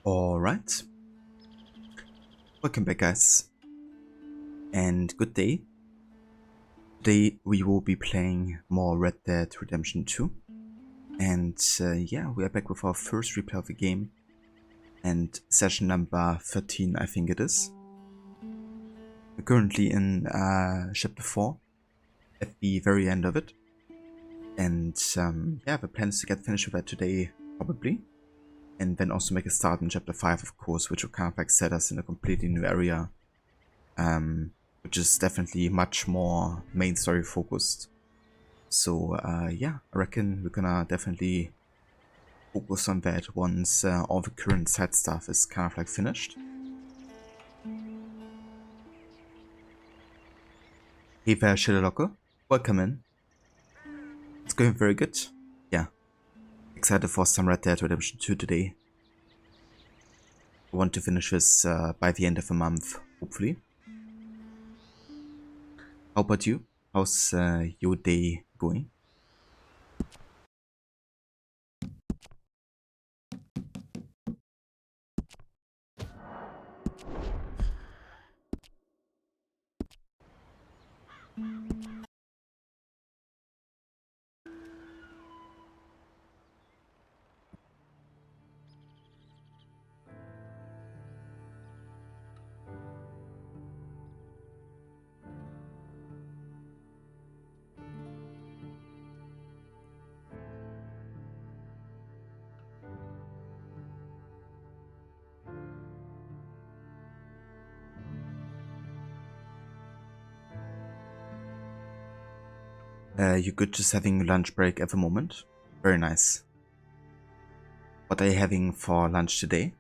Alright, welcome back guys, and good day. Today we will be playing more Red Dead Redemption 2, and yeah, we are back with our first replay of the game, and session number 13 I think it is. We're currently in chapter 4, at the very end of it, and yeah, the plan is to get finished with that today, probably. And then also make a start in chapter 5, of course, which will kind of like set us in a completely new area. Which is definitely much more main story focused. So yeah, I reckon we're gonna definitely focus on that once all the current side stuff is kind of like finished. Hey there, Shillocker. Welcome in. It's going very good. Yeah. Excited for some Red Dead Redemption 2 today. I want to finish this by the end of the month, hopefully. How about you? How's your day going? You good just having lunch break at the moment? Very nice. What are you having for lunch today?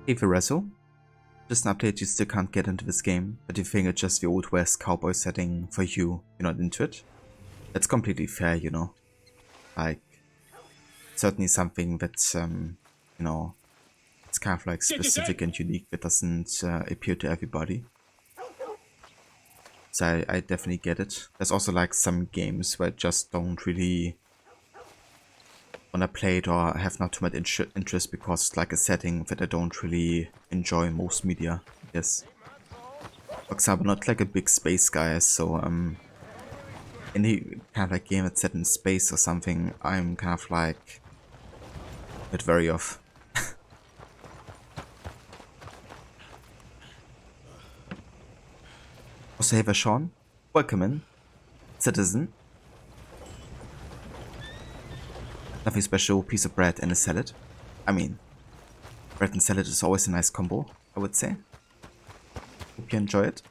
Hey Verezo, just an update, you still can't get into this game, but you think it's just the old west cowboy setting for you, you're not into it? That's completely fair, you know. Like, certainly something that's, you know, it's kind of like specific and unique that doesn't appeal to everybody. So I definitely get it. There's also like some games where I just don't really want to play it or have not too much interest because it's like a setting that I don't really enjoy in most media, I guess. For example, not like a big space guy, so any kind of like game that's set in space or something, I'm kind of like a bit wary of. Also, hey there, Sean. Welcome in, citizen. Nothing special, piece of bread and a salad. I mean, bread and salad is always a nice combo, I would say. Hope you enjoy it.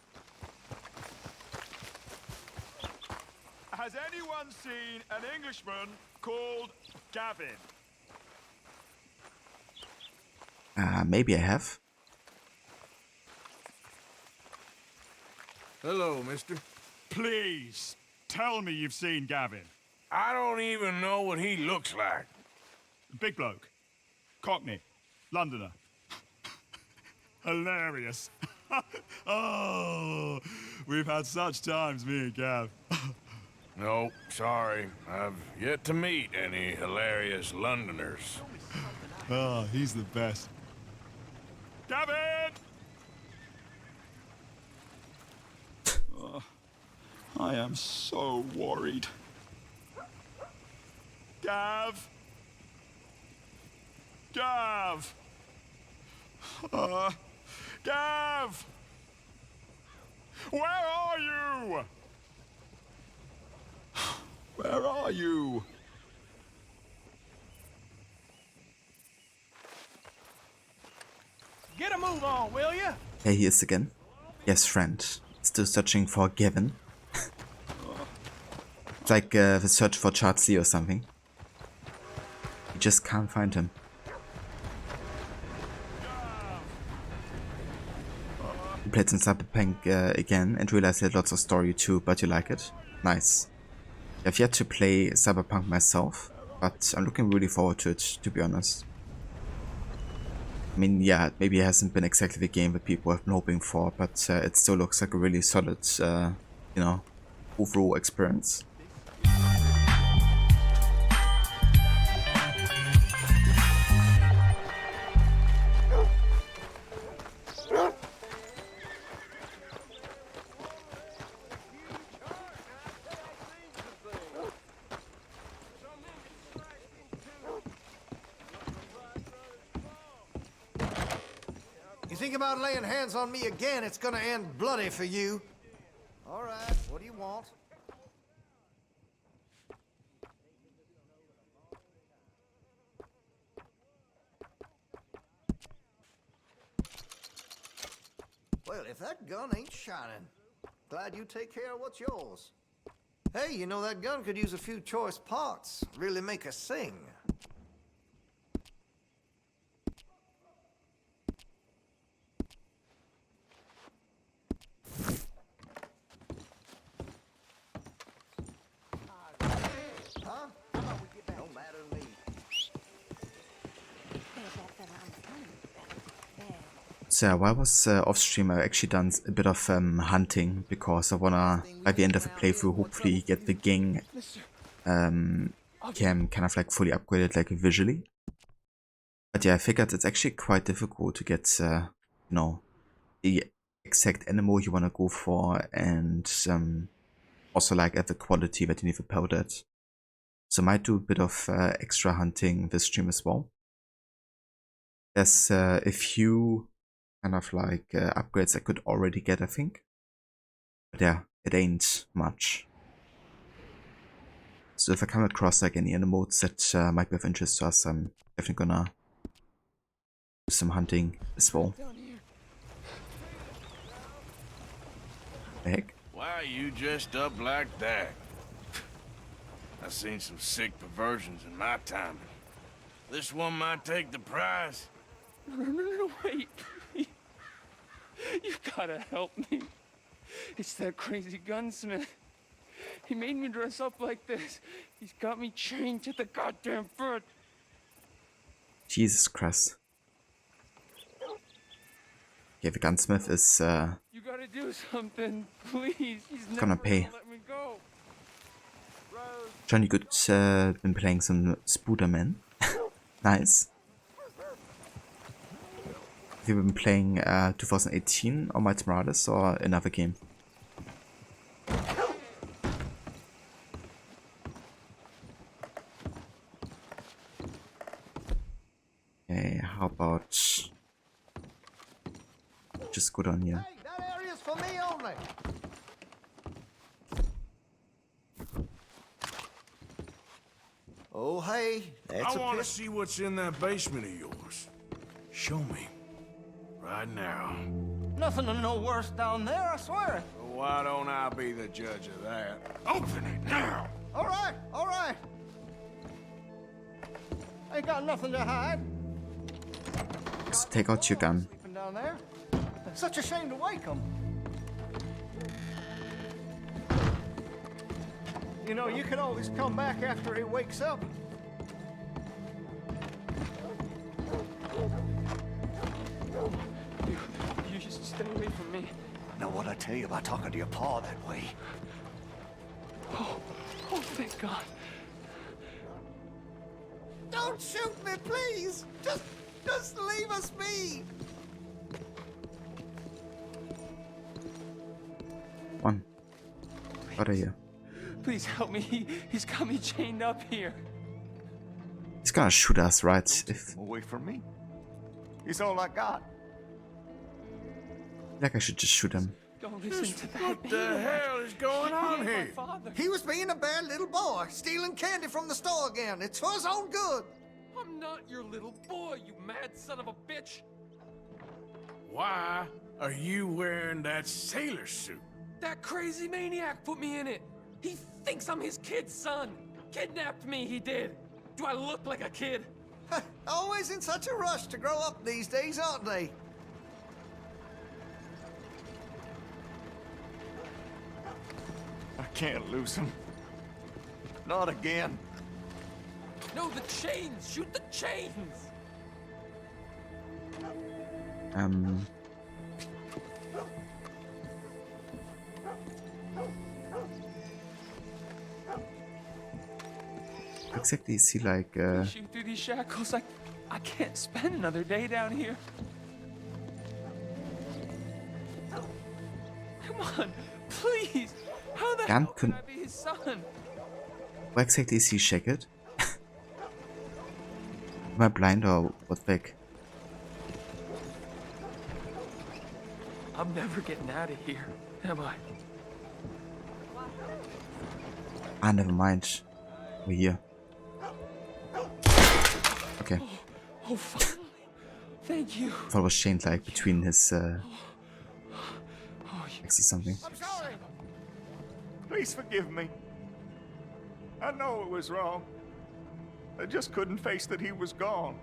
Has anyone seen an Englishman called Gavin? Maybe I have. Hello, mister. Please, tell me you've seen Gavin. I don't even know what he looks like. Big bloke. Cockney. Londoner. Hilarious. Oh, we've had such times, me and Gav. No, sorry. I've yet to meet any hilarious Londoners. Oh, he's the best. Gavin! Oh, I am so worried. Gav! Gav! Gav! Where are you? Where are you? Get a move on, will ya? There he is again. Yes, friend. Still searching for Gavin. It's like the search for Chartsy or something. You just can't find him. You played some Cyberpunk again and realized it had lots of story too, but you like it? Nice. I've yet to play Cyberpunk myself, but I'm looking really forward to it, to be honest. I mean, yeah, maybe it hasn't been exactly the game that people have been hoping for, but it still looks like a really solid, you know, overall experience. You think about laying hands on me again, it's gonna end bloody for you. All right, what do you want? Well, if that gun ain't shining, glad you take care of what's yours. Hey, you know that gun could use a few choice parts, really make us sing. Huh? No matter to me. So while I was off stream, I actually done a bit of hunting because I wanna, by the end of the playthrough, hopefully get the gang cam kind of like fully upgraded like visually. But yeah, I figured it's actually quite difficult to get, you know, the exact animal you wanna go for, and also like at the quality that you need to build it. So I might do a bit of extra hunting this stream as well. There's a few kind of like upgrades I could already get, I think. But yeah, it ain't much. So if I come across like any animals that might be of interest to us, I'm definitely gonna do some hunting as well. The heck? Why are you dressed up like that? I've seen some sick perversions in my time. This one might take the prize. No, wait, please. You gotta help me. It's that crazy gunsmith. He made me dress up like this. He's got me chained to the goddamn bed. Jesus Christ. Okay, the gunsmith is You gotta do something, please. He's gonna never pay. gonna let me go. Rose. Johnny Good been playing some Spooderman. Nice. Have you been playing 2018 or Miles Morales or another game? Okay, how about just go down here? Hey, that area's for me only. Oh, hey, that's I want to a see what's in that basement of yours. Show me. Right now. Nothing to no worse down there, I swear. Well, why don't I be the judge of that? Open it now! All right, all right. Ain't got nothing to hide. Just take out your gun. Sleeping down there. Such a shame to wake him. You know, you can always come back after he wakes up. You just stay away from me. Know what I tell you about talking to your pa that way? Oh, thank God. Don't shoot me, please. Just leave us be. One. Out of here. Please help me. He's got me chained up here. He's gonna shoot us, right? If Away from me. He's all I got. like I should just shoot him. Don't listen to that. What the hell is going on My here? father. He was being a bad little boy, stealing candy from the store again. It's for his own good. I'm not your little boy, you mad son of a bitch. Why are you wearing that sailor suit? That crazy maniac put me in it. He thinks I'm his kid's son. Kidnapped me, he did. Do I look like a kid? Always in such a rush to grow up these days, aren't they? I can't lose him. Not again. No, the chains. Shoot the chains. Exactly, is he like Shoot through these shackles. I can't spend another day down here. Come on, please. How the hell can I be his son? why exactly is he shackled? Am I blind or what back? I'm never getting out of here, am I? Ah, never mind. We're here. Okay. Oh, finally. Thank you. Thought it was chained like between his Oh, legs or something. I'm sorry. Please forgive me. I know it was wrong. I just couldn't face that he was gone.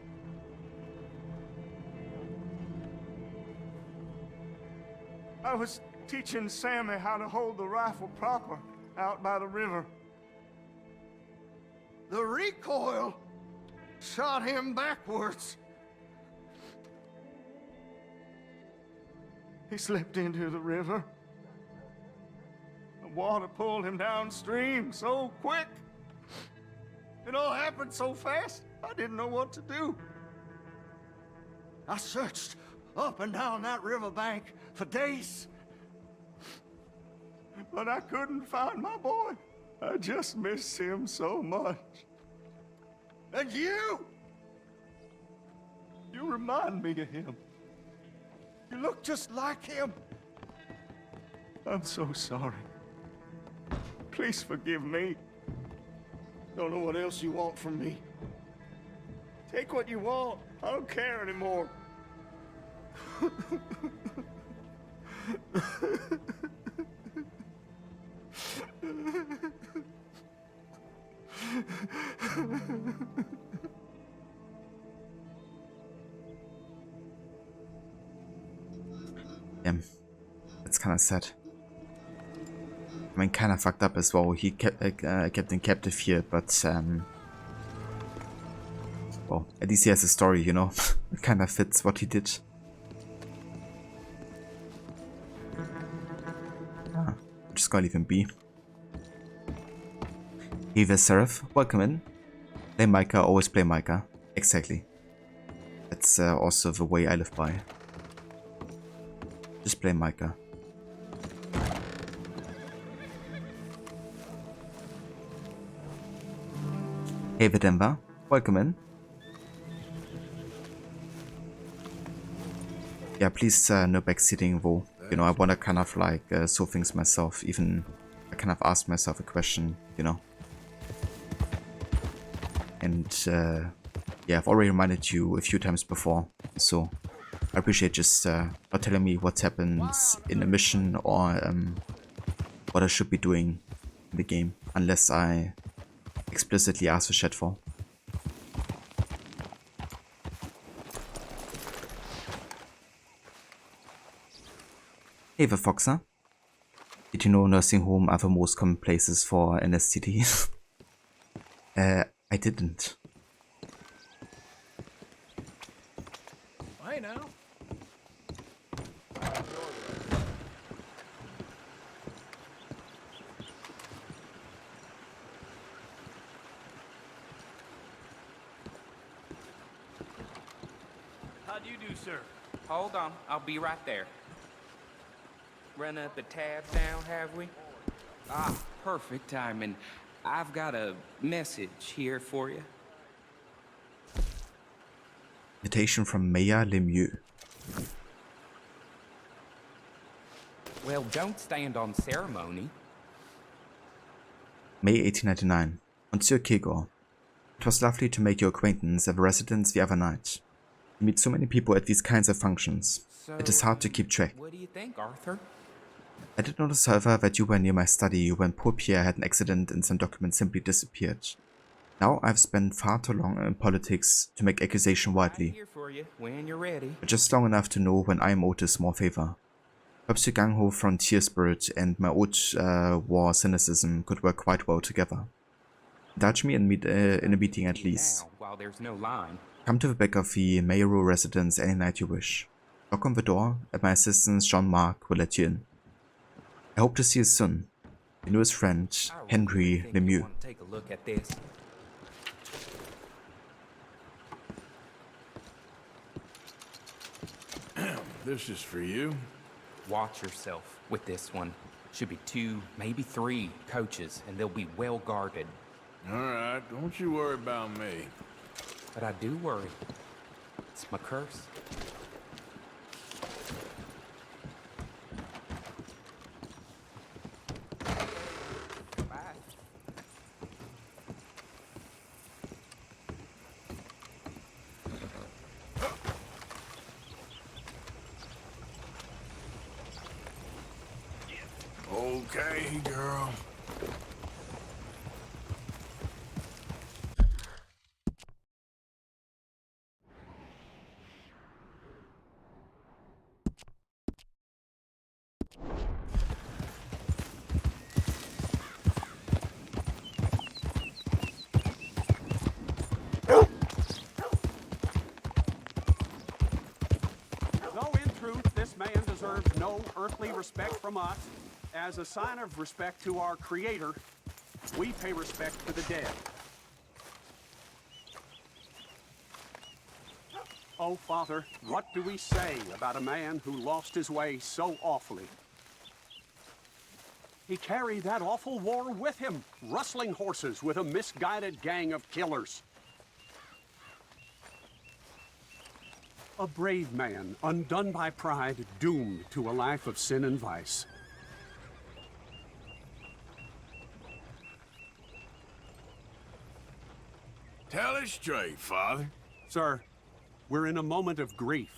I was teaching Sammy how to hold the rifle proper out by the river. The recoil shot him backwards. He slipped into the river. The water pulled him downstream so quick. It all happened so fast, I didn't know what to do. I searched up and down that riverbank for days. But I couldn't find my boy. I just miss him so much. And you remind me of him. You look just like him. I'm so sorry. Please forgive me. Don't know what else you want from me. Take what you want. I don't care anymore. Yeah, that's kind of sad. I mean, kind of fucked up as well. He kept in captive here, but well, at least he has a story, you know. It kind of fits what he did. I'm just gonna leave him be. Hey there, Seraph. Welcome in. Play Micah, always play Micah. Exactly. That's also the way I live by. Just play Micah. Hey there, Denver. Welcome in. Yeah, please no backseating though. You know, I wanna kind of like solve things myself. Even I kind of ask myself a question, you know. And yeah, I've already reminded you a few times before, so I appreciate just not telling me what happens in a mission or what I should be doing in the game, unless I explicitly ask for chat for. Hey the Foxer. Did you know nursing home are the most common places for an STD? I didn't. Hey now. How do you do, sir? Hold on, I'll be right there. Run up the tab down, have we? Ah, perfect timing. I've got a message here for you. Invitation from Mayor Lemieux. Well, don't stand on ceremony. May 1899. Monsieur Kegor. It was lovely to make your acquaintance at the residence the other night. You meet so many people at these kinds of functions. So, It is hard to keep track. What do you think, Arthur? I did notice, however, that you were near my study when poor Pierre had an accident and some documents simply disappeared. Now I've spent far too long in politics to make accusation I'm widely, here for you when you're ready. but just long enough to know when I am owed a small favor. Perhaps your gung-ho frontier spirit and my old war cynicism could work quite well together. Indulge me in a meeting at least. Now, while there's no line. Come to the back of the mayoral residence any night you wish. Knock on the door, and my assistant Jean-Marc will let you in. I hope to see you soon. Your newest friend, Henry Lemieux. Take a look at this. This is for you. Watch yourself with this one. Should be 2, maybe 3 coaches, and they'll be well guarded. All right, don't you worry about me. But I do worry. It's my curse. Bye. Okay, girl. Though in truth this man deserves no earthly respect from us, as a sign of respect to our Creator, we pay respect to the dead. Oh, Father, what do we say about a man who lost his way so awfully? He carried that awful war with him, rustling horses with a misguided gang of killers. A brave man, undone by pride, doomed to a life of sin and vice. Tell it straight, Father. Sir, we're in a moment of grief.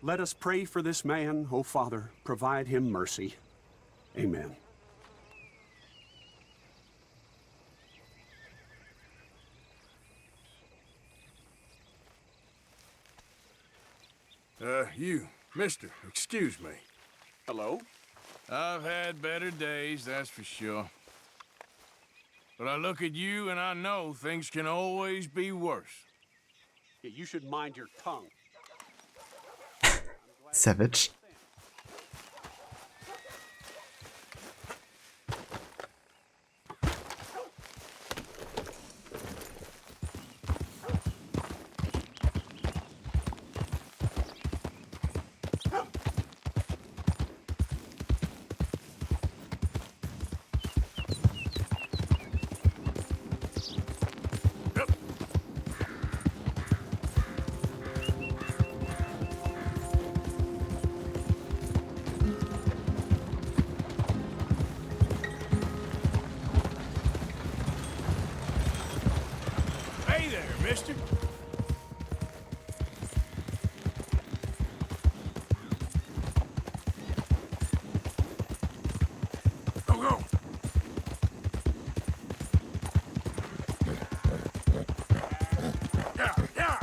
Let us pray for this man, O Father. Provide him mercy. Amen. You, mister, excuse me. Hello? I've had better days, that's for sure. But I look at you and I know things can always be worse. Yeah, you should mind your tongue. Savage. Hey there, mister. Go, go. Yeah, yeah.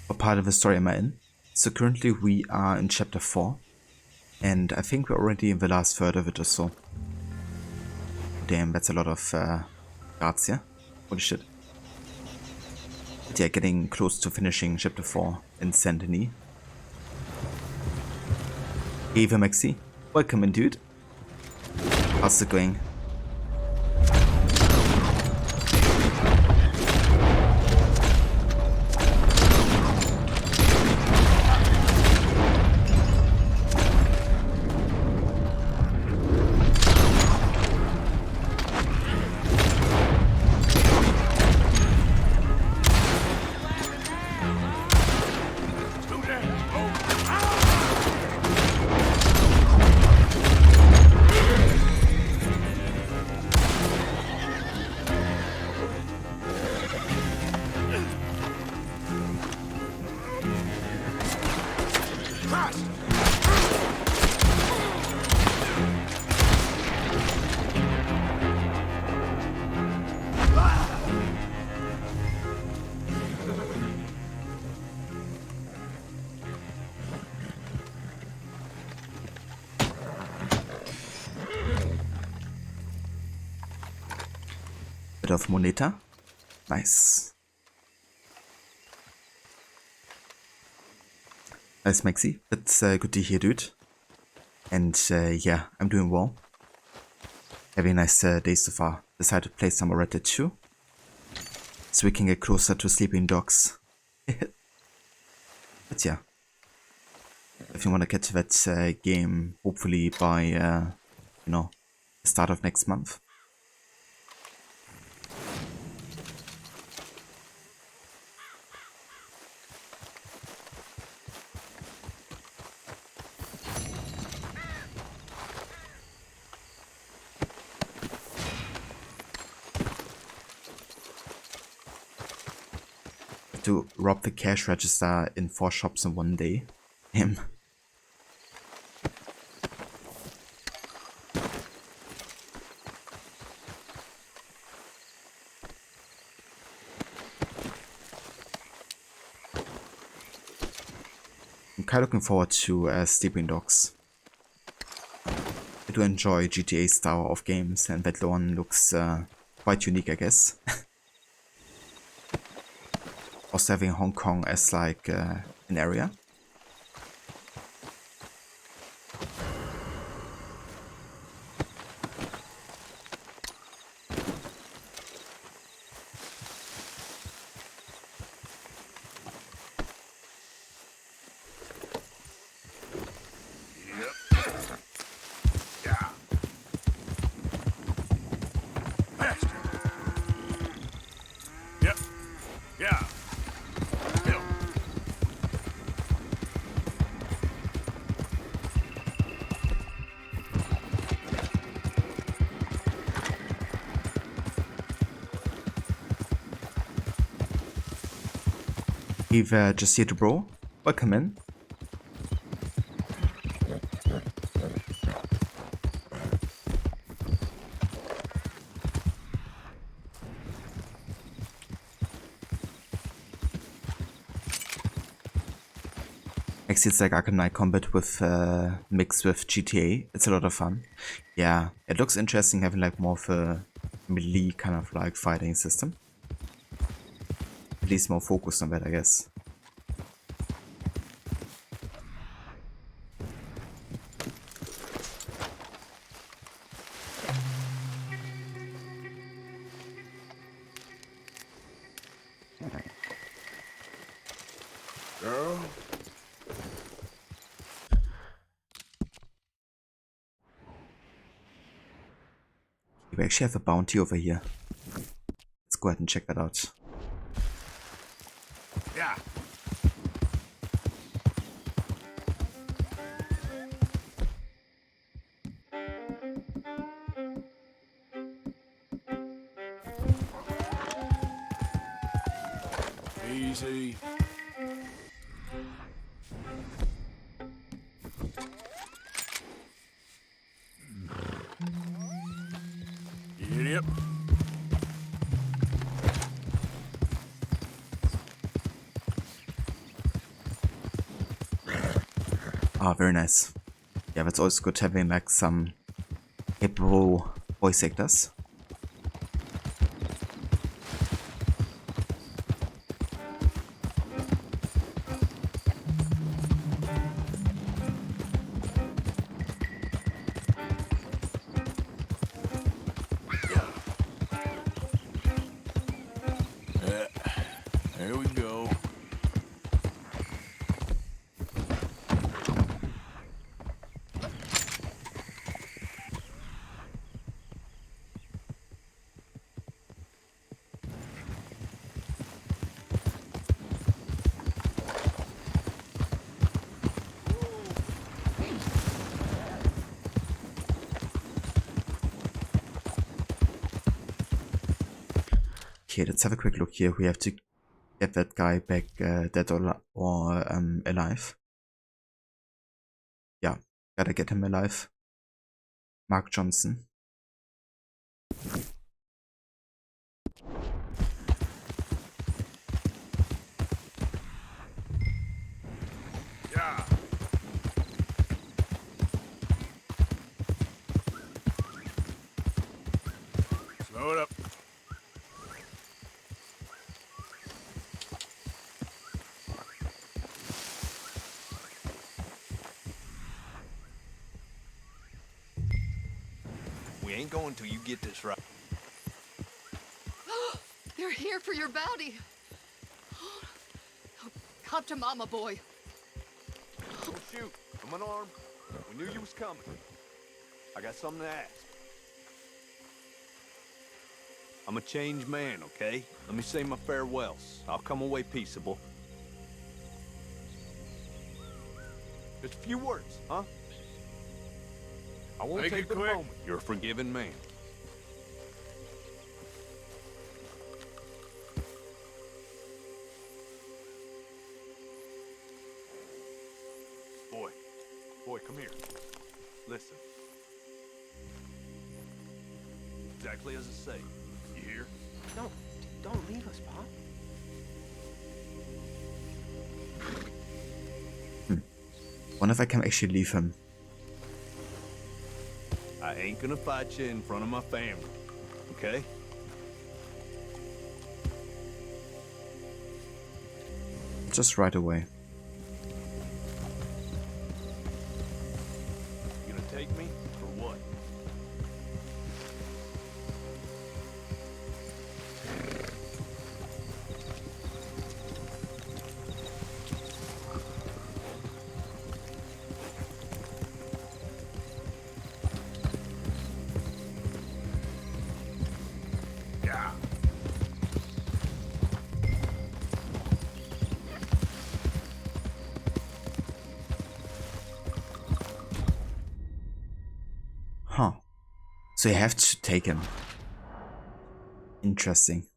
What part of the story am I in? So currently we are in chapter 4, and I think we're already in the last third of it or so. Damn, that's a lot of guards, yeah? Holy shit. But yeah, getting close to finishing chapter 4 in Saint-Denis. Eva Maxi, welcome in, dude. How's it going? Bit of moneta. Nice. Nice, Maxi. That's good to hear, dude. And yeah, I'm doing well. Having a nice day so far. Decided to play some more Red Dead 2. So we can get closer to Sleeping Dogs. But yeah. If you want to get to that game, hopefully by, you know, the start of next month. To rob the cash register in 4 shops in one day. Him. I'm kind of looking forward to Sleeping Dogs. I do enjoy GTA style of games, and that one looks quite unique, I guess. Also having Hong Kong as like an area. We've just here to bro. Welcome in. Actually, it's like Arcanine Combat with mixed with GTA. It's a lot of fun. Yeah, it looks interesting having like more of a melee kind of like fighting system. At least more focused on that, I guess. Girl? We actually have a bounty over here. Let's go ahead and check that out. Yeah. Easy. Yep. Ah, very nice. Yeah, that's always good having like some capable voice actors. There we go. Okay, let's have a quick look here. We have to get that guy back dead or alive. Yeah, gotta get him alive. Mark Johnson. Yeah. Slow it up. ain't going till you get this right. They're here for your bounty. Come to Mama, boy. Don't shoot. I'm unarmed. We knew you was coming. I got something to ask. I'm a changed man, okay? Let me say my farewells. I'll come away peaceable. Just a few words, huh? I won't Make take it but a quick. moment. You're a forgiven man. Boy, come here. Listen. Exactly as I say. You hear? Don't leave us, Pop. Wonder if I can actually leave him. I ain't gonna fight you in front of my family, okay? Just right away. You gonna take me or what? Yeah. Huh. So you have to take him. Interesting.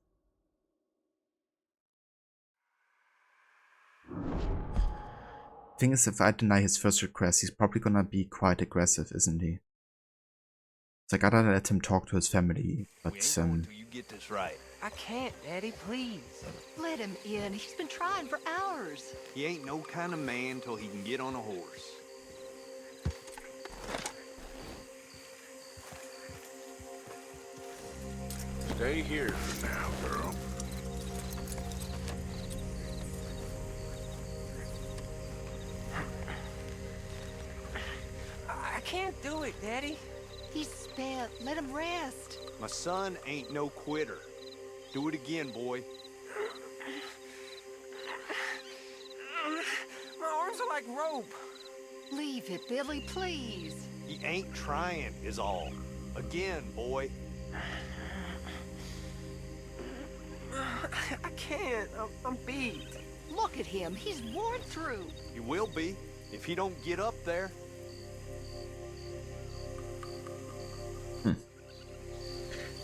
Thing is, if I deny his first request, he's probably gonna be quite aggressive, isn't he? So I gotta let him talk to his family, but We ain't going till you get this right. I can't, Daddy, please. Let him in. He's been trying for hours. He ain't no kind of man till he can get on a horse. Stay here for now, girl. I can't do it, Daddy. He's spent. Let him rest. My son ain't no quitter. Do it again, boy. My arms are like rope. Leave it, Billy, please. He ain't trying, is all. Again, boy. I can't. I'm beat. Look at him. He's worn through. He will be, if he don't get up there.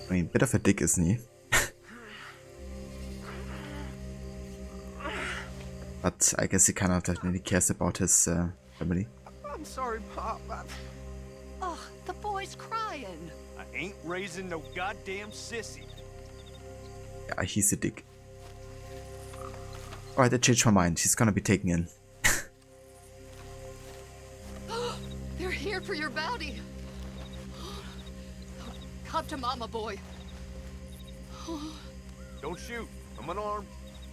I mean, bit of a dick, isn't he? But I guess he kind of definitely cares about his family. I'm sorry, Pop. Ugh, the boy's crying. I ain't raising no goddamn sissy. Yeah, he's a dick. Alright, I changed my mind. He's gonna be taken in. They're here for your bounty. Come to Mama, boy. Don't shoot. I'm unarmed.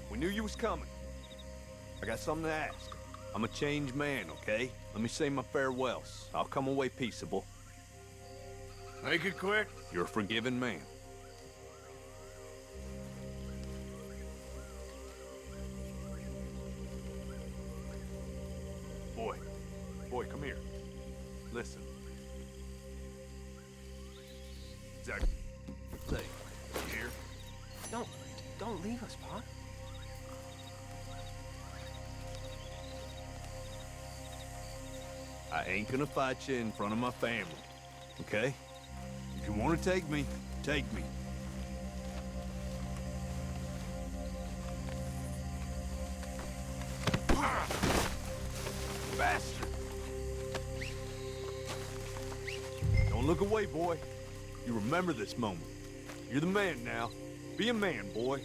We knew you was coming. I got something to ask. I'm a changed man, okay? Let me say my farewells. I'll come away peaceable. Make it quick. You're a forgiven man. Boy, come here. Listen. Exactly. Say, you hear? Don't leave us, Pop. I ain't gonna fight you in front of my family, okay? If you want to take me, take me. Bastard! Don't look away, boy. You remember this moment. You're the man now. Be a man, boy.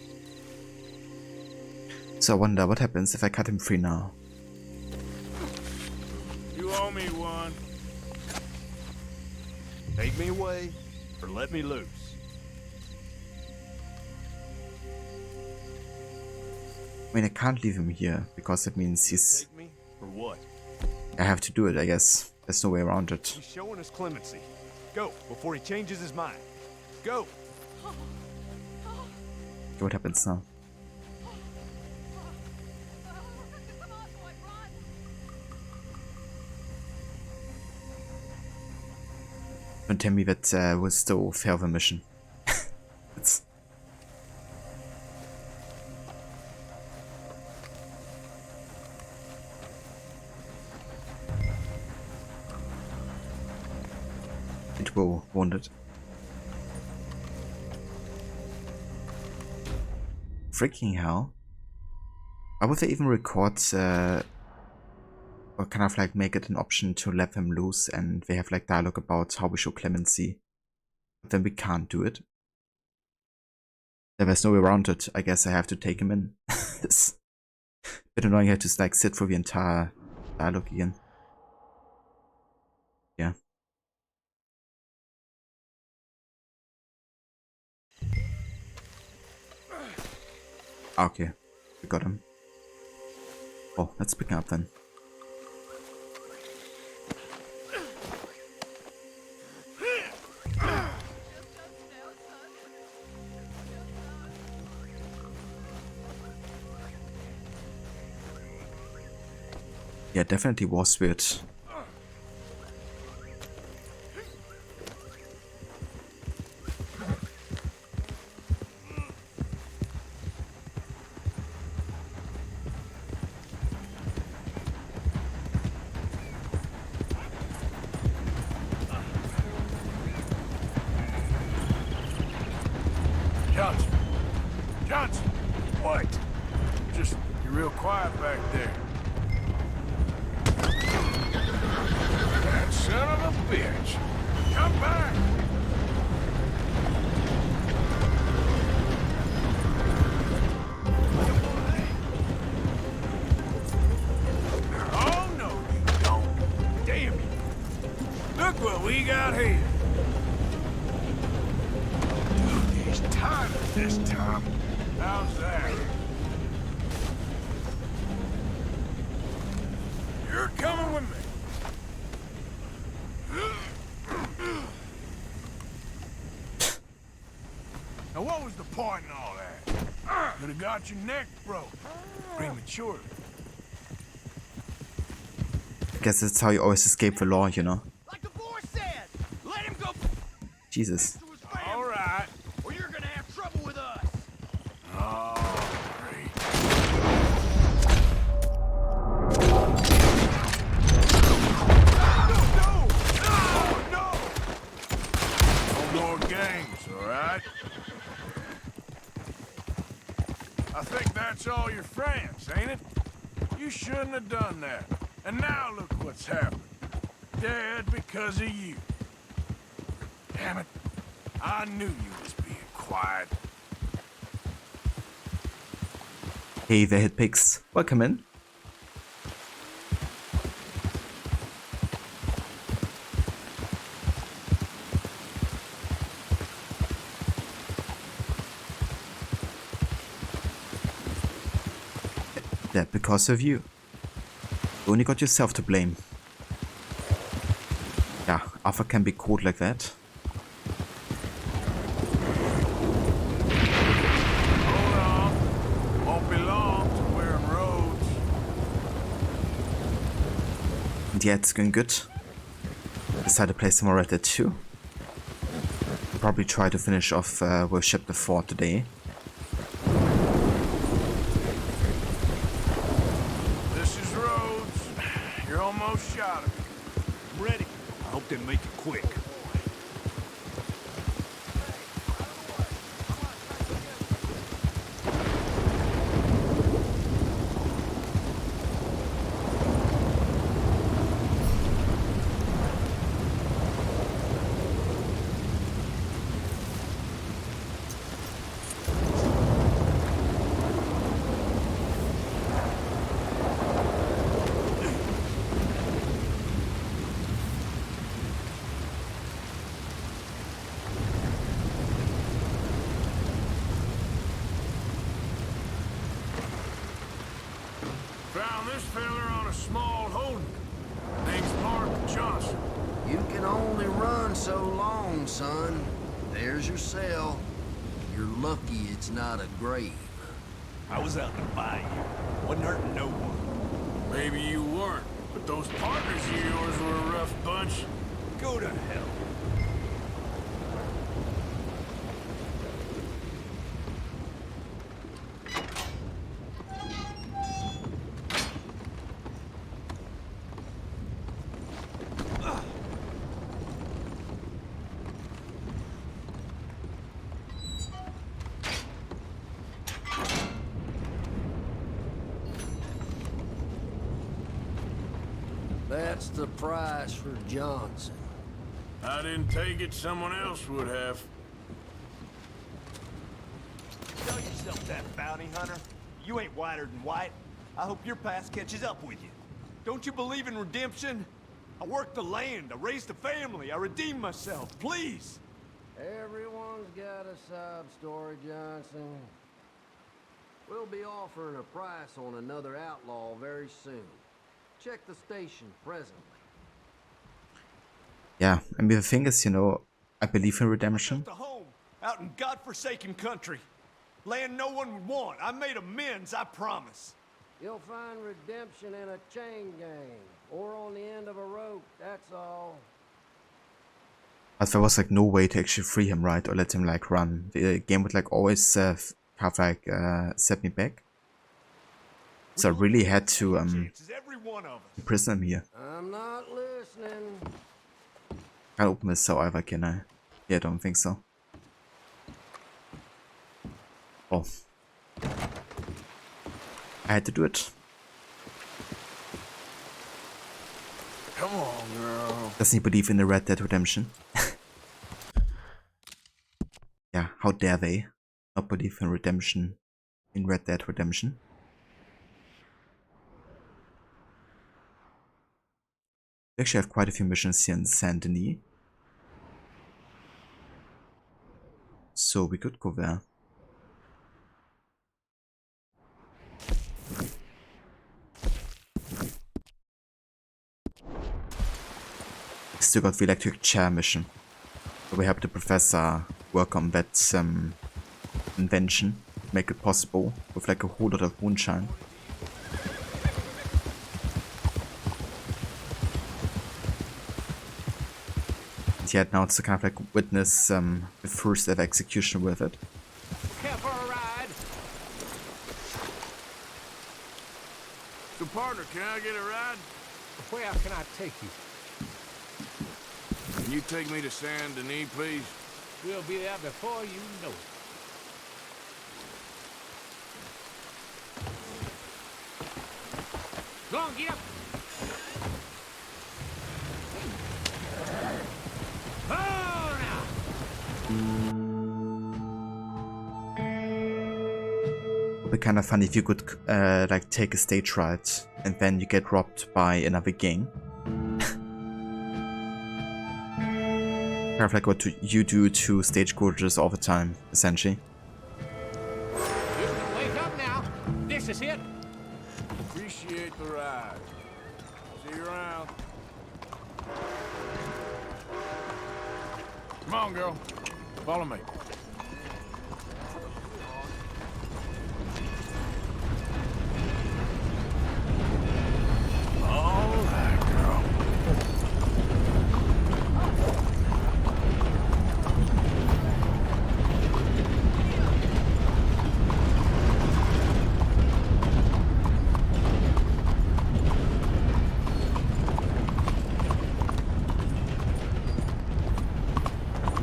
So I wonder what happens if I cut him free now. You owe me one. Take me away, or let me loose. I mean, I can't leave him here, because that means he's... Take me, or what? I have to do it, I guess. There's no way around it. He's showing us clemency. Go, before he changes his mind. Go! What happens now? Don't tell me that was still fail the mission. It's... It will, won't it? Freaking hell. Why would they even record or kind of like make it an option to let them loose and they have like dialogue about how we show clemency, but then we can't do it? There's no way around it. I guess I have to take him in. It's a bit annoying. I have to like sit for the entire dialogue again. Yeah. Okay, we got him. Oh, let's pick him up then. Yeah, definitely was weird. Johnson! Johnson! What? Just, you're real quiet back there. That son of a bitch! Come back! Oh, no, you don't. Damn you. Look what we got here. He's tired of this time. How's that? You're coming with me. Now what was the point in all that? Could have got your neck broke. Prematurely. I guess that's how you always escape the law, you know? Like the boy said, let him go. Jesus. All right. Or you're gonna have trouble with us. Oh, great. No more games, all right? I think that's all your friends, ain't it? You shouldn't have done that. And now look what's happened. Dead because of you. Damn it. I knew you was being quiet. Hey there, Hitpigs. Welcome in. That because of you. You only got yourself to blame. Yeah, Arthur can be caught like that. Hold on. Won't be long till we're in Rhodes. And yeah, it's going good. Decided to play some more Red Dead 2. Probably try to finish off with Chapter 4 today. This is Rhodes. You're almost shot of it. I'm ready. I hope they make it quick. Found this feller on a small holding. Name's Mark Johnson. You can only run run so long, son. There's your cell. You're lucky it's not a grave. I was out in the bayou. Wasn't hurting no one. Maybe you weren't, but those partners of yours were a rough bunch. Go to hell. That's the price for Johnson. I didn't take it, someone else would have. Tell yourself that, bounty hunter. You ain't whiter than white. I hope your past catches up with you. Don't you believe in redemption? I worked the land, I raised a family, I redeemed myself. Please! Everyone's got a sob story, Johnson. We'll be offering a price on another outlaw very soon. Check the station presently. Yeah, I mean the thing is, you know, I believe in redemption. A home out in godforsaken country. Land no one would want. I made amends, I promise. You'll find redemption in a chain gang, or on the end of a rope, that's all. But there was like no way to actually free him, right, or let him like run. The game would like always have like set me back. So I really had to imprison him here. I'm not listening. Can't open this so either, can I? Yeah, I don't think so. Oh. I had to do it. Come on, girl. Doesn't he believe in the Red Dead Redemption? Yeah, how dare they not believe in redemption in Red Dead Redemption? We actually have quite a few missions here in Saint Denis. So we could go there. Still got the electric chair mission. So we help the professor work on that invention, make it possible with like a whole lot of moonshine. And yet now it's to kind of like witness the first ever execution with it. Care for a ride? So partner, can I get a ride? Where can I take you? Can you take me to Saint Denis, please? We'll be there before you know it. Go on, get up! Oh, now! It would be kind of funny if you could like take a stage right and then you get robbed by another gang. Kind of like what you do to stagecoaches all the time, essentially. You can wake up now. This is it. Appreciate the ride. See you around. Come on, girl. Follow me. All right, girl.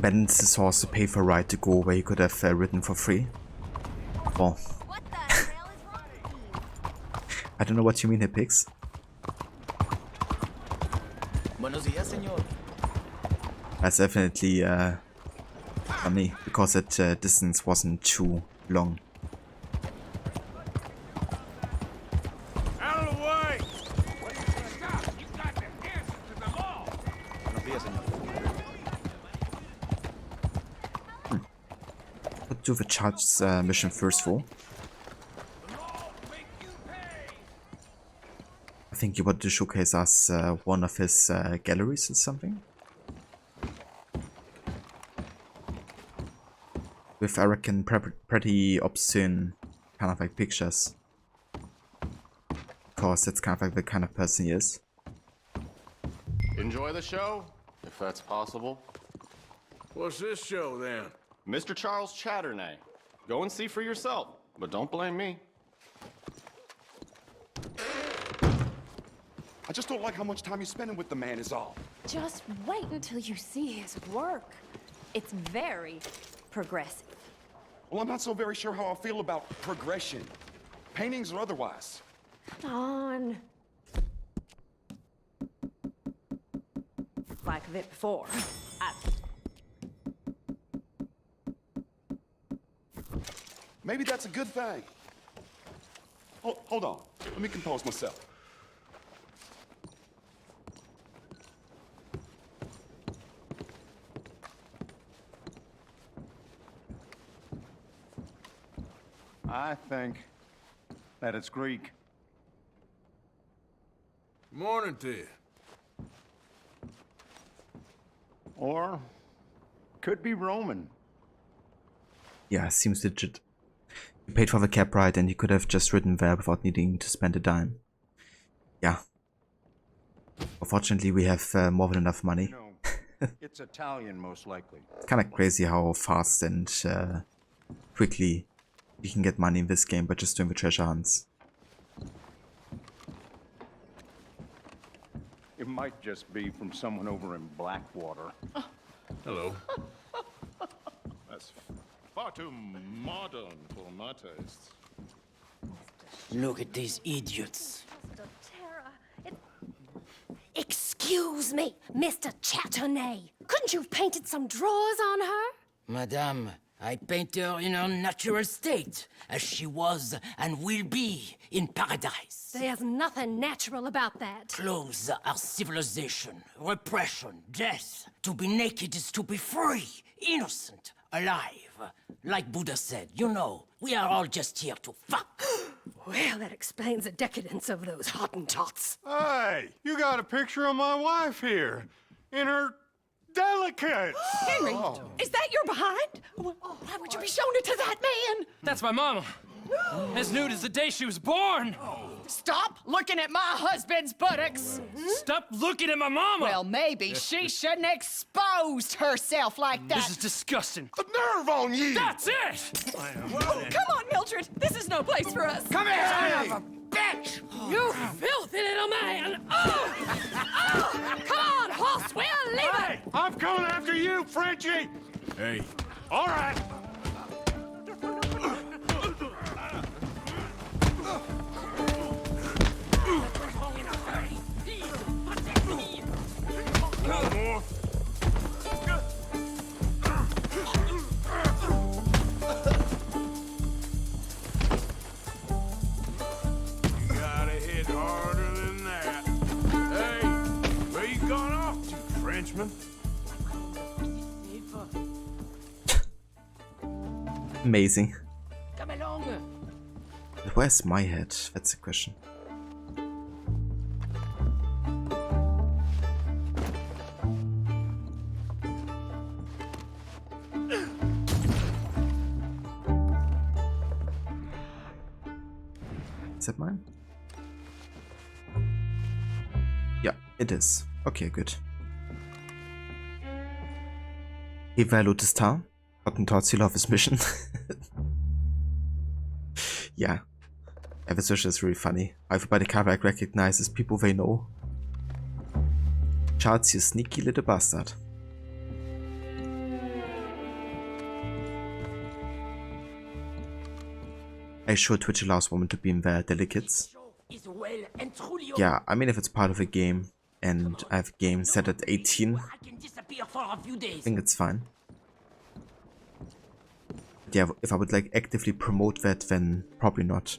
Ben's his horse to pay for a ride to go where he could have ridden for free. Oh. I don't know what you mean here, pigs. Buenos días, señor. That's definitely funny, because that distance wasn't too long. Out of the way! Buenos días, señor. Let's do the Charles mission first for. I think you wanted to showcase us one of his galleries or something. with, I reckon, pretty obscene kind of like pictures. Of course, that's kind of like the kind of person he is. Enjoy the show, if that's possible. What's this show, then? Mr. Charles Chatternay. Go and see for yourself, but don't blame me. I just don't like how much time you're spending with the man is all. Just wait until you see his work. It's very progressive. Well, I'm not so very sure how I feel about progression. Paintings or otherwise. Come on. Like a bit before. Maybe that's a good thing. Hold on. Let me compose myself. I think that it's Greek. Morning to you. Or could be Roman. Yeah, seems legit. He paid for the cab ride and he could have just ridden there without needing to spend a dime. Yeah. Unfortunately, we have more than enough money. It's Italian, most likely. It's kind of crazy how fast and quickly you can get money in this game by just doing the treasure hunts. It might just be from someone over in Blackwater. Hello. That's far too modern for my tastes. Look at these idiots. Excuse me, Mr. Chatternay. Couldn't you have painted some drawers on her? Madame, I paint her in her natural state, as she was and will be in paradise. There's nothing natural about that. Clothes are civilization, repression, death. To be naked is to be free, innocent, alive. Like Buddha said, you know, we are all just here to fuck. Well, that explains the decadence of those Hottentots. Hey, you got a picture of my wife here. In her delicates. Henry, is that your behind? Why would you be showing it to that man? That's my mama. As nude as the day she was born. Stop looking at my husband's buttocks. Stop looking at my mama. Well, maybe she shouldn't have exposed herself like that. This is disgusting. The nerve on you! That's it! Come on, Mildred. This is no place for us. Come here, son of a bitch! You filthy little man! Oh! Come on, horse, we'll leave it! I'm coming after you, Frenchie! Hey. All right. Amazing. Come along. Where's my head? That's the question. Is that mine? Yeah, it is. Okay, good. Evaluate the star. Hottentot seal of his mission. Yeah. This mission is really funny. Everybody kind of like recognizes people they know. Charles, you sneaky little bastard. Are you sure Twitch allows women to be in their delicates? Yeah, I mean if it's part of a game and I have game set at 18, I think it's fine. Yeah, if I would like actively promote that, then probably not.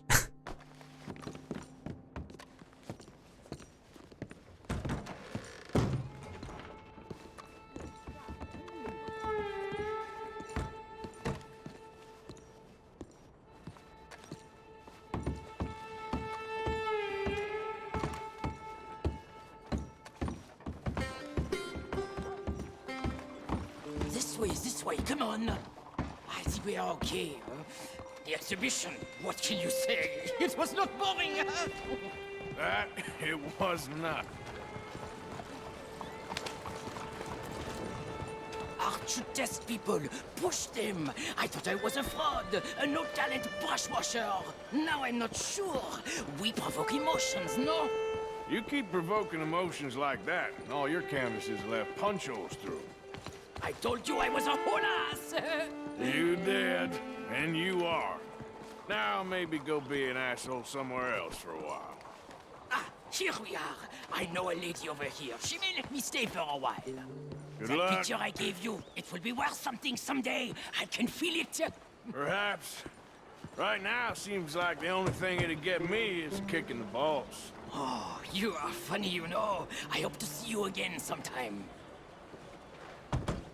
This way, come on. I think we are okay. The exhibition, what can you say? It was not boring. That it was not. Art should test people, push them. I thought I was a fraud, a no-talent brush washer. Now I'm not sure. We provoke emotions, no? You keep provoking emotions like that, and all your canvases left punch holes through. I told you I was a whole ass. You did, and you are. Now maybe go be an asshole somewhere else for a while. Ah, here we are. I know a lady over here. She may let me stay for a while. Good That luck. picture I gave you, it will be worth something someday. I can feel it. Perhaps. Right now, seems like the only thing it'd get me is kicking the balls. Oh, you are funny, you know. I hope to see you again sometime.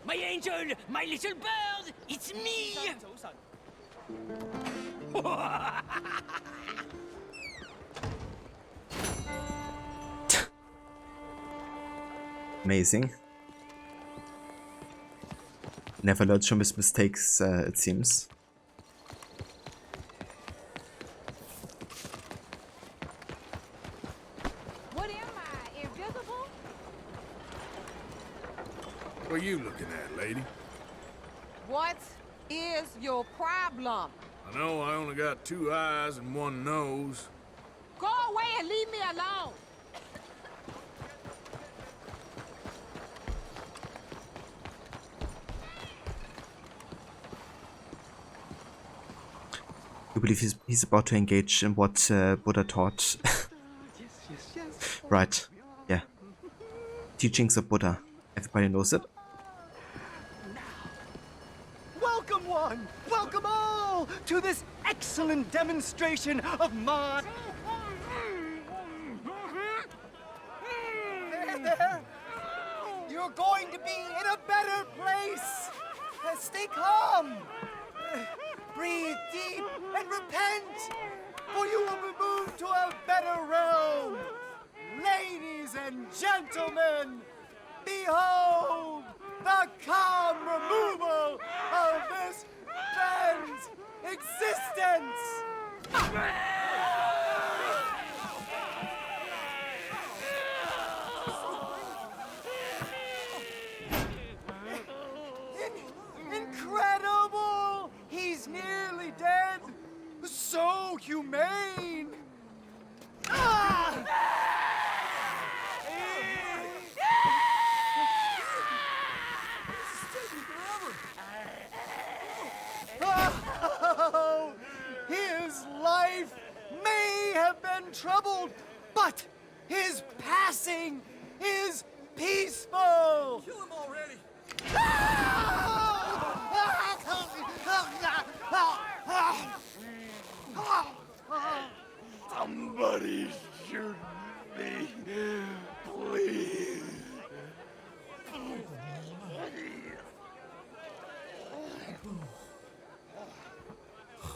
My angel, my little bird, it's me! Amazing. Never learns from his mistakes, it seems. What am I, invisible? What are you looking at, lady? What is your problem? I know I only got 2 eyes and 1 nose. Go away and leave me alone. You believe he's about to engage in what Buddha taught? Right, yeah. Teachings of Buddha. Everybody knows it. Welcome one, welcome all to this excellent demonstration of mod. There. You're going to be in a better place. Stay calm. Breathe deep and repent, for you will be moved to a better realm. Ladies and gentlemen, behold the calm removal of this man's existence. Incredible! He's nearly dead. So humane. Ah! Oh, his life may have been troubled, but his passing is peaceful. Kill him already. Somebody shoot me, please.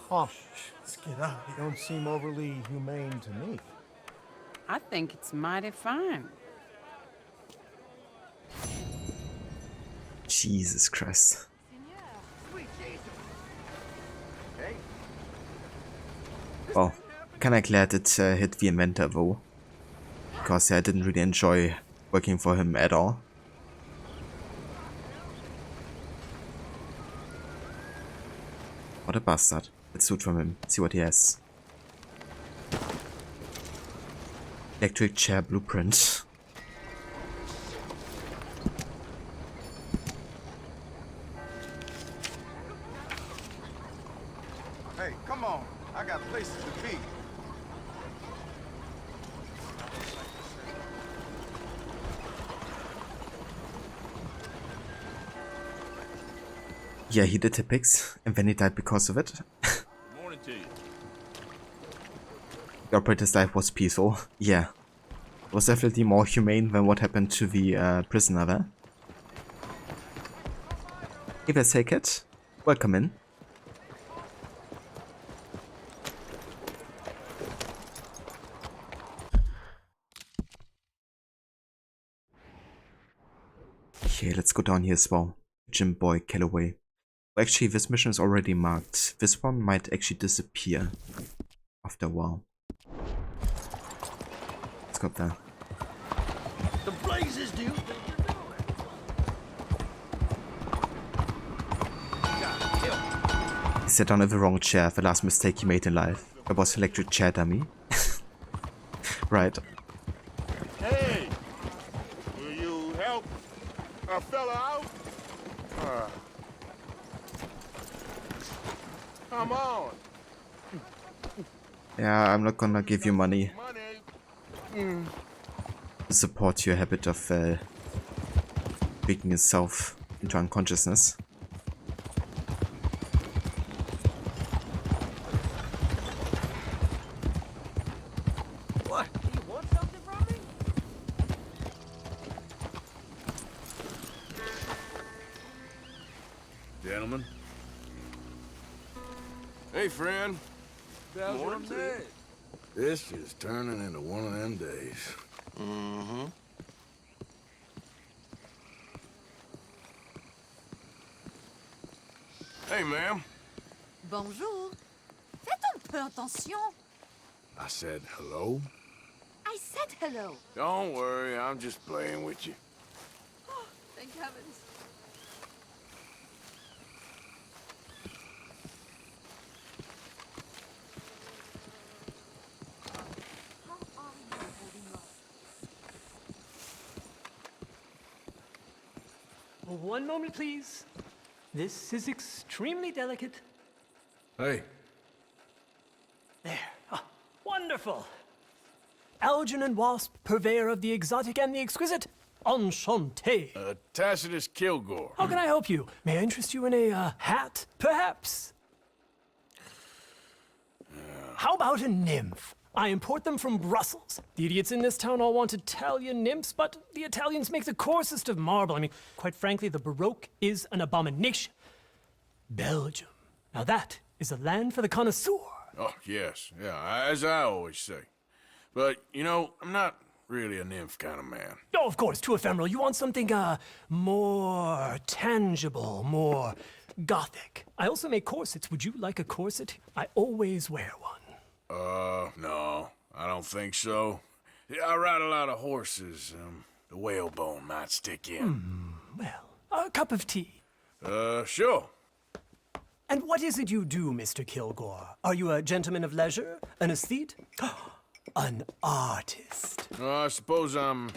Oh, let's get out. You don't seem overly humane to me. I think it's mighty fine. Jesus Christ. Well, kinda glad it hit the inventor though. Because I didn't really enjoy working for him at all. What a bastard. Let's loot from him, see what he has. Electric chair blueprint. Hey, come on. I got places to be. Yeah, he did Typix, and then he died because of it. Morning to you. The operator's life was peaceful. Yeah. It was definitely more humane than what happened to the prisoner there. Hey there, Sacred. Welcome in. Okay, let's go down here as well. Jim Boy Calloway. Actually, this mission is already marked. This one might actually disappear after a while. Let's go there. The blazes, dude. He sat down in the wrong chair. The last mistake he made in life. It was electric chair dummy. Right. Hey, will you help a fella out? Come on. Yeah, I'm not gonna give you money to support your habit of beating yourself into unconsciousness. What? Do you want something from me? Gentlemen. Hey, friend. Morning. This is turning into one of them days. Mm-hmm. Hey, ma'am. Bonjour. Faites un peu attention. I said hello. I said hello. Don't worry, I'm just playing with you. Oh, thank heavens. One moment, please. This is extremely delicate. Hey. There. Ah, wonderful. Algernon Wasp, purveyor of the exotic and the exquisite. Enchanté. Tacitus Kilgore. How can I help you? May I interest you in a hat, perhaps? How about a nymph? I import them from Brussels. The idiots in this town all want Italian nymphs, but the Italians make the coarsest of marble. I mean, quite frankly, the Baroque is an abomination. Belgium. Now that is a land for the connoisseur. Oh, yes. Yeah, as I always say. But, you know, I'm not really a nymph kind of man. Oh, of course, too ephemeral. You want something, more tangible, more gothic. I also make corsets. Would you like a corset? I always wear one. No, I don't think so. Yeah, I ride a lot of horses. The whalebone might stick in. Well, a cup of tea. Sure. And what is it you do, Mr. Kilgore? Are you a gentleman of leisure? An aesthete? An artist? I suppose I'm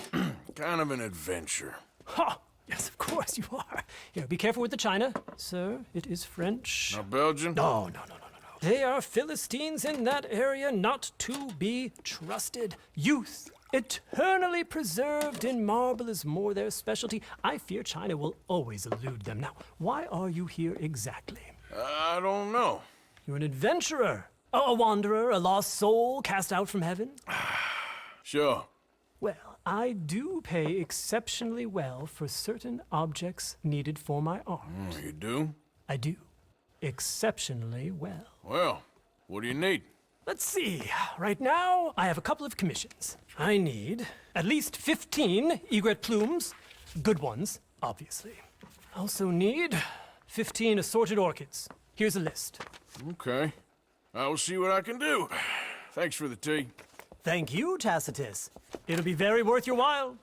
kind of an adventurer. Ha! Yes, of course you are. Here, be careful with the china. Sir, it is French. Not Belgian? No. They are Philistines in that area, not to be trusted. Youth, eternally preserved in marble, is more their specialty. I fear China will always elude them. Now, why are you here exactly? I don't know. You're an adventurer. A wanderer, a lost soul cast out from heaven? Sure. Well, I do pay exceptionally well for certain objects needed for my art. You do? I do. Exceptionally well. Well, what do you need? Let's see. Right now, I have a couple of commissions. I need at least 15 egret plumes. Good ones, obviously. I also need 15 assorted orchids. Here's a list. Okay. I will see what I can do. Thanks for the tea. Thank you, Tacitus. It'll be very worth your while.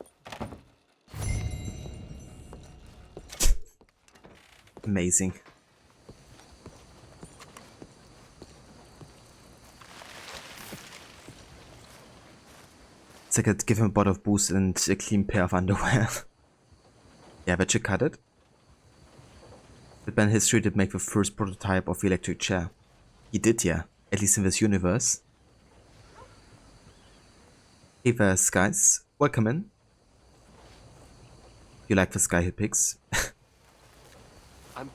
Amazing. I could give him a bottle of booze and a clean pair of underwear. Yeah, that should cut it. But Ben History did make the first prototype of the electric chair. He did, yeah. At least in this universe. Hey there, Skies. Welcome in. You like this guy he picks?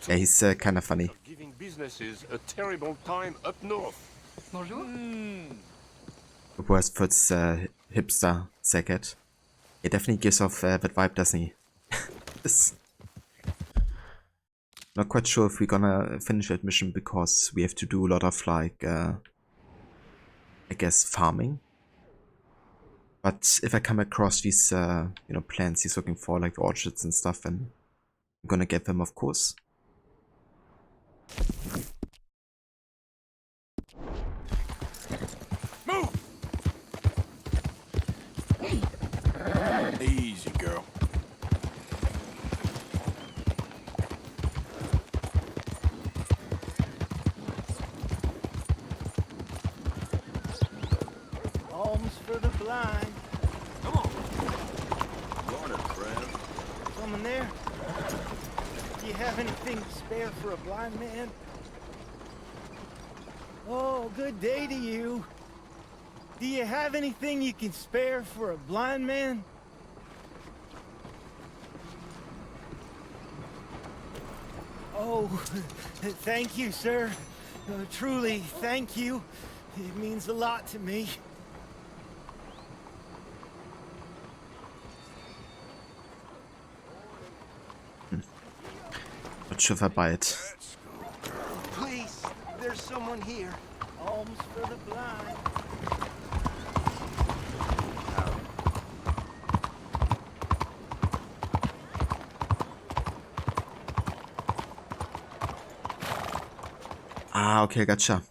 Yeah, he's kind of funny. Giving businesses a terrible time up north. Bonjour. Worstford's hipster Sackett. He definitely gives off that vibe, doesn't he? Not quite sure if we're gonna finish that mission because we have to do a lot of like, I guess farming. But if I come across these, you know, plants he's looking for, like orchards and stuff, then I'm gonna get them, of course. Move! Easy, girl. Alms for the blind. Come on. Morning, friend. Someone there? Do you have anything spare for a blind man? Oh, good day to you. Do you have anything you can spare for a blind man? Oh, thank you, sir. Truly, thank you. It means a lot to me. Not sure if I buy it. Please, there's someone here. Alms for the blind. Ah, okay, gotcha.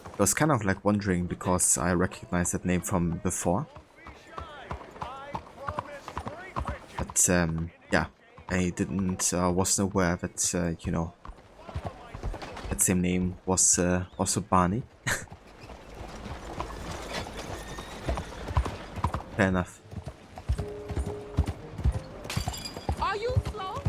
I was kind of like wondering because I recognize that name from before. But yeah, I didn't wasn't aware that you know, that same name was also Barney. Fair enough. Are you slow?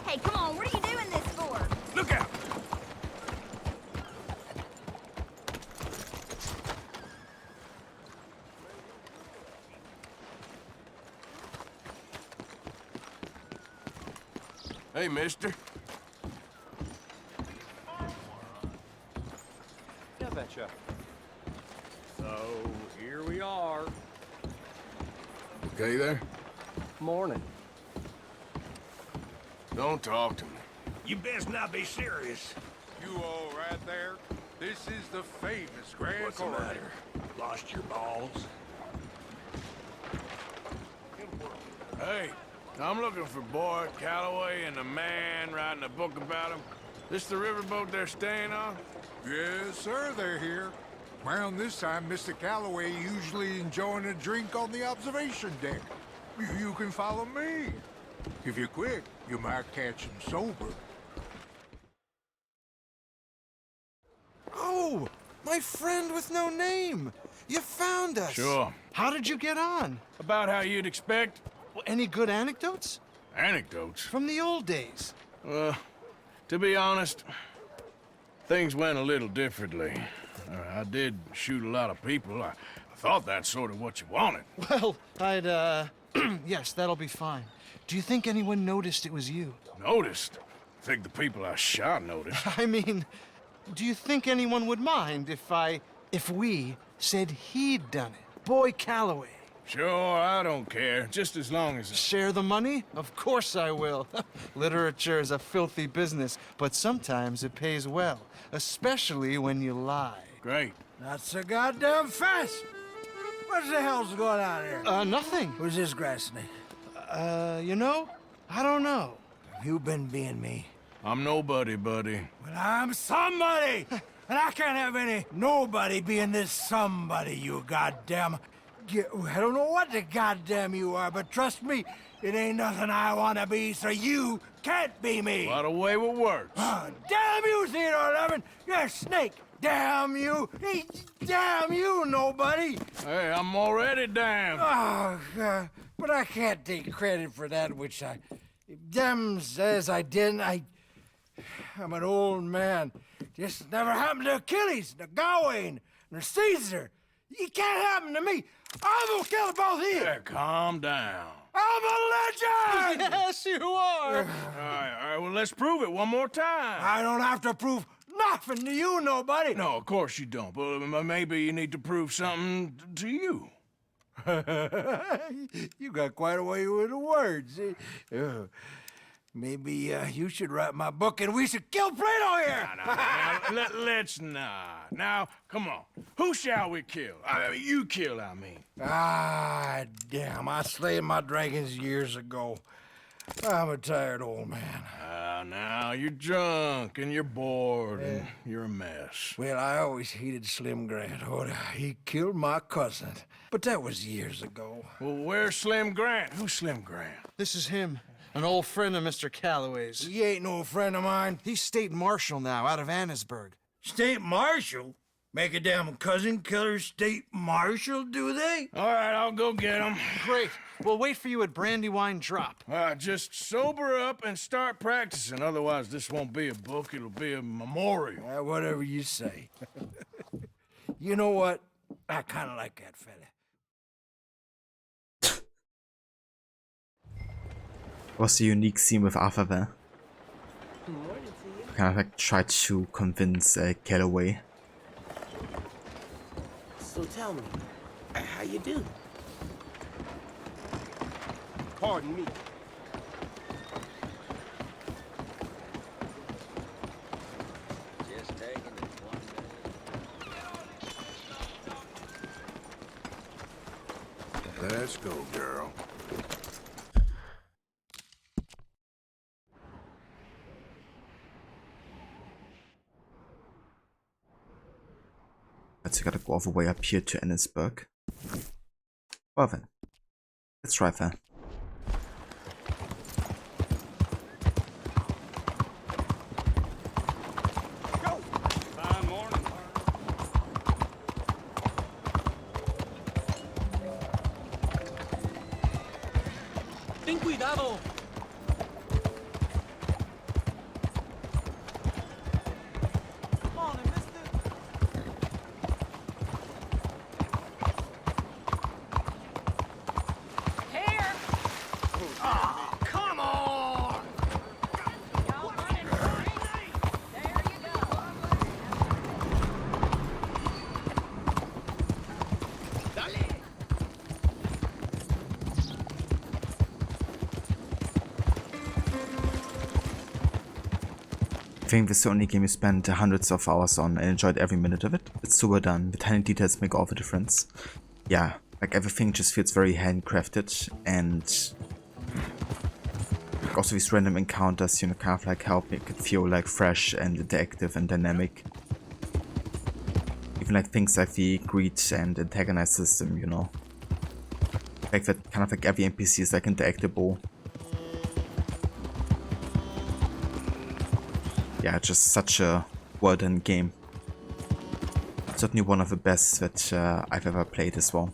Hey, come on, what are you doing this for? Look out! Hey, mister. Yeah, betcha. So, here we are. Okay there? Morning. Don't talk to me. You best not be serious. You all right there? This is the famous Grand What's the Corridor. matter? Lost your balls? Hey, I'm looking for Boyd Calloway and the man writing a book about him. This the riverboat they're staying on? Yes, sir, they're here. Around this time, Mr. Calloway usually enjoying a drink on the observation deck. You can follow me. If you're quick, you might catch him sober. Oh, my friend with no name. You found us. Sure. How did you get on? About how you'd expect. Well, any good anecdotes? Anecdotes? From the old days. To be honest, things went a little differently. I did shoot a lot of people. I thought that's sort of what you wanted. Well, I'd, yes, that'll be fine. Do you think anyone noticed it was you? Noticed? I think the people I shot noticed. I mean, do you think anyone would mind if we said he'd done it? Boy Calloway. Sure, I don't care. Just as long as... Share the money? Of course I will. Literature is a filthy business, but sometimes it pays well. Especially when you lie. Great. Not so goddamn fast. What the hell's going on here? Nothing. Who's this grass snake? You know? I don't know. Have you been being me? I'm nobody, buddy. Well, I'm somebody! And I can't have any nobody being this somebody, you goddamn... I don't know what the goddamn you are, but trust me, it ain't nothing I want to be, so you can't be me! What a way with words. Damn you, Theodore Levin! You're a snake! Damn you! Hey, damn you, nobody! Hey, I'm already damned. Oh, God. But I can't take credit for that which I... Them says I didn't. I'm an old man. Just never happened to Achilles, to Gawain, nor Caesar. It can't happen to me. I'm gonna kill both of you. Yeah, calm down. I'm a legend! Yes, you are. All right, well, let's prove it one more time. I don't have to prove nothing to you, nobody. No, of course you don't. But maybe you need to prove something to you. You got quite a way with the words. Maybe you should write my book and we should kill Plato here! Let's not. Now, come on. Who shall we kill? I mean, you kill, I mean. Ah, damn. I slayed my dragons years ago. I'm a tired old man. Now, you're drunk and you're bored and you're a mess. Well, I always hated Slim Grant. Oh, he killed my cousin. But that was years ago. Well, where's Slim Grant? Who's Slim Grant? This is him, an old friend of Mr. Calloway's. He ain't no friend of mine. He's state marshal now, out of Annesburg. State marshal? Make a damn cousin killer state marshal, do they? All right, I'll go get him. Great. We'll wait for you at Brandywine Drop. Just sober up and start practicing. Otherwise, this won't be a book. It'll be a memorial. Whatever you say. You know what? I kind of like that fella. Was a unique scene with Arthur there. Kind of like tried to convince Calloway. So tell me, how you do? Pardon me. Just taking it one minute. Let's go, girl. Let's gotta go all the way up here to Annesburg. Well then, let's drive there. Ten cuidado. I think this is the only game you spent hundreds of hours on and enjoyed every minute of it. It's super done, the tiny details make all the difference. Yeah, like everything just feels very handcrafted, and also these random encounters, you know, kind of like help make it feel like fresh and interactive and dynamic. Even like things like the greet and antagonize system, you know. Like that kind of like every NPC is like interactable. Yeah, just such a well done game. Certainly one of the best that I've ever played as well.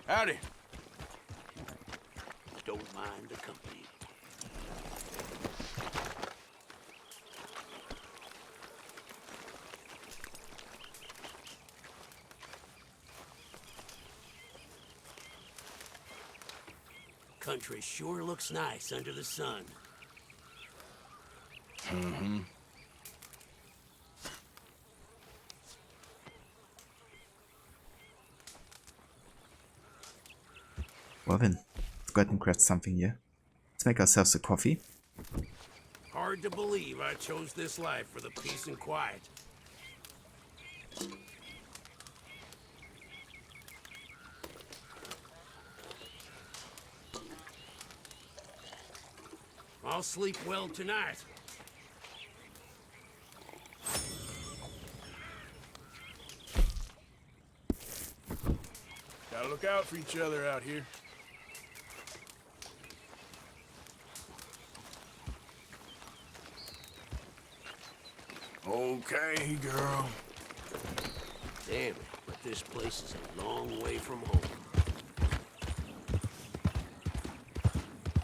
Howdy. Don't mind the company. Country sure looks nice under the sun. Mm-hmm. Well then, let's go ahead and craft something here. Let's make ourselves a coffee. Hard to believe I chose this life for the peace and quiet. I'll sleep well tonight. Gotta look out for each other out here. Okay, girl. Damn it, but this place is a long way from home.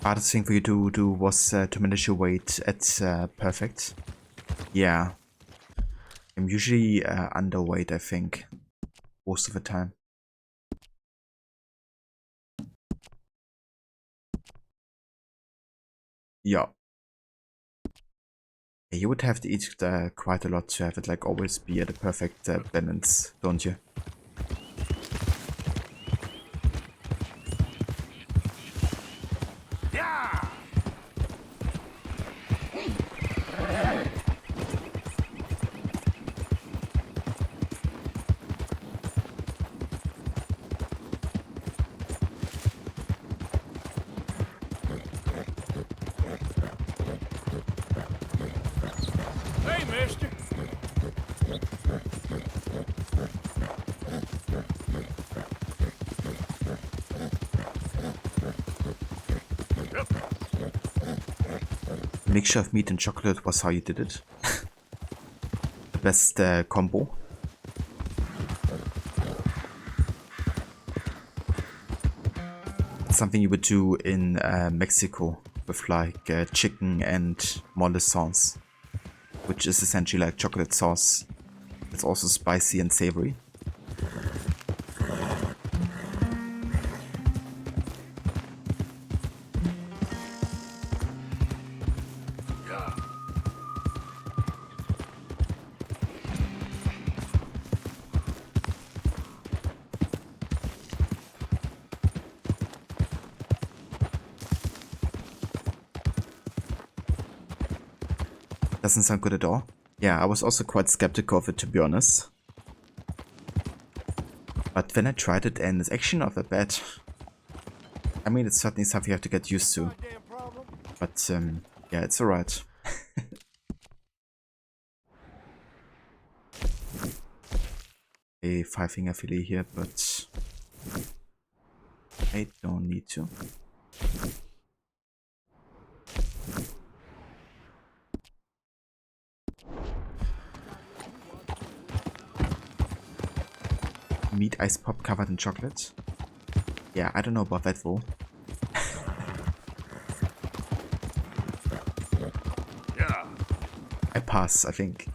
Hardest thing for you to do was to manage your weight at perfect. Yeah. I'm usually underweight, I think. Most of the time. Yeah. You would have to eat quite a lot to have it like always be at a perfect balance, don't you? Yeah! Hey, mister. Mixture of meat and chocolate was how you did it. The best combo. Something you would do in Mexico with like chicken and mole sauce, which is essentially like chocolate sauce. It's also spicy and savory. Doesn't sound good at all. Yeah, I was also quite skeptical of it, to be honest. But then I tried it and it's actually not that bad. I mean, it's certainly something you have to get used to. But yeah, it's alright. A 5-finger fillet here, but I don't need to. Meat ice pop covered in chocolate. Yeah, I don't know about that though. Yeah. I pass, I think.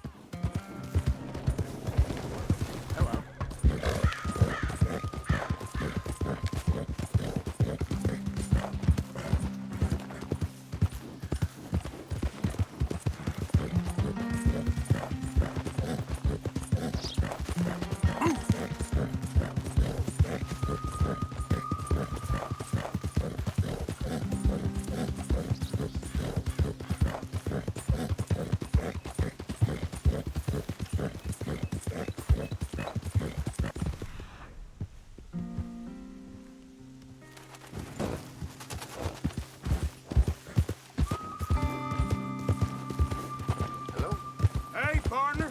Hey, partner.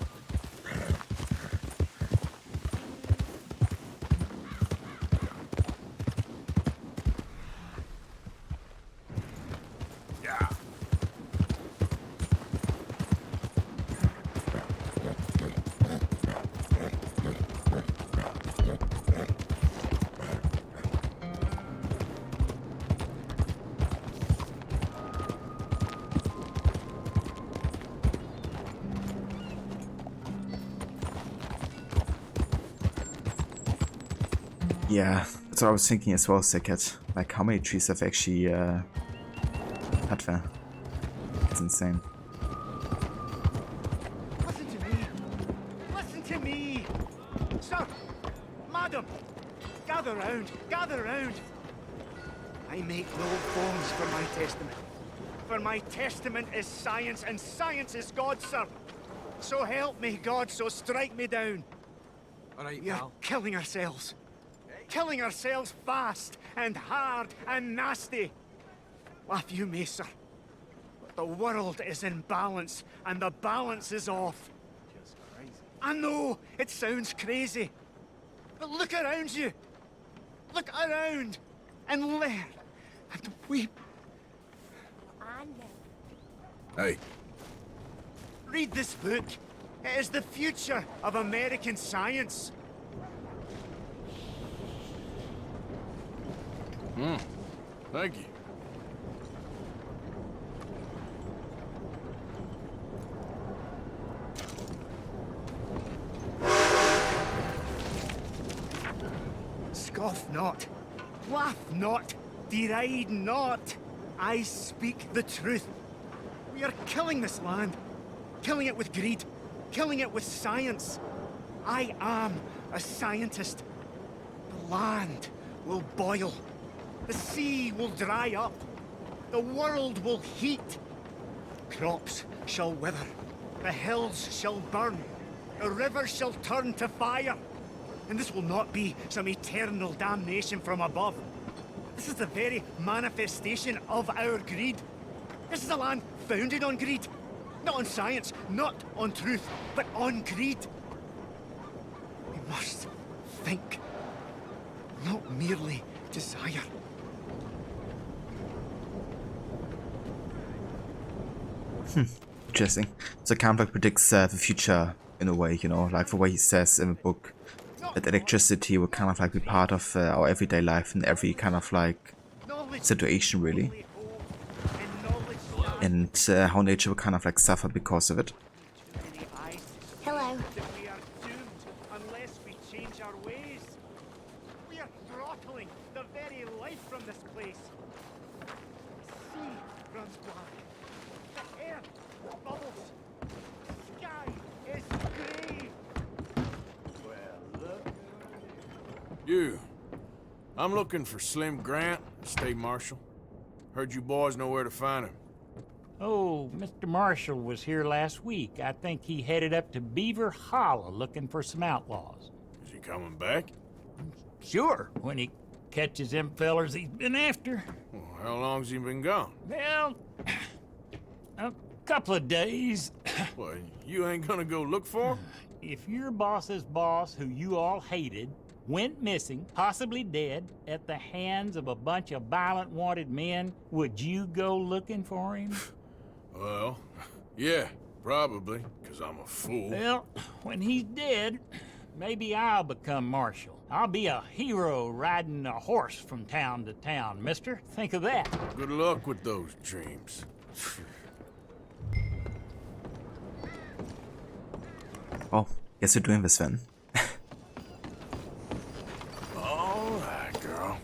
Yeah. Yeah, that's what I was thinking as well, Sickhead. Like, how many trees have actually had there? It's insane. Listen to me. Listen to me. Sir, madam, gather round, gather round. I make no bones for my testament. For my testament is science, and science is God, sir. So help me, God, so strike me down. All right, We are killing ourselves. Killing ourselves fast and hard and nasty. Laugh you may, sir. But the world is in balance, and the balance is off. Just crazy. I know, it sounds crazy. But look around you. Look around and learn and weep. I know. Hey. Read this book. It is the future of American science. Thank you. Scoff not, laugh not, deride not. I speak the truth. We are killing this land, killing it with greed, killing it with science. I am a scientist. The land will boil. The sea will dry up. The world will heat. Crops shall wither. The hills shall burn. The rivers shall turn to fire. And this will not be some eternal damnation from above. This is the very manifestation of our greed. This is a land founded on greed. Not on science, not on truth, but on greed. We must think, not merely desire. Interesting. So kind of like predicts the future in a way, you know, like the way he says in the book that electricity will kind of like be part of our everyday life in every kind of like situation, really, and how nature will kind of like suffer because of it. Hello. We are doomed unless we change our ways. We are throttling the very life from this place. The sea runs black. The air bubbles. The sky is grey. Well, look. You. I'm looking for Slim Grant, State Marshal. Heard you boys know where to find him. Oh, Mr. Marshall was here last week. I think he headed up to Beaver Hollow looking for some outlaws. Is he coming back? Sure, when he catches them fellers he's been after. Well, how long's he been gone? Well, a couple of days. Well, you ain't gonna go look for him? If your boss's boss, who you all hated, went missing, possibly dead, at the hands of a bunch of violent wanted men, would you go looking for him? Well, yeah, probably, because I'm a fool. Well, when he's dead, maybe I'll become marshal. I'll be a hero riding a horse from town to town, mister. Think of that. Good luck with those dreams. Oh, guess you're doing this then. All right, girl.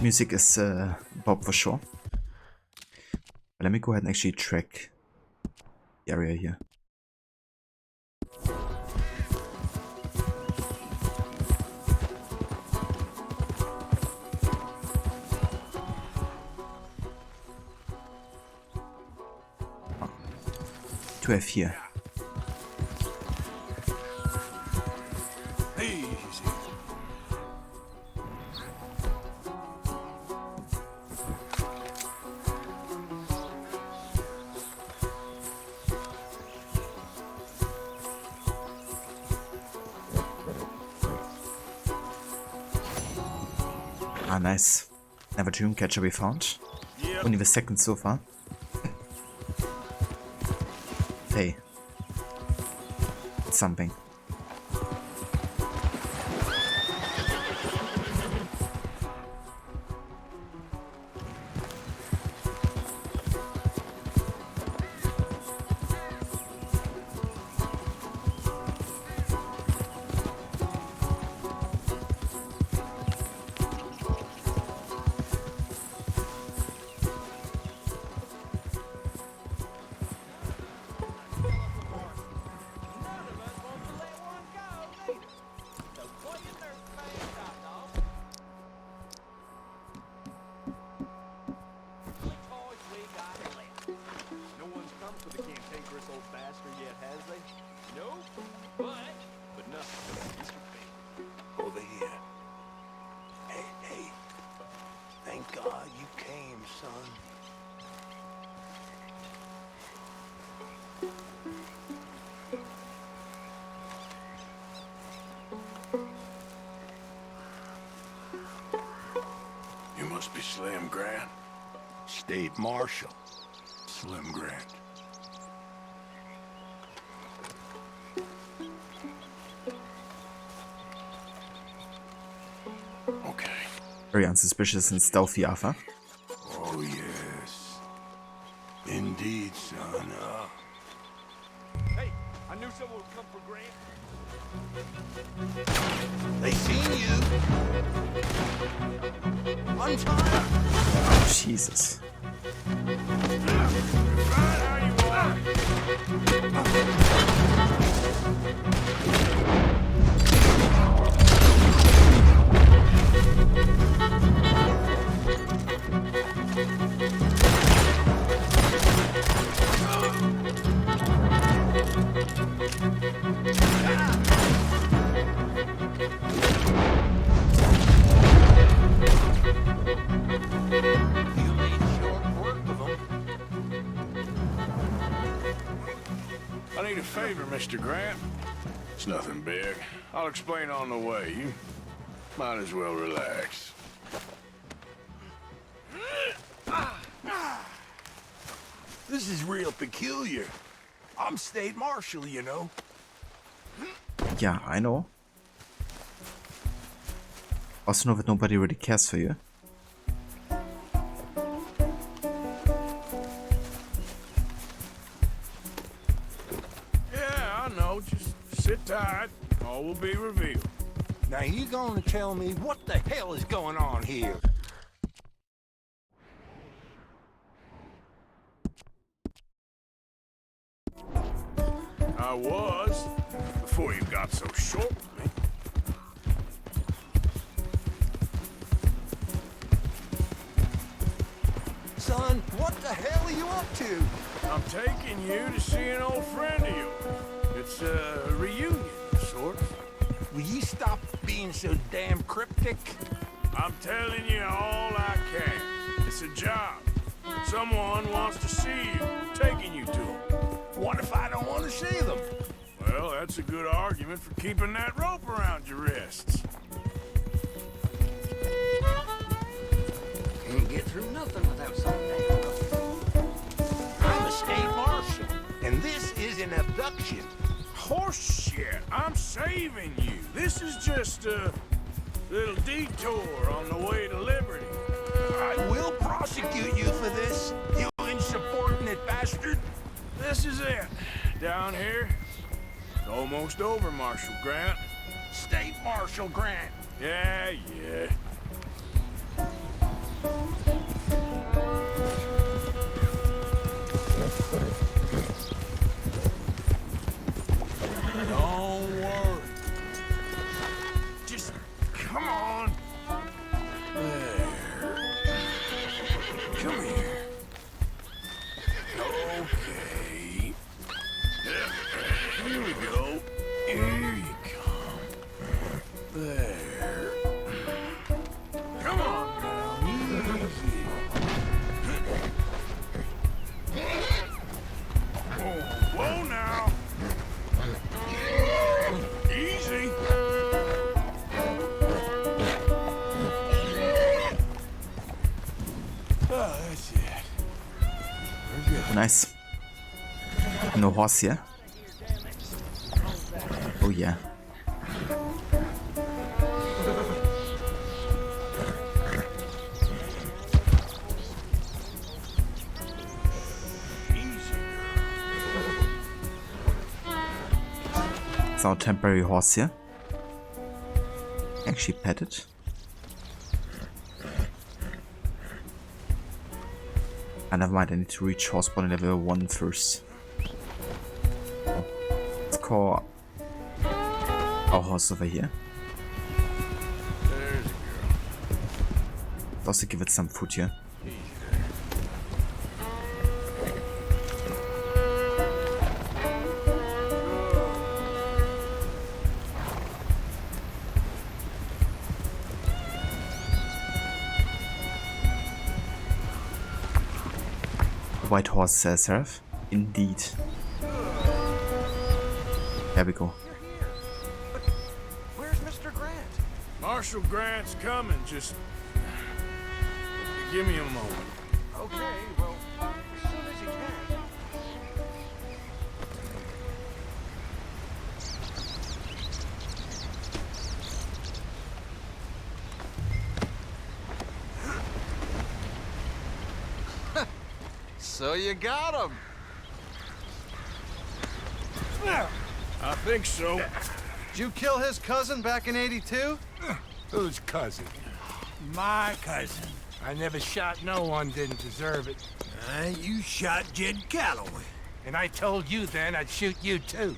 Music is Bob for sure. But let me go ahead and actually track the area here. To have here. Ah, nice. Never Dreamcatcher we found. Only the second so far. Hey. It's something. Over here. Hey, hey. Thank God you came, son. You must be Slim Grant. State Marshal. Slim Grant. Very unsuspicious and stealthy, Arthur. Oh, yes. Indeed, son. Hey, I knew someone would come for Grant. They seen you. On time. Oh, Jesus. I need a favor, Mr. Grant. It's nothing big. I'll explain on the way. You might as well relax. This is real peculiar. I'm State Marshal, you know. Yeah, I know. Also know that nobody really cares for you. Yeah, I know. Just sit tight. All will be revealed. Now you gonna tell me what the hell is going on here? I was, before you got so short with me. Son, what the hell are you up to? I'm taking you to see an old friend of yours. It's a reunion of sorts. Will you stop being so damn cryptic? I'm telling you all I can. It's a job. Someone wants to see you. I'm taking you to them. What if I don't want to see them? Well, that's a good argument for keeping that rope around your wrists. Can't get through nothing without some damn rope. I'm a state marshal, and this is an abduction. Horseshit! I'm saving you. This is just a little detour on the way to liberty. I will prosecute you for this, you insubordinate bastard. This is it. Down here, it's almost over, Marshal Grant. State Marshal Grant. Yeah, yeah. Don't worry. Just come on. There. Come here. Okay. Here we go. Here you come. There. Come on now. Easy. Oh, nice. No horse here. Oh yeah. It's our temporary horse here. Actually pet it. Never mind, I need to reach horse body level 1 first. Oh. Let's call our horse over here. There's a girl. Also give it some food here. White horse, Seraph. Indeed. There we go. Where's Mr. Grant? Marshal Grant's coming, just... give me a moment. Okay, well, as soon as you can. So you got him. I think so. Did you kill his cousin back in '82? Whose cousin? My cousin. I never shot no one didn't deserve it. You shot Jed Calloway. And I told you then I'd shoot you too.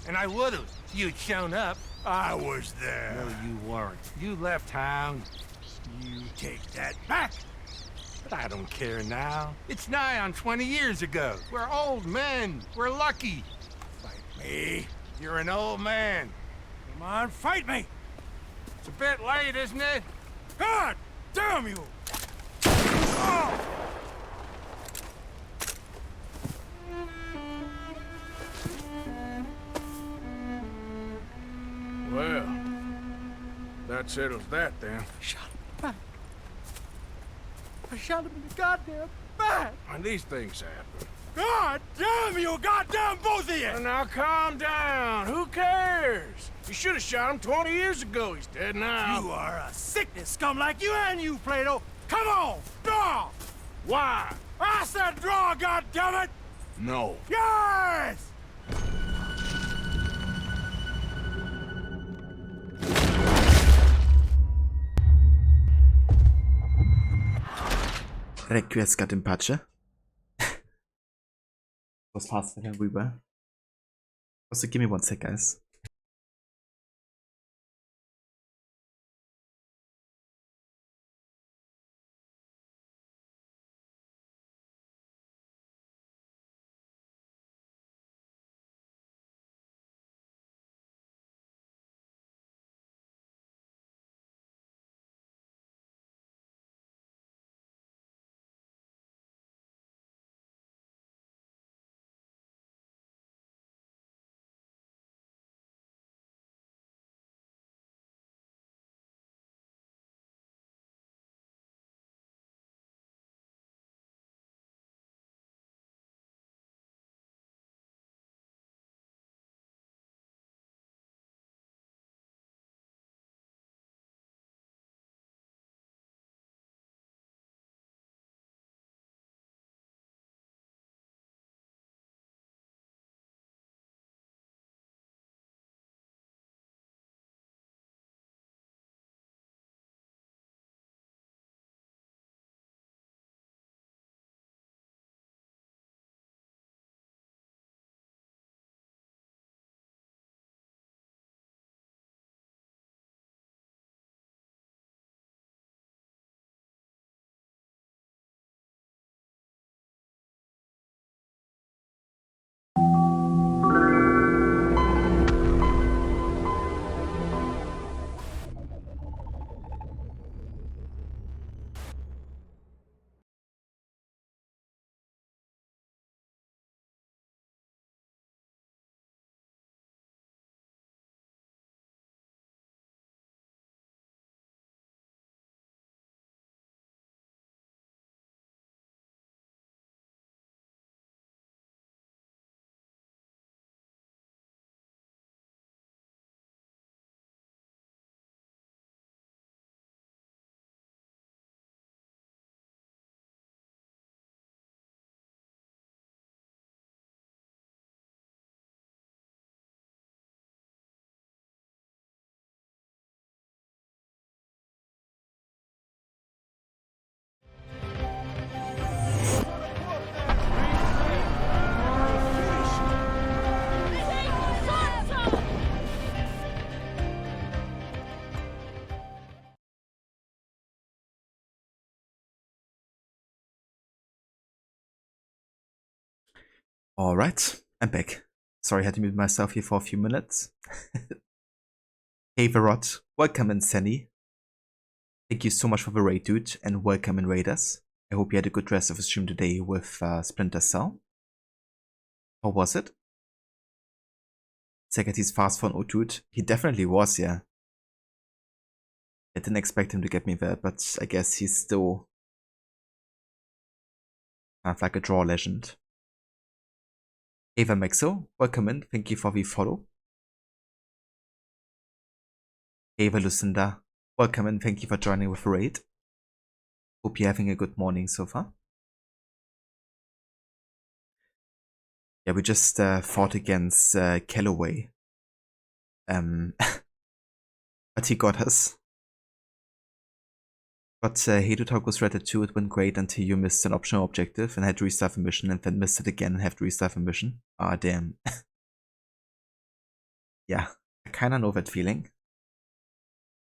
And I would've if you'd shown up. I was there. No, you weren't. You left town. You take that back. But I don't care now. It's nigh on 20 years ago. We're old men. We're lucky. Fight me. You're an old man. Come on, fight me. It's a bit late, isn't it? God damn you! Oh! Well, that settles that then. Shot him back. I shot him in the goddamn back. And these things happen. God damn you, goddamn both of you! Well, now calm down. Who cares? You should have shot him 20 years ago. He's dead now. You are a sickness scum like you and you, Plato. Come on, draw! Why? I said draw, goddammit! No. Yes! Requiescat in pace. Was faster than we were. Also, give me 1 sec, guys. Alright, I'm back. Sorry, I had to mute myself here for a few minutes. Hey Verrot, welcome in Senny. Thank you so much for the raid, dude, and welcome in Raiders. I hope you had a good rest of the stream today with Splinter Cell. How was it? Zagaty's fast for an old dude. He definitely was, yeah. I didn't expect him to get me there, but I guess he's still kind of like a draw legend. Ava Maxo, welcome in. Thank you for the follow. Ava Lucinda, welcome in. Thank you for joining with the raid. Hope you're having a good morning so far. Yeah, we just fought against Calloway. But he got us. But hey to talk was rated 2, it went great until you missed an optional objective and had to restart the mission and then missed it again and have to restart the mission. Ah, damn. Yeah, I kinda know that feeling.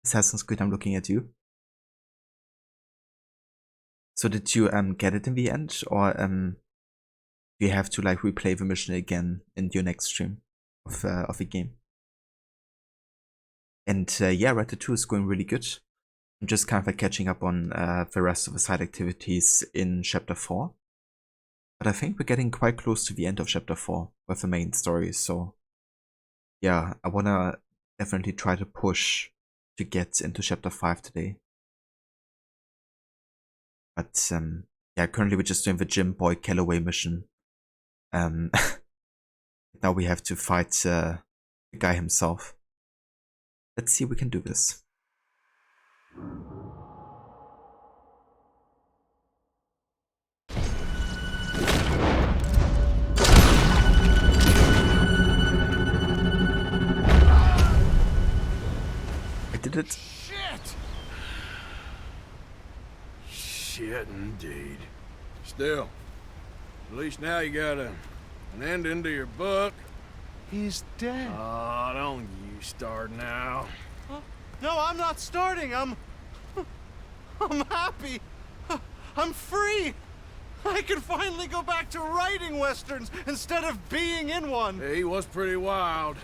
Assassin's Creed, I'm looking at you. So did you get it in the end, or do you have to like replay the mission again in your next stream of the game? And yeah, Rated 2 is going really good. I'm just kind of like catching up on the rest of the side activities in Chapter 4. But I think we're getting quite close to the end of Chapter 4 with the main story, so yeah, I wanna definitely try to push to get into Chapter 5 today. But yeah, currently we're just doing the Jim Boy Calloway mission. Now we have to fight the guy himself. Let's see if we can do this. I did it. Shit indeed. Still, at least now you got an ending to your book. He's dead. Oh, don't you start now. No, I'm not starting. I'm happy. I'm free. I can finally go back to writing westerns instead of being in one. He was pretty wild.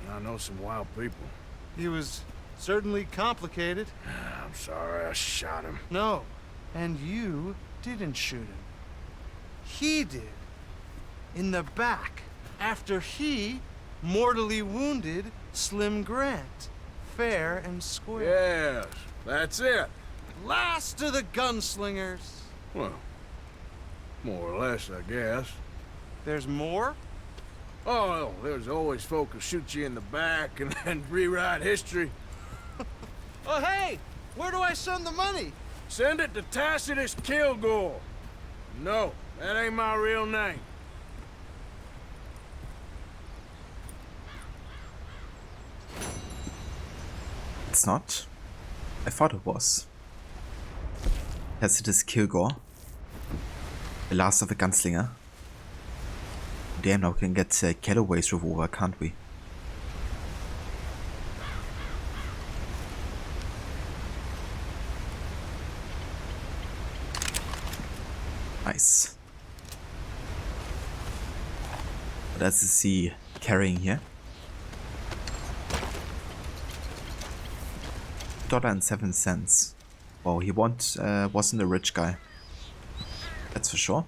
And I know some wild people. He was certainly complicated. I'm sorry I shot him. No, and you didn't shoot him. He did. In the back, after he mortally wounded Slim Grant. Fair and square. Yes, that's it. Last of the gunslingers. Well, more or less, I guess. There's more? Oh, there's always folk who shoot you in the back and then rewrite history. Oh, hey! Where do I send the money? Send it to Tacitus Kilgore. No, that ain't my real name. It's not. I thought it was. Tacitus Kilgore. The last of the gunslinger. Damn, now we can get Calloway's revolver, can't we? Nice. What else is he carrying here? $1.07. Wow, he wasn't a rich guy. That's for sure.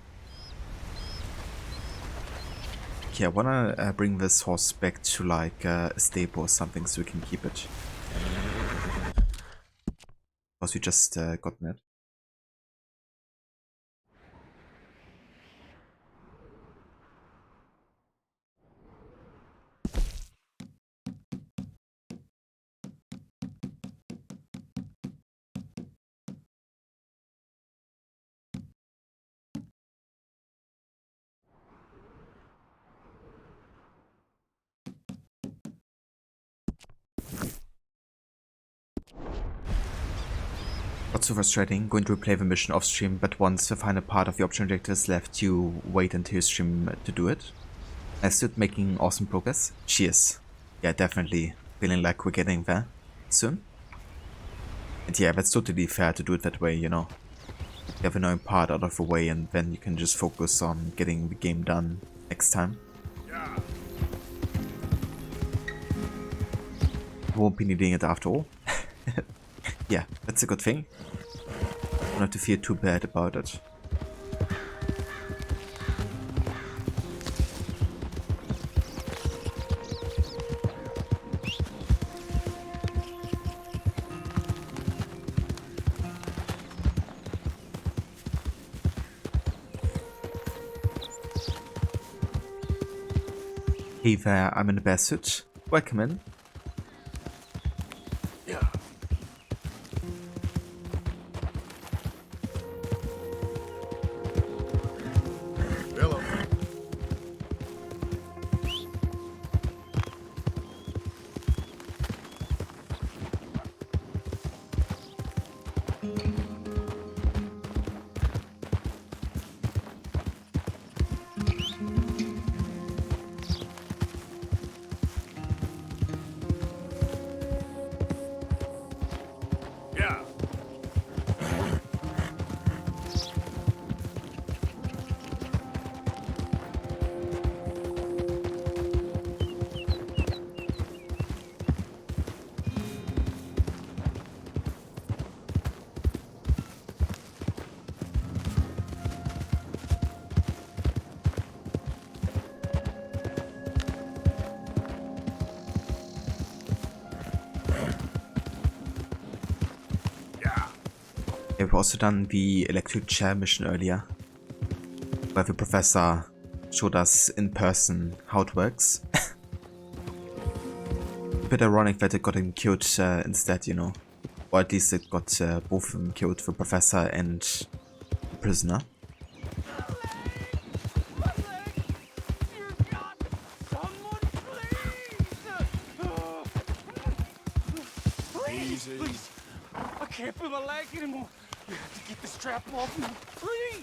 Okay, I wanna bring this horse back to like a stable or something so we can keep it. Because we just gotten it. Got so frustrating going to replay the mission off stream, but once the final part of the optional objective is left, you wait until you stream to do it. I still making awesome progress. Cheers. Yeah, definitely feeling like we're getting there soon. And yeah, that's totally fair to do it that way, you know. You have an annoying part out of the way and then you can just focus on getting the game done next time. Won't be needing it after all. Yeah, that's a good thing. Don't have to feel too bad about it. Hey there, I'm in a bear suit. Welcome in. We've also done the electric chair mission earlier, where the professor showed us in person how it works. A bit ironic that it got him killed instead, you know. Or at least it got both of them killed, the professor and the prisoner. Please, please. I can't feel my leg anymore. You have to get the strap off me, please.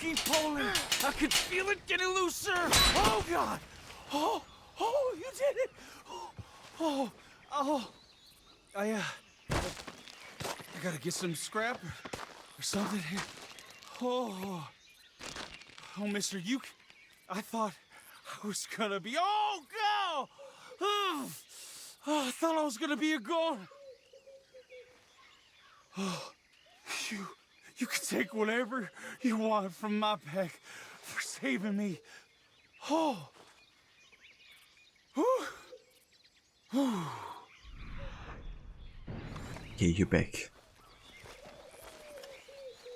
Keep pulling. I can feel it getting looser. Oh, God. Oh, you did it. Oh. I gotta get some scrap or something here. Oh, mister, I thought I was gonna be... Oh, God! Oh, I thought I was gonna be a goner. Oh, you can take whatever you want from my pack for saving me. Oh. Okay, you're back.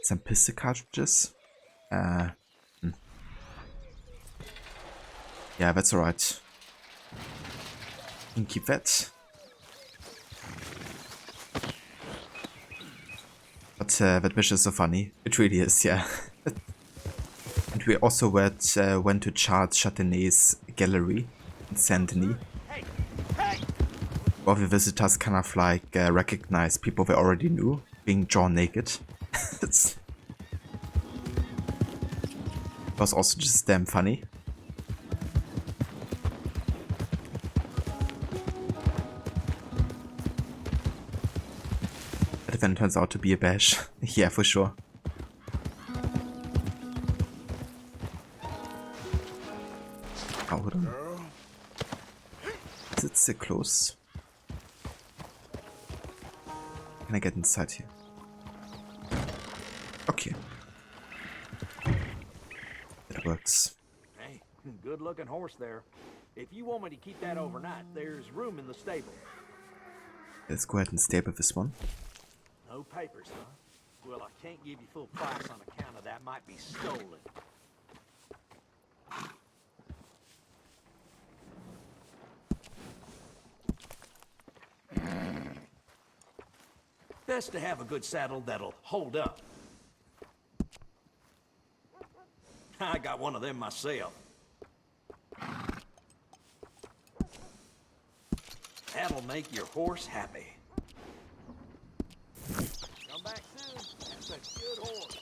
Some pistol cartridges? Yeah, that's alright. You can keep that. But that mission is so funny. It really is, yeah. And we also went to Charles Chatenay's gallery in Saint-Denis. Where the visitors kind of like recognize people they already knew being drawn naked. It was also just damn funny. But then it turns out to be a bash. Yeah, for sure. Hold on. Is it so close? Can I get inside here? Okay. That works. Hey, good looking horse there. If you want me to keep that overnight, there's room in the stable. Let's go ahead and stable this one. No papers, huh? Well, I can't give you full price on account of that might be stolen. Best to have a good saddle that'll hold up. I got one of them myself. That'll make your horse happy. Come back soon. That's a good horse.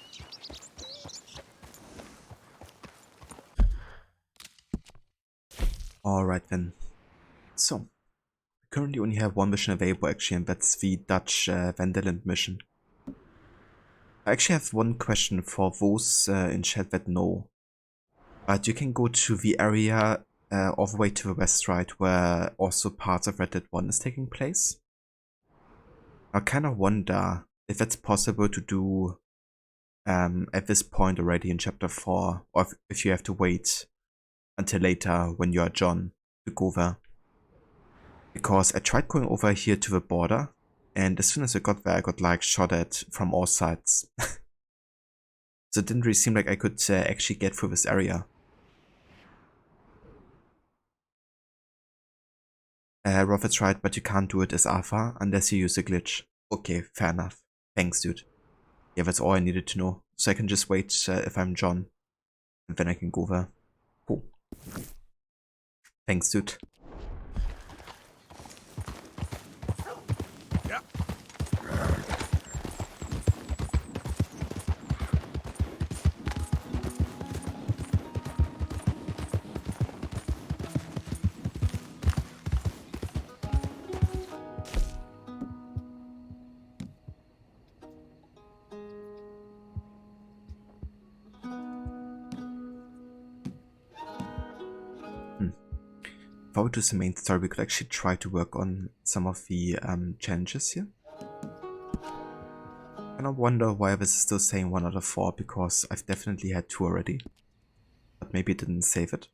Alright then. So, currently only have one mission available actually, and that's the Dutch Vanderland mission. I actually have one question for those in chat that know. But you can go to the area all the way to the west, right, where also parts of Red Dead 1 is taking place. I kind of wonder if that's possible to do at this point already in chapter 4, or if you have to wait until later when you are John to go there. Because I tried going over here to the border, and as soon as I got there I got like shot at from all sides. So it didn't really seem like I could actually get through this area. Robert's right, but you can't do it as Arthur unless you use a glitch. Okay, fair enough. Thanks, dude. Yeah, that's all I needed to know. So I can just wait if I'm John, and then I can go there. Cool. Thanks, dude. If I were to the main story, we could actually try to work on some of the challenges here. And I wonder why this is still saying 1 out of 4, because I've definitely had 2 already. But maybe it didn't save it.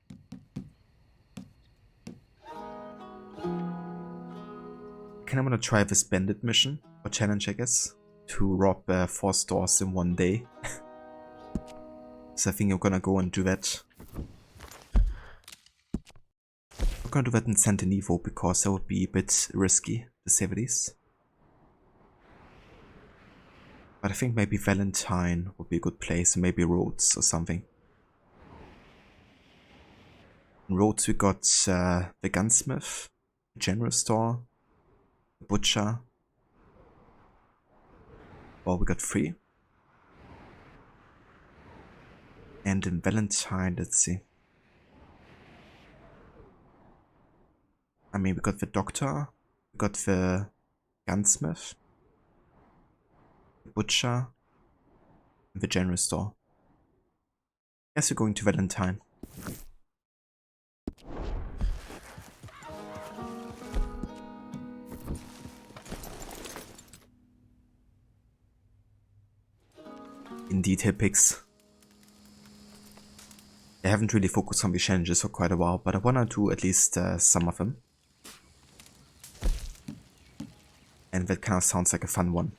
Can I want to try this bandit mission, or challenge I guess, to rob 4 stores in 1 day. So I think I'm gonna go and do that. I'm gonna do that in Santinivo because that would be a bit risky, to say the least. But I think maybe Valentine would be a good place, maybe Rhodes or something. In Rhodes we got the gunsmith, the general store, the butcher. Well, we got 3. And in Valentine, let's see. I mean, we got the doctor, we got the gunsmith, the butcher, and the general store. Guess we're going to Valentine. Indeed, Hippics. I haven't really focused on the challenges for quite a while, but I wanna do at least some of them. And that kind of sounds like a fun one.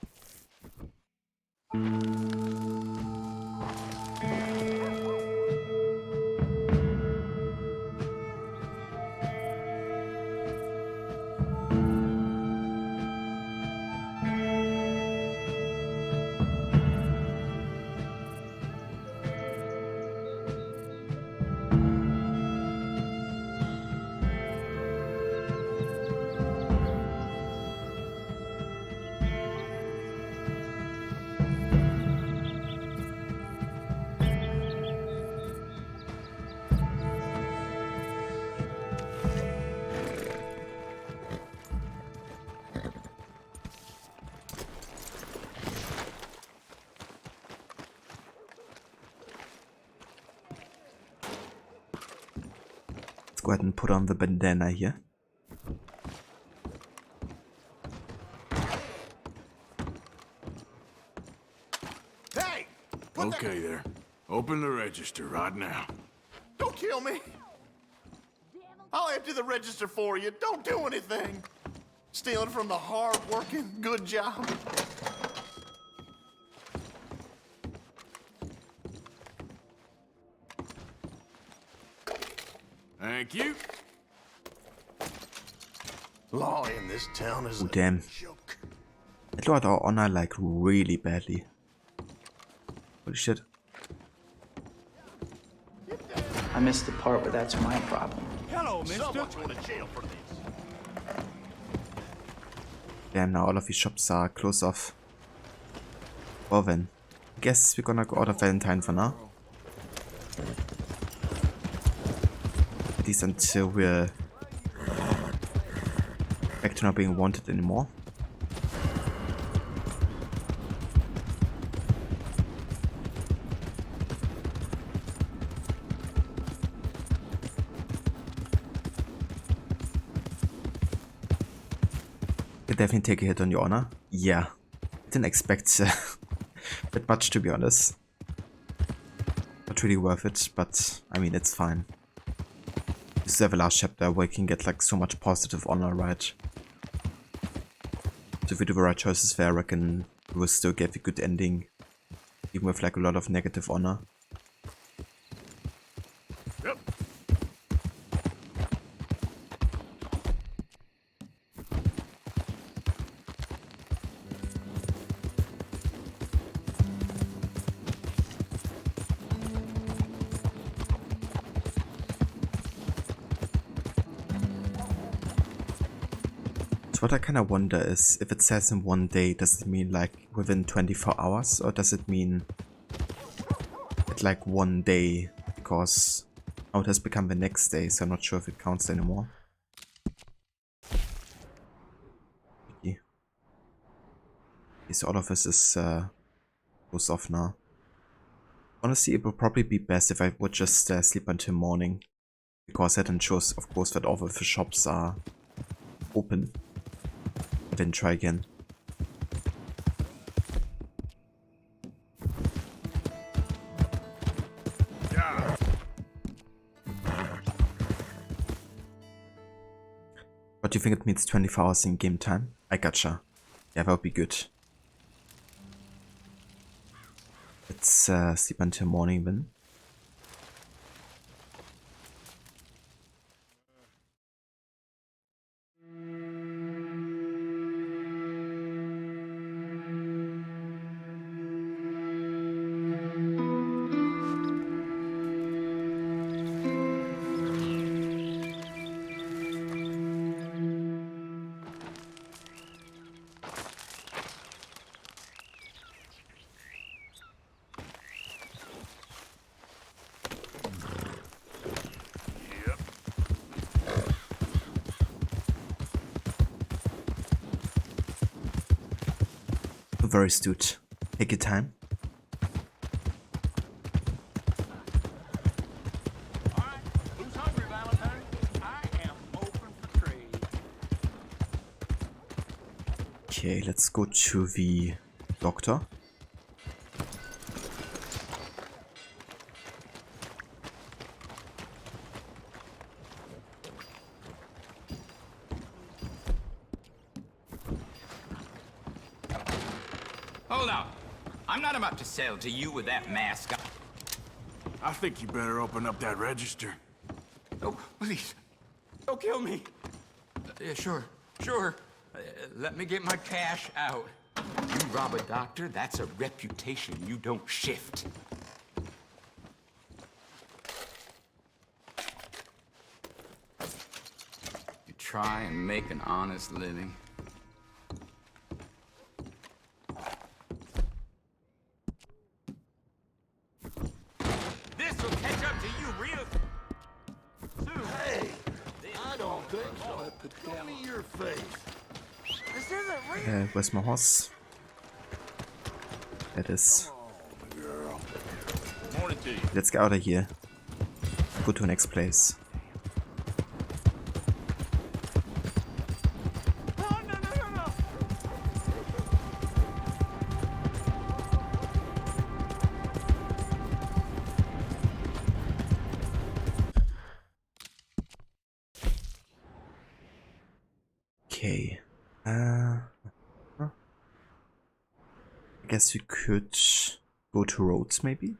Go ahead and put on the bandana here. Hey! Okay there. Open the register right now. Don't kill me. I'll empty the register for you. Don't do anything. Stealing from the hard-working, good job. Thank you. Law in this town is Oh damn. It lowered our honor like really badly. Holy shit. I missed the part where that's my problem. Hello, mister. Someone's going to jail for this. Damn, now all of these shops are closed off. Well then, I guess we're gonna go out of Valentine for now. At least until we're back to not being wanted anymore. You definitely take a hit on your honor. Yeah, I didn't expect that much, to be honest. Not really worth it, but I mean, it's fine. You still have a last chapter where you can get like so much positive honor, right? So if you do the right choices there, I reckon you will still get a good ending, even with like a lot of negative honor. Yep. So what I kind of wonder is, if it says in 1 day, does it mean like within 24 hours, or does it mean at like 1 day, because now it has become the next day, so I'm not sure if it counts anymore. Okay, so all of this is goes off now. Honestly, it would probably be best if I would just sleep until morning, because that ensures, of course, that all of the shops are open. Then try again. Yeah. But do you think it means 24 hours in game time? I gotcha. Yeah, that would be good. Let's sleep until morning then. Very astute. Take your time. Alright, who's hungry, Valentine? I am open for trade. Okay, let's go to the doctor. Hold on. I'm not about to sell to you with that mask on. I think you better open up that register. Oh, please. Don't kill me. Yeah, sure. Sure. Let me get my cash out. You rob a doctor, that's a reputation you don't shift. You try and make an honest living. This'll catch up to you real soon. Hey, I don't think so. Show me your face. This isn't real. Where's my horse? That is. Morning to you. Let's get out of here. Go to the next place. Okay. I guess we could go to Rhodes, maybe?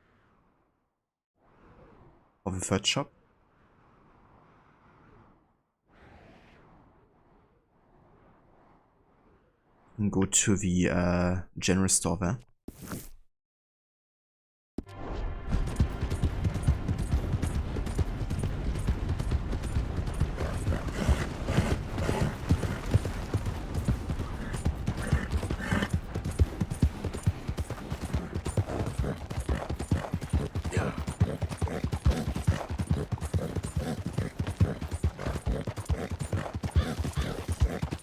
Or the third shop? And go to the general store there.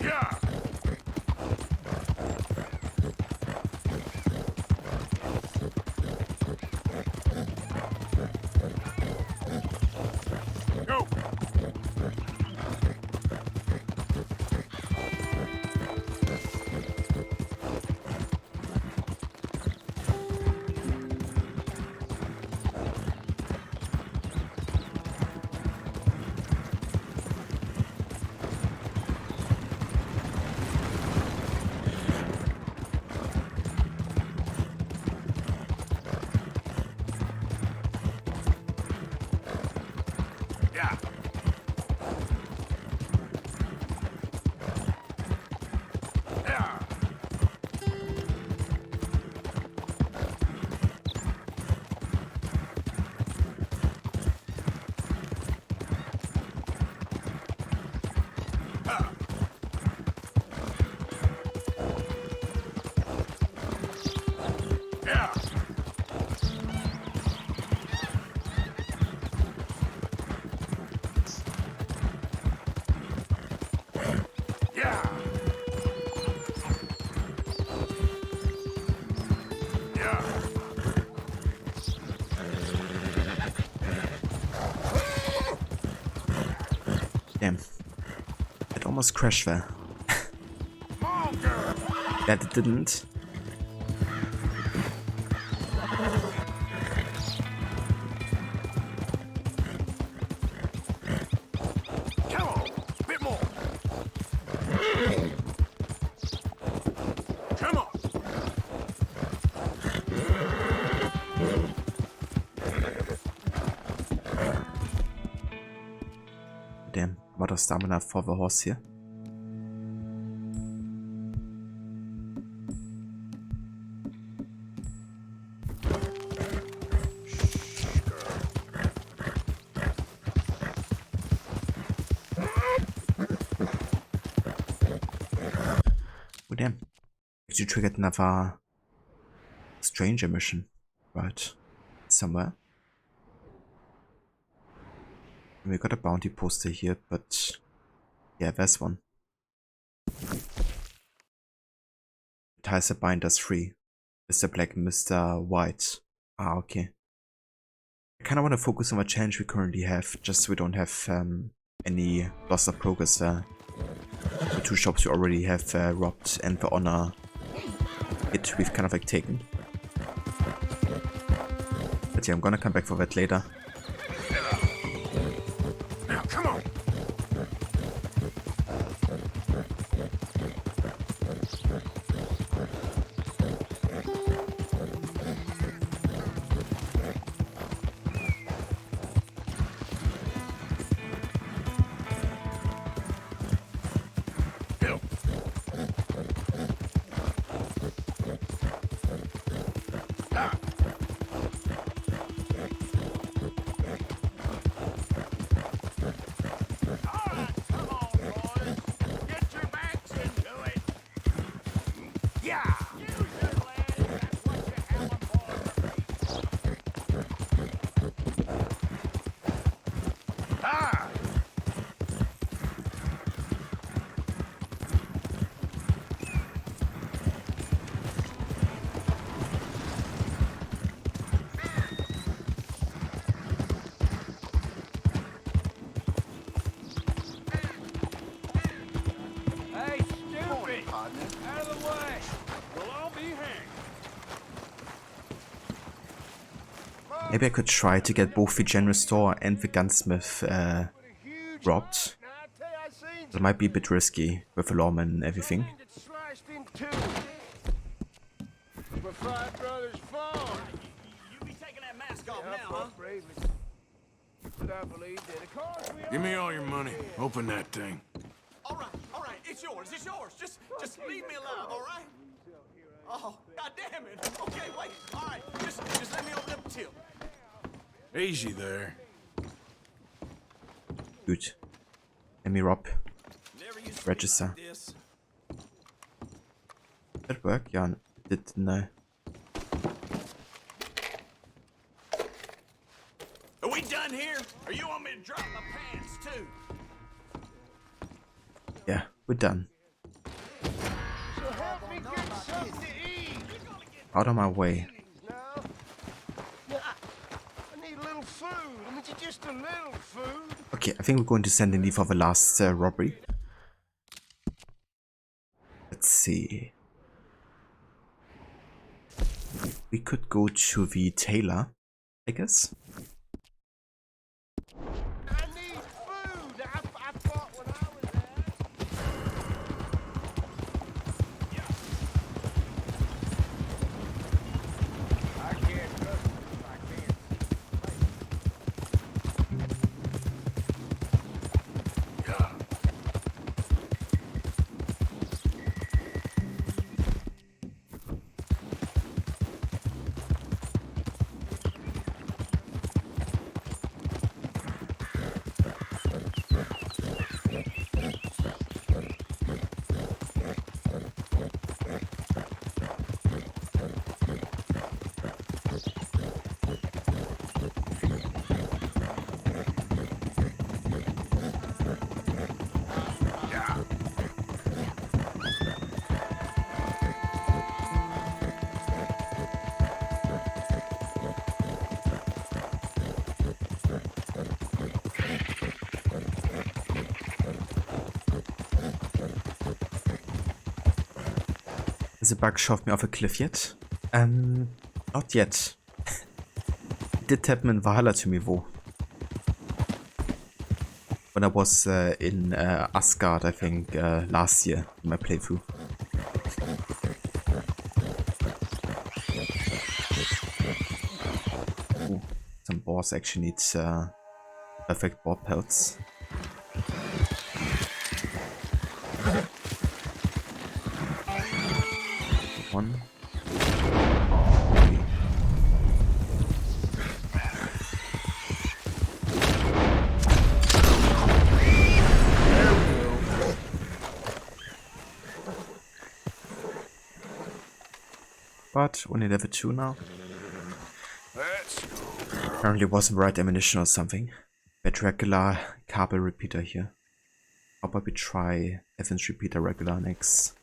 Yeah. almost crashed there. That it didn't. Come on, bit more. Come on. Damn, what a stamina for the horse here. Oh damn. You triggered another stranger mission, right? Somewhere. We got a bounty poster here, but yeah, there's one. Ties the binders free. Mr. Black, Mr. White. Ah, okay. I kinda wanna focus on the challenge we currently have, just so we don't have any loss of progress there. The two shops we already have robbed and the honor hit we've kind of like taken. But yeah, I'm gonna come back for that later. Now, come on. Maybe I could try to get both the general store and the gunsmith robbed. That might be a bit risky with the lawman and everything. Give me all your money. Open that thing. All right, it's yours. Just leave me alone, all right? Oh, God damn it. Okay, wait. All right, just let me open up the till. Easy there. Good. Let me rob. Register. Did that work? Yeah, it did, no. Are we done here? Or you want me to drop my pants, too? Yeah, we're done. So help me get something to eat. Out of my way. I need a little food. I mean, just a little food. Okay, I think we're going to send in for the last robbery. Let's see. We could go to the tailor, I guess. I need food. I bought when I was there. I can't trust him if I can't. Has a bug shoved me off a cliff yet? Not yet. It did happen in Valhalla to me though. When I was in Asgard, I think, last year in my playthrough. Ooh, some boss actually needs perfect boar pelts. One. But only level 2 now. Apparently wasn't right ammunition or something. But regular carbon repeater here. How about we try Evans repeater regular next?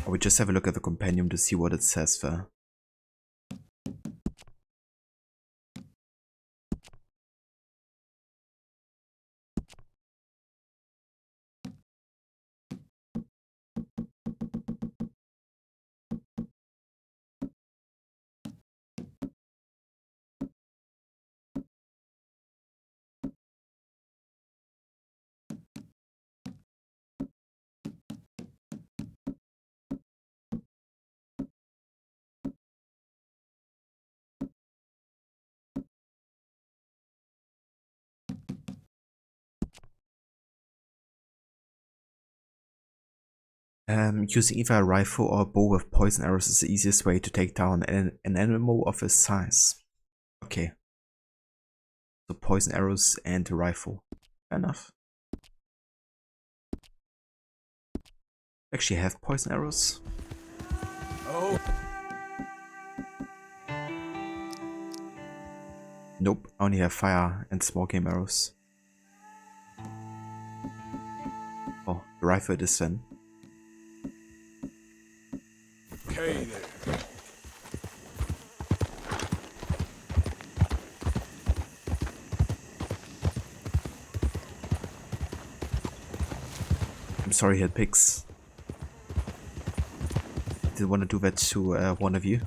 Or we just have a look at the compendium to see what it says there. Using either a rifle or a bow with poison arrows is the easiest way to take down an animal of this size. Okay. So poison arrows and a rifle. Fair enough. Actually have poison arrows. Oh. Nope, I only have fire and small game arrows. Oh, the rifle it is then. Okay there. I'm sorry, head pigs. Didn't want to do that to one of you.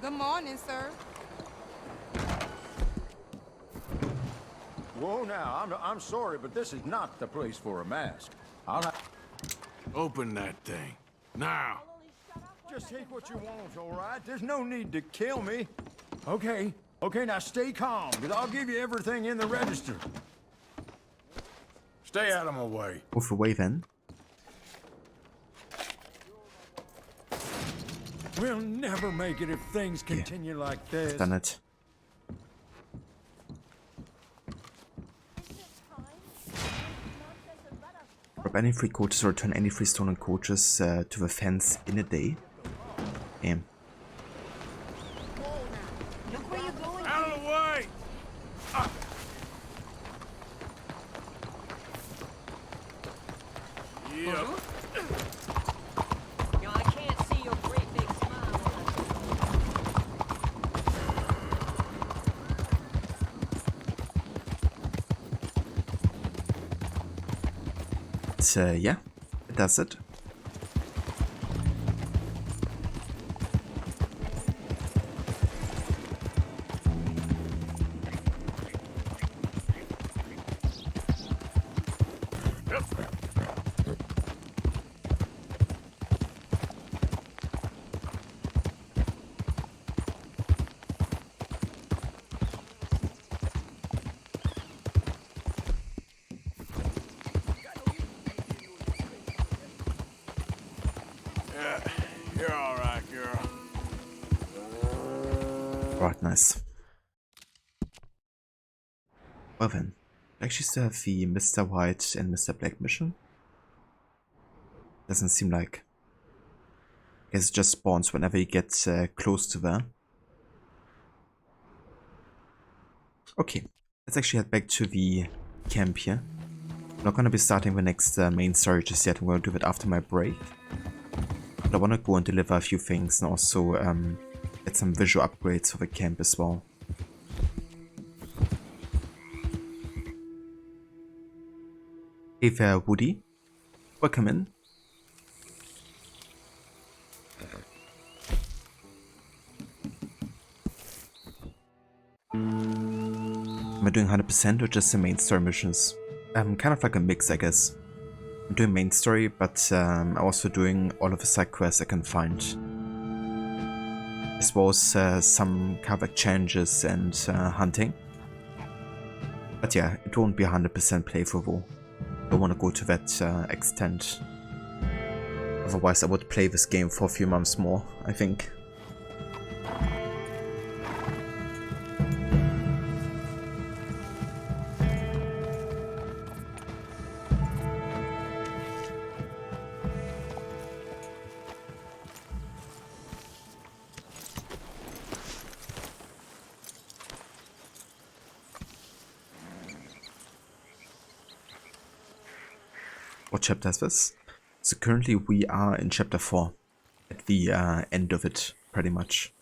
Good morning, sir. Whoa, now, I'm sorry, but this is not the place for a mask. Open that thing. Now. Just take what you want, all right? There's no need to kill me. Okay, now stay calm, because I'll give you everything in the register. Stay out of my way. Move away then. We'll never make it if things continue like this. Done it. Grab any free coaches or return any free stolen coaches to the fence in a day. Damn. Look where you're going. Out of the way! Yep. I can't see your great big smile. So yeah, that's it. Yeah, you're all right, girl. Right, nice. Well then, I actually still have the Mr. White and Mr. Black mission. Doesn't seem like. I guess it just spawns whenever you get close to there. Okay, let's actually head back to the camp here. I'm not gonna be starting the next main story just yet. I'm gonna do it after my break. But I wanna go and deliver a few things and also get some visual upgrades for the camp as well. Hey there, Woody. Welcome in. Am I doing 100% or just the main story missions? Kind of like a mix, I guess. I'm doing main story, but I'm also doing all of the side quests I can find. As well as some kind of like challenges and hunting. But yeah, it won't be 100% playthrough. I don't want to go to that extent. Otherwise I would play this game for a few months more, I think. What chapter is this? So currently we are in chapter 4, at the end of it, pretty much.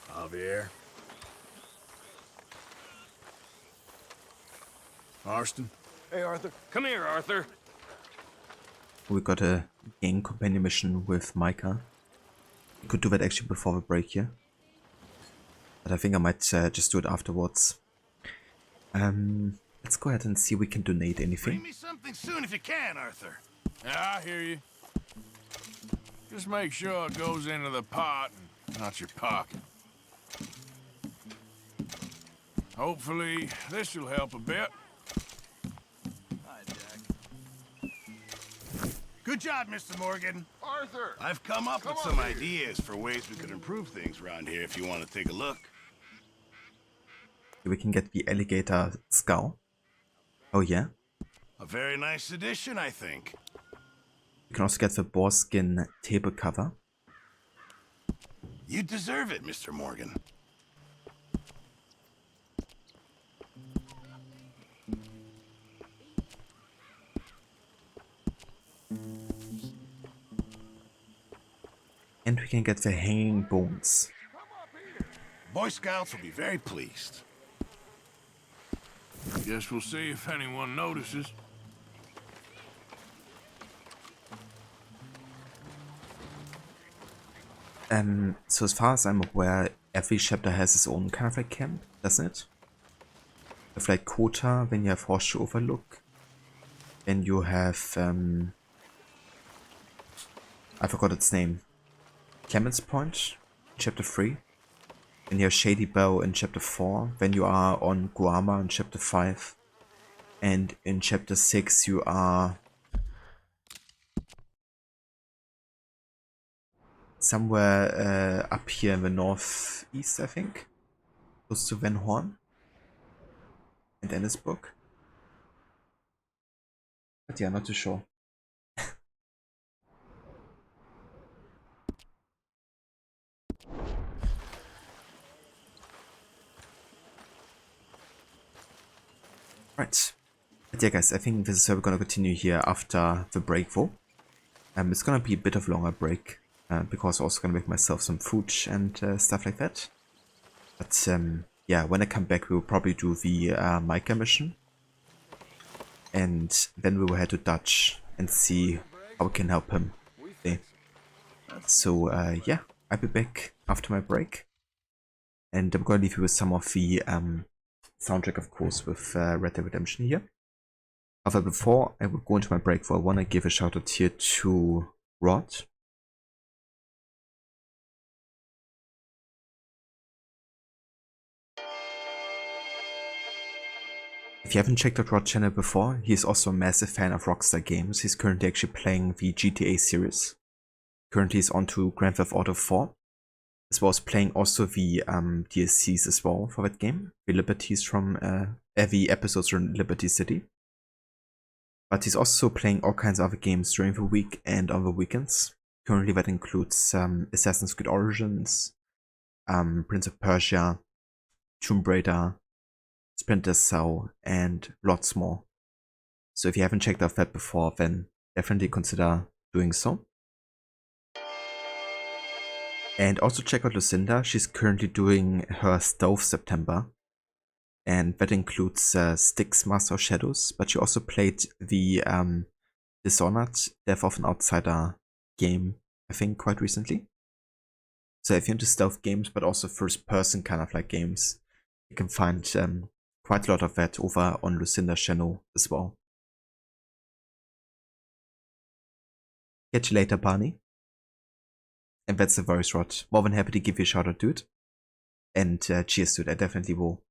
Javier. Marston. Hey, Arthur. Come here, Arthur. We got a gang companion mission with Micah. We could do that actually before the break here. But I think I might just do it afterwards. Let's go ahead and see if we can donate anything. Bring me something soon if you can, Arthur. Yeah, I hear you. Just make sure it goes into the pot and not your pocket. Hopefully, this will help a bit. Hi, Jack. Good job, Mr. Morgan. Arthur! I've come up with some ideas for ways we could improve things around here if you want to take a look. We can get the alligator skull. Oh yeah? A very nice addition, I think. We can also get the boar skin table cover. You deserve it, Mr. Morgan. And we can get the hanging bones. Boy Scouts will be very pleased. Guess we'll see if anyone notices. So as far as I'm aware, every chapter has its own kind of like camp, doesn't it? With like Kota, when you have Horseshoe Overlook. Then you have, I forgot its name. Clemens Point, chapter 3. Then you have Shady Bow in chapter 4. Then you are on Guarma in chapter 5. And in chapter 6 you are somewhere up here in the northeast, I think. Close to Van Horn. And Ennisbrook. But yeah, not too sure. Right. But yeah guys, I think this is where we're gonna continue here after the break though. It's gonna be a bit of a longer break. Because I'm also gonna make myself some food and stuff like that. But yeah, when I come back we will probably do the Micah mission. And then we will head to Dutch and see how we can help him. Okay. So yeah, I'll be back after my break. And I'm gonna leave you with some of the soundtrack, of course, with Red Dead Redemption here. However, before I will go into my break, I want to give a shout out here to Rod. If you haven't checked out Rod's channel before, he is also a massive fan of Rockstar games. He's currently actually playing the GTA series. Currently he's on to Grand Theft Auto 4, as well as playing also the DLCs as well for that game, the Liberties from the episodes from Liberty City. But he's also playing all kinds of other games during the week and on the weekends. Currently that includes Assassin's Creed Origins, Prince of Persia, Tomb Raider, Splinter Cell, and lots more. So if you haven't checked out that before, then definitely consider doing so. And also check out Lucinda. She's currently doing her Stove September, and that includes Styx Master of Shadows, but she also played the Dishonored Death of an Outsider game, I think, quite recently. So if you're into stealth games, but also first person kind of like games, you can find quite a lot of that over on Lucinda's channel as well. Catch you later, Barney. And that's the voice, Rod. More than happy to give you a shout out, dude. And cheers, dude. I definitely will.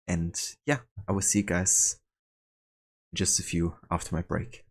And yeah, I will see you guys in just a few after my break.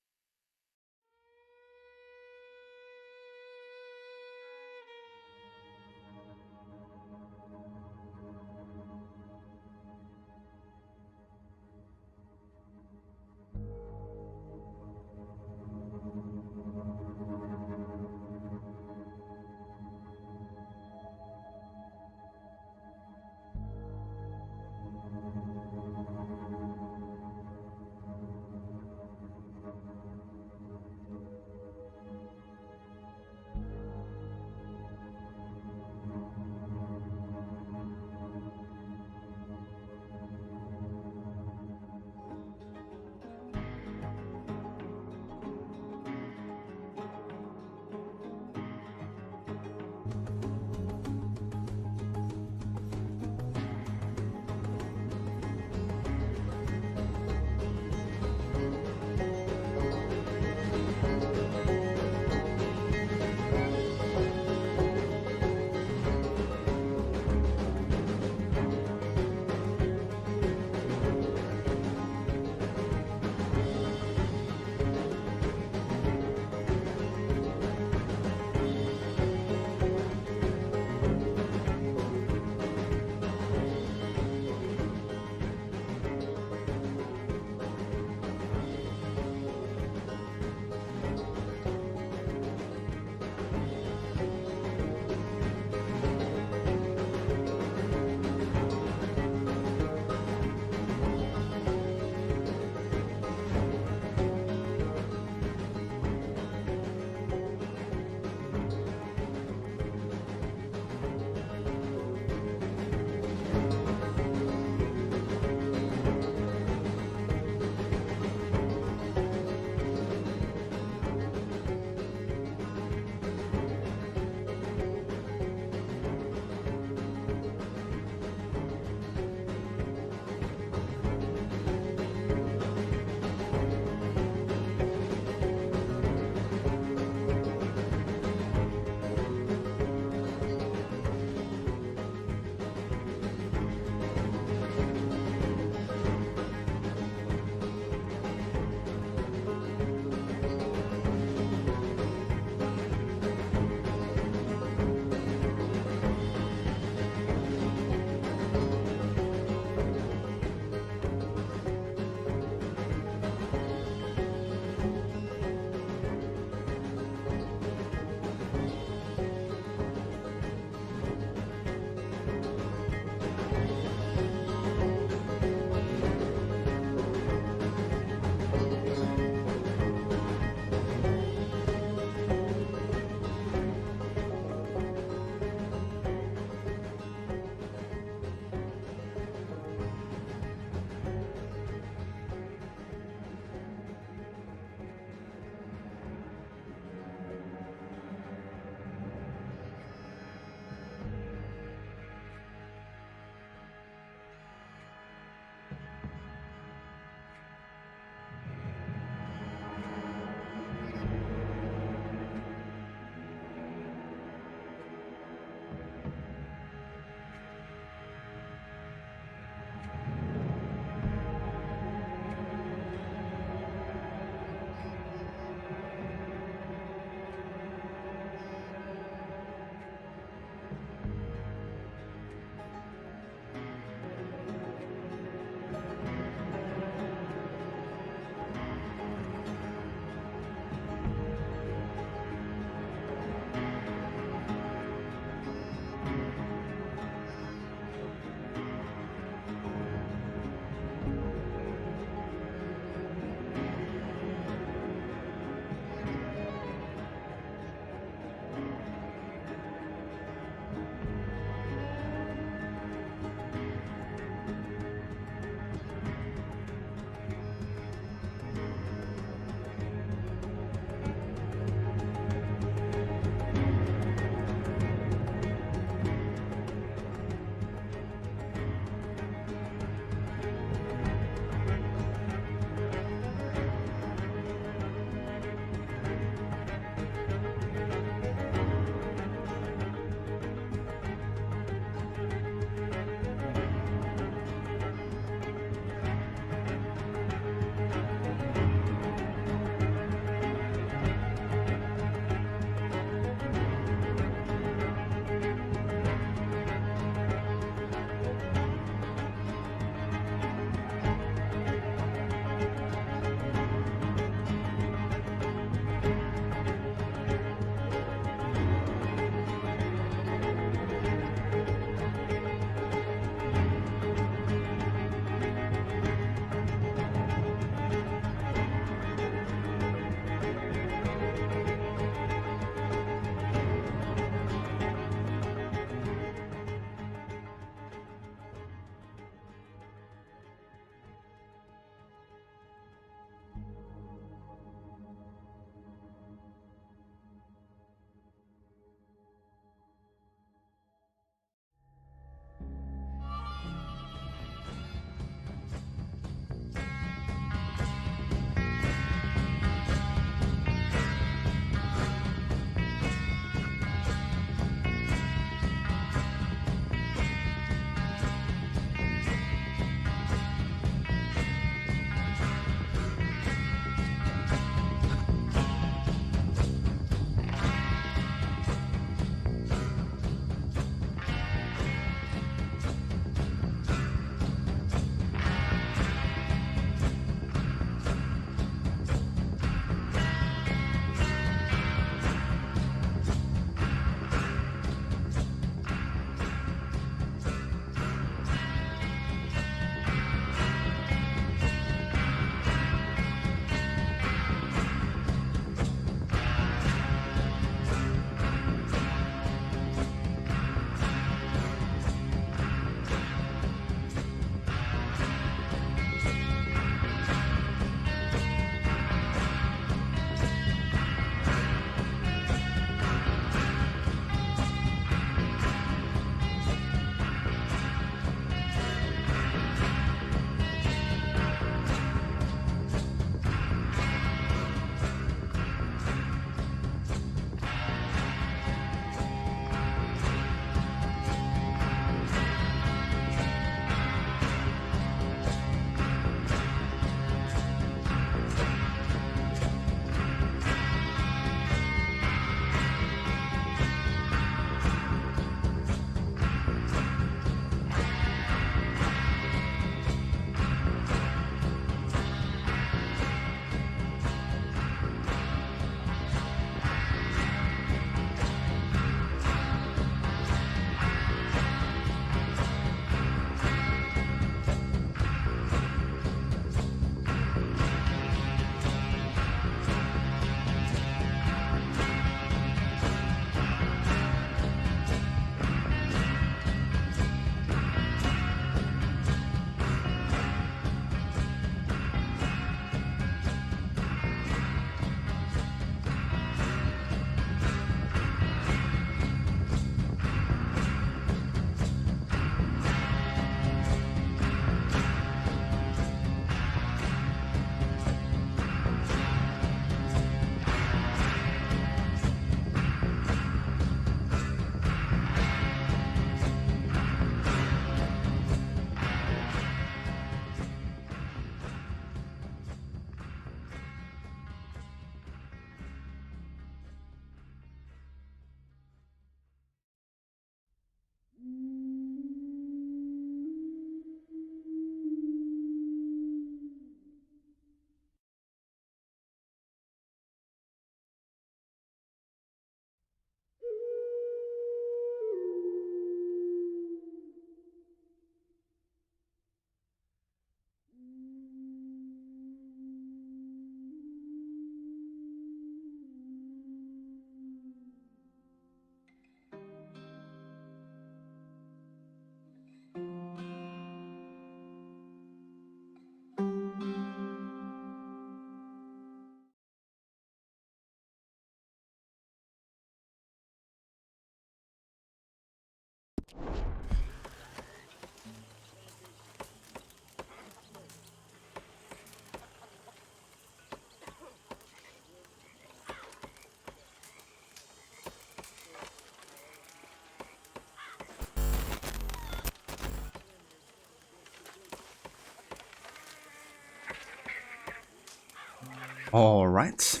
Alright,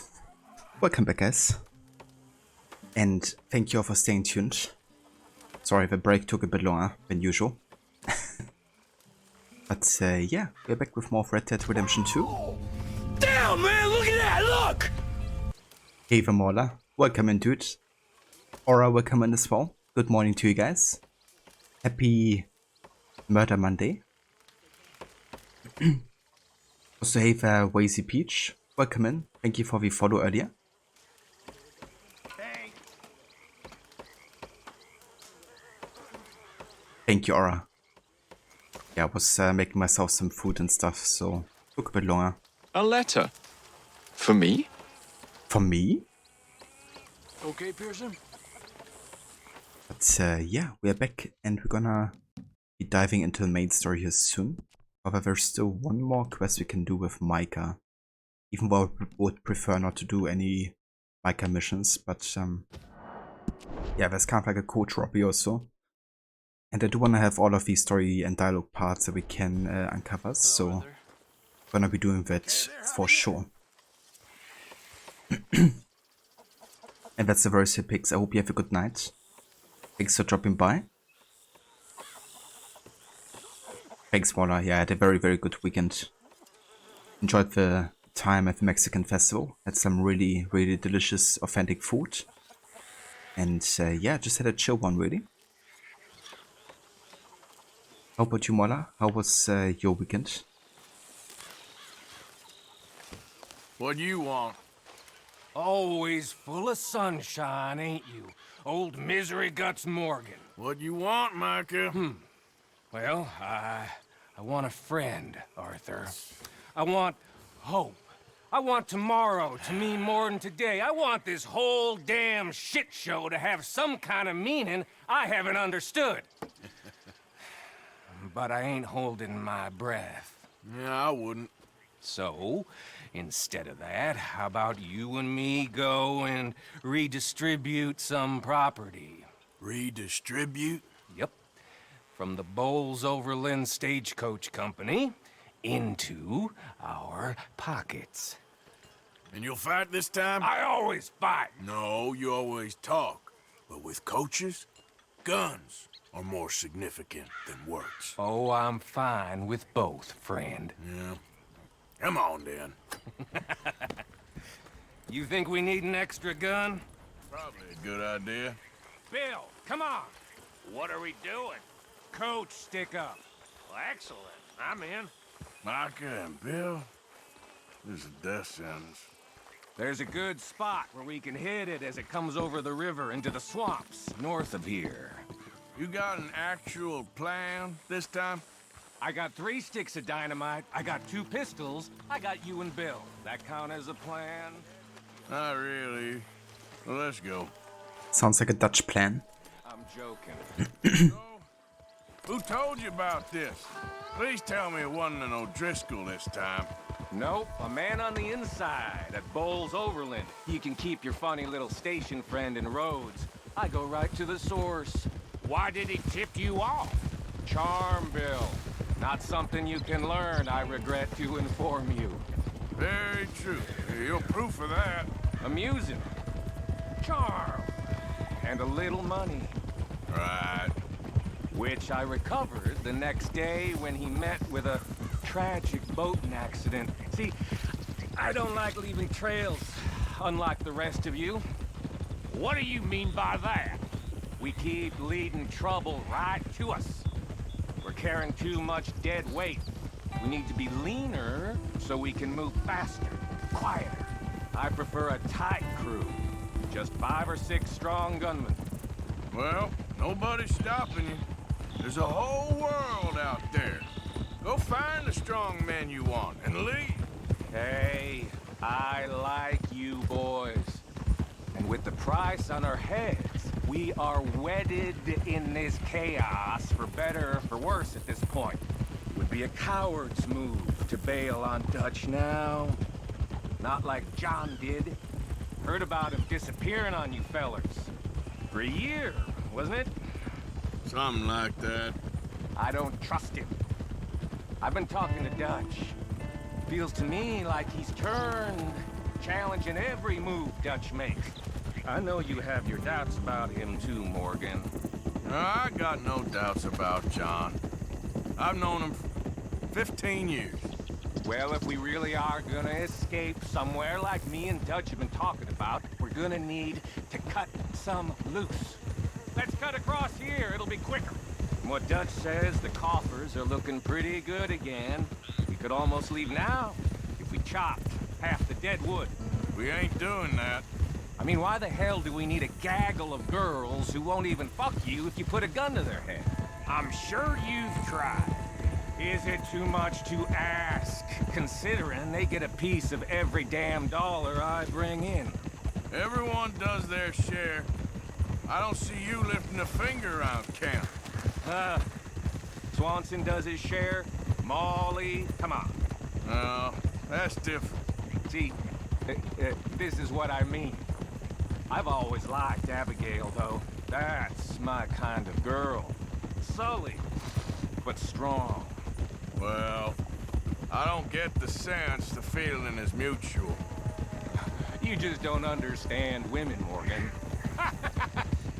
welcome back guys, and thank you all for staying tuned. Sorry the break took a bit longer than usual. But yeah, we're back with more of Red Dead Redemption 2. Damn, man, look at that, look! Hey Vermola, welcome in dude. Aura, welcome in as well. Good morning to you guys. Happy Murder Monday. Also hey there, Wazy Peach. Welcome in. Thank you for the follow earlier. Thank you, Aura. Yeah, I was making myself some food and stuff, so took a bit longer. A letter? For me? For me? Okay, Pearson? But yeah, we are back and we're gonna be diving into the main story here soon. However, there's still one more quest we can do with Micah. Even though I would prefer not to do any Micah missions, but yeah, there's kind of like a coach Robbie also. And I do want to have all of these story and dialogue parts that we can uncover, so I'm gonna be doing that for sure. And that's the Verse picks. I hope you have a good night. Thanks for dropping by. Thanks, Waller. Yeah, I had a very, very good weekend. Enjoyed the time at the Mexican festival. Had some really, really delicious, authentic food. And yeah, just had a chill one, really. How about you, Mola? How was your weekend? What do you want? Always full of sunshine, ain't you? Old Misery Guts Morgan. What do you want, Micah? Well, I want a friend, Arthur. I want hope. I want tomorrow to mean more than today. I want this whole damn shit show to have some kind of meaning I haven't understood. But I ain't holding my breath. Yeah, I wouldn't. So, instead of that, how about you and me go and redistribute some property? Redistribute? Yep. From the Bowles Overland Stagecoach Company into our pockets. And you'll fight this time? I always fight! No, you always talk. But with coaches, guns are more significant than words. Oh, I'm fine with both, friend. Yeah. Come on, then. You think we need an extra gun? Probably a good idea. Bill, come on! What are we doing? Coach, stick up. Well, excellent. I'm in. Micah and Bill? This is a death sentence. There's a good spot where we can hit it as it comes over the river into the swamps north of here. You got an actual plan this time? I got 3 sticks of dynamite, I got 2 pistols, I got you and Bill. That count as a plan? Not really. Well, let's go. Sounds like a Dutch plan. I'm joking. Who told you about this? Please tell me it wasn't an O'Driscoll this time. Nope, a man on the inside at Bowles Overland. You can keep your funny little station friend in Rhodes. I go right to the source. Why did he tip you off? Charm, Bill. Not something you can learn, I regret to inform you. Very true. You're proof of that. Amusing. Charm. And a little money. Right. Which I recovered the next day when he met with a tragic boating accident. See, I don't like leaving trails, unlike the rest of you. What do you mean by that? We keep leading trouble right to us. We're carrying too much dead weight. We need to be leaner so we can move faster, quieter. I prefer a tight crew. Just 5 or 6 strong gunmen. Well, nobody's stopping you. There's a whole world out there. Go find the strong men you want and leave. Hey, I like you boys. And with the price on our heads, we are wedded in this chaos, for better or for worse at this point. It would be a coward's move to bail on Dutch now. Not like John did. Heard about him disappearing on you fellers. For a year, wasn't it? Something like that. I don't trust him. I've been talking to Dutch. Feels to me like he's turned challenging every move Dutch makes. I know you have your doubts about him too, Morgan. I got no doubts about John. I've known him for 15 years. Well, if we really are gonna escape somewhere like me and Dutch have been talking about, we're gonna need to cut some loose. Let's cut across here, it'll be quicker. From what Dutch says, the coffers are looking pretty good again. We could almost leave now if we chopped half the dead wood. We ain't doing that. I mean, why the hell do we need a gaggle of girls who won't even fuck you if you put a gun to their head? I'm sure you've tried. Is it too much to ask, considering they get a piece of every damn dollar I bring in? Everyone does their share. I don't see you lifting a finger around camp. Swanson does his share. Molly, come on. No, that's different. See, this is what I mean. I've always liked Abigail, though. That's my kind of girl. Sully, but strong. Well, I don't get the sense the feeling is mutual. You just don't understand women, Morgan.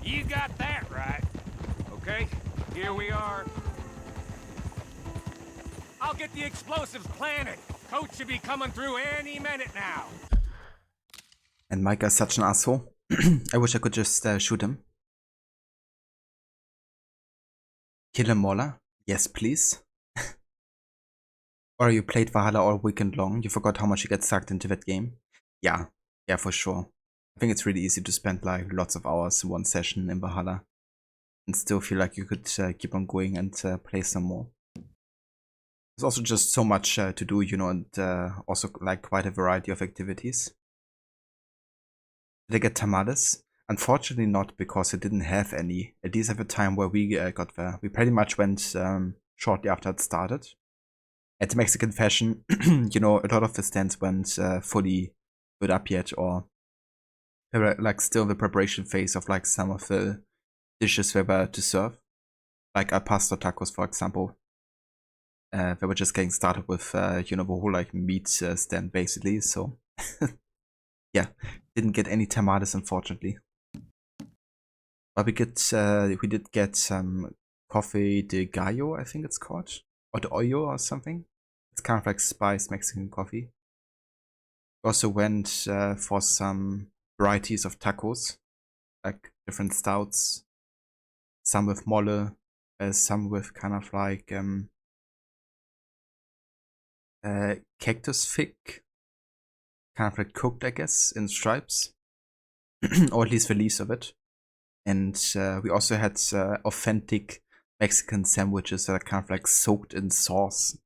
You got that right. Okay, here we are. I'll get the explosives planted. Coach should be coming through any minute now. And Micah is such an asshole. I wish I could just shoot him. Kill him, Mauler? Yes, please. Or you played Valhalla all weekend long. You forgot how much you get sucked into that game. Yeah, for sure. I think it's really easy to spend like lots of hours in one session in Valhalla and still feel like you could keep on going and play some more. There's also just so much to do, you know, and also like quite a variety of activities. Did I get tamales? Unfortunately not, because I didn't have any. At least at the time where we got there. We pretty much went shortly after it started. At the Mexican fashion, you know, a lot of the stands weren't fully put up yet, or they were like still the preparation phase of like some of the dishes they were to serve. Like al pastor tacos, for example. They were just getting started with, you know, the whole like meat stand basically, so yeah, didn't get any tamales unfortunately. But we did get some coffee de gallo, I think it's called, or de ollo or something. It's kind of like spiced Mexican coffee. We also went for some varieties of tacos, like different stouts, some with mole, some with kind of like cactus fig, kind of like cooked, I guess, in stripes, or at least the leaves of it. And we also had authentic Mexican sandwiches that are kind of like soaked in sauce.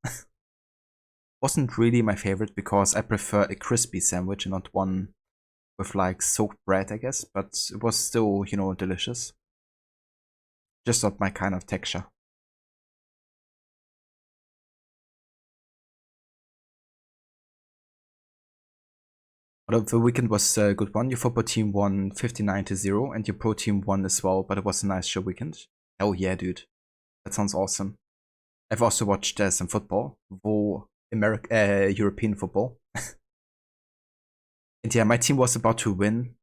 Wasn't really my favorite because I prefer a crispy sandwich and not one with like soaked bread, I guess, but it was still, you know, delicious. Just not my kind of texture. But the weekend was a good one. Your football team won 59-0 and your pro team won as well, but it was a nice show weekend. Hell yeah, dude. That sounds awesome. I've also watched some football, European football. And yeah, my team was about to win,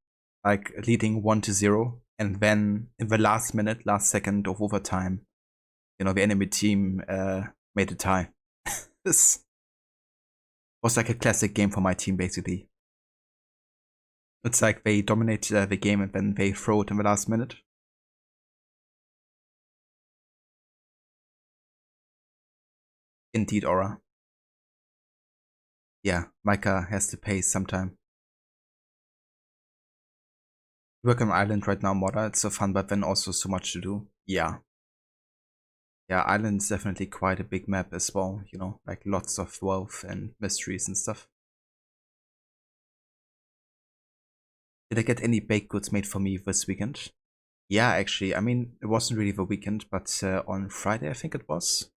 like leading 1-0, and then in the last minute, last second of overtime, you know, the enemy team made a tie. This was like a classic game for my team, basically. It's like they dominate the game and then they throw it in the last minute. Indeed, Aura. Yeah, Micah has to pay sometime. We work on Island right now, Modder. It's so fun, but then also so much to do. Yeah. Yeah, Island's definitely quite a big map as well, you know, like lots of wealth and mysteries and stuff. Did I get any baked goods made for me this weekend? Yeah, actually, I mean, it wasn't really the weekend, but on Friday, I think it was,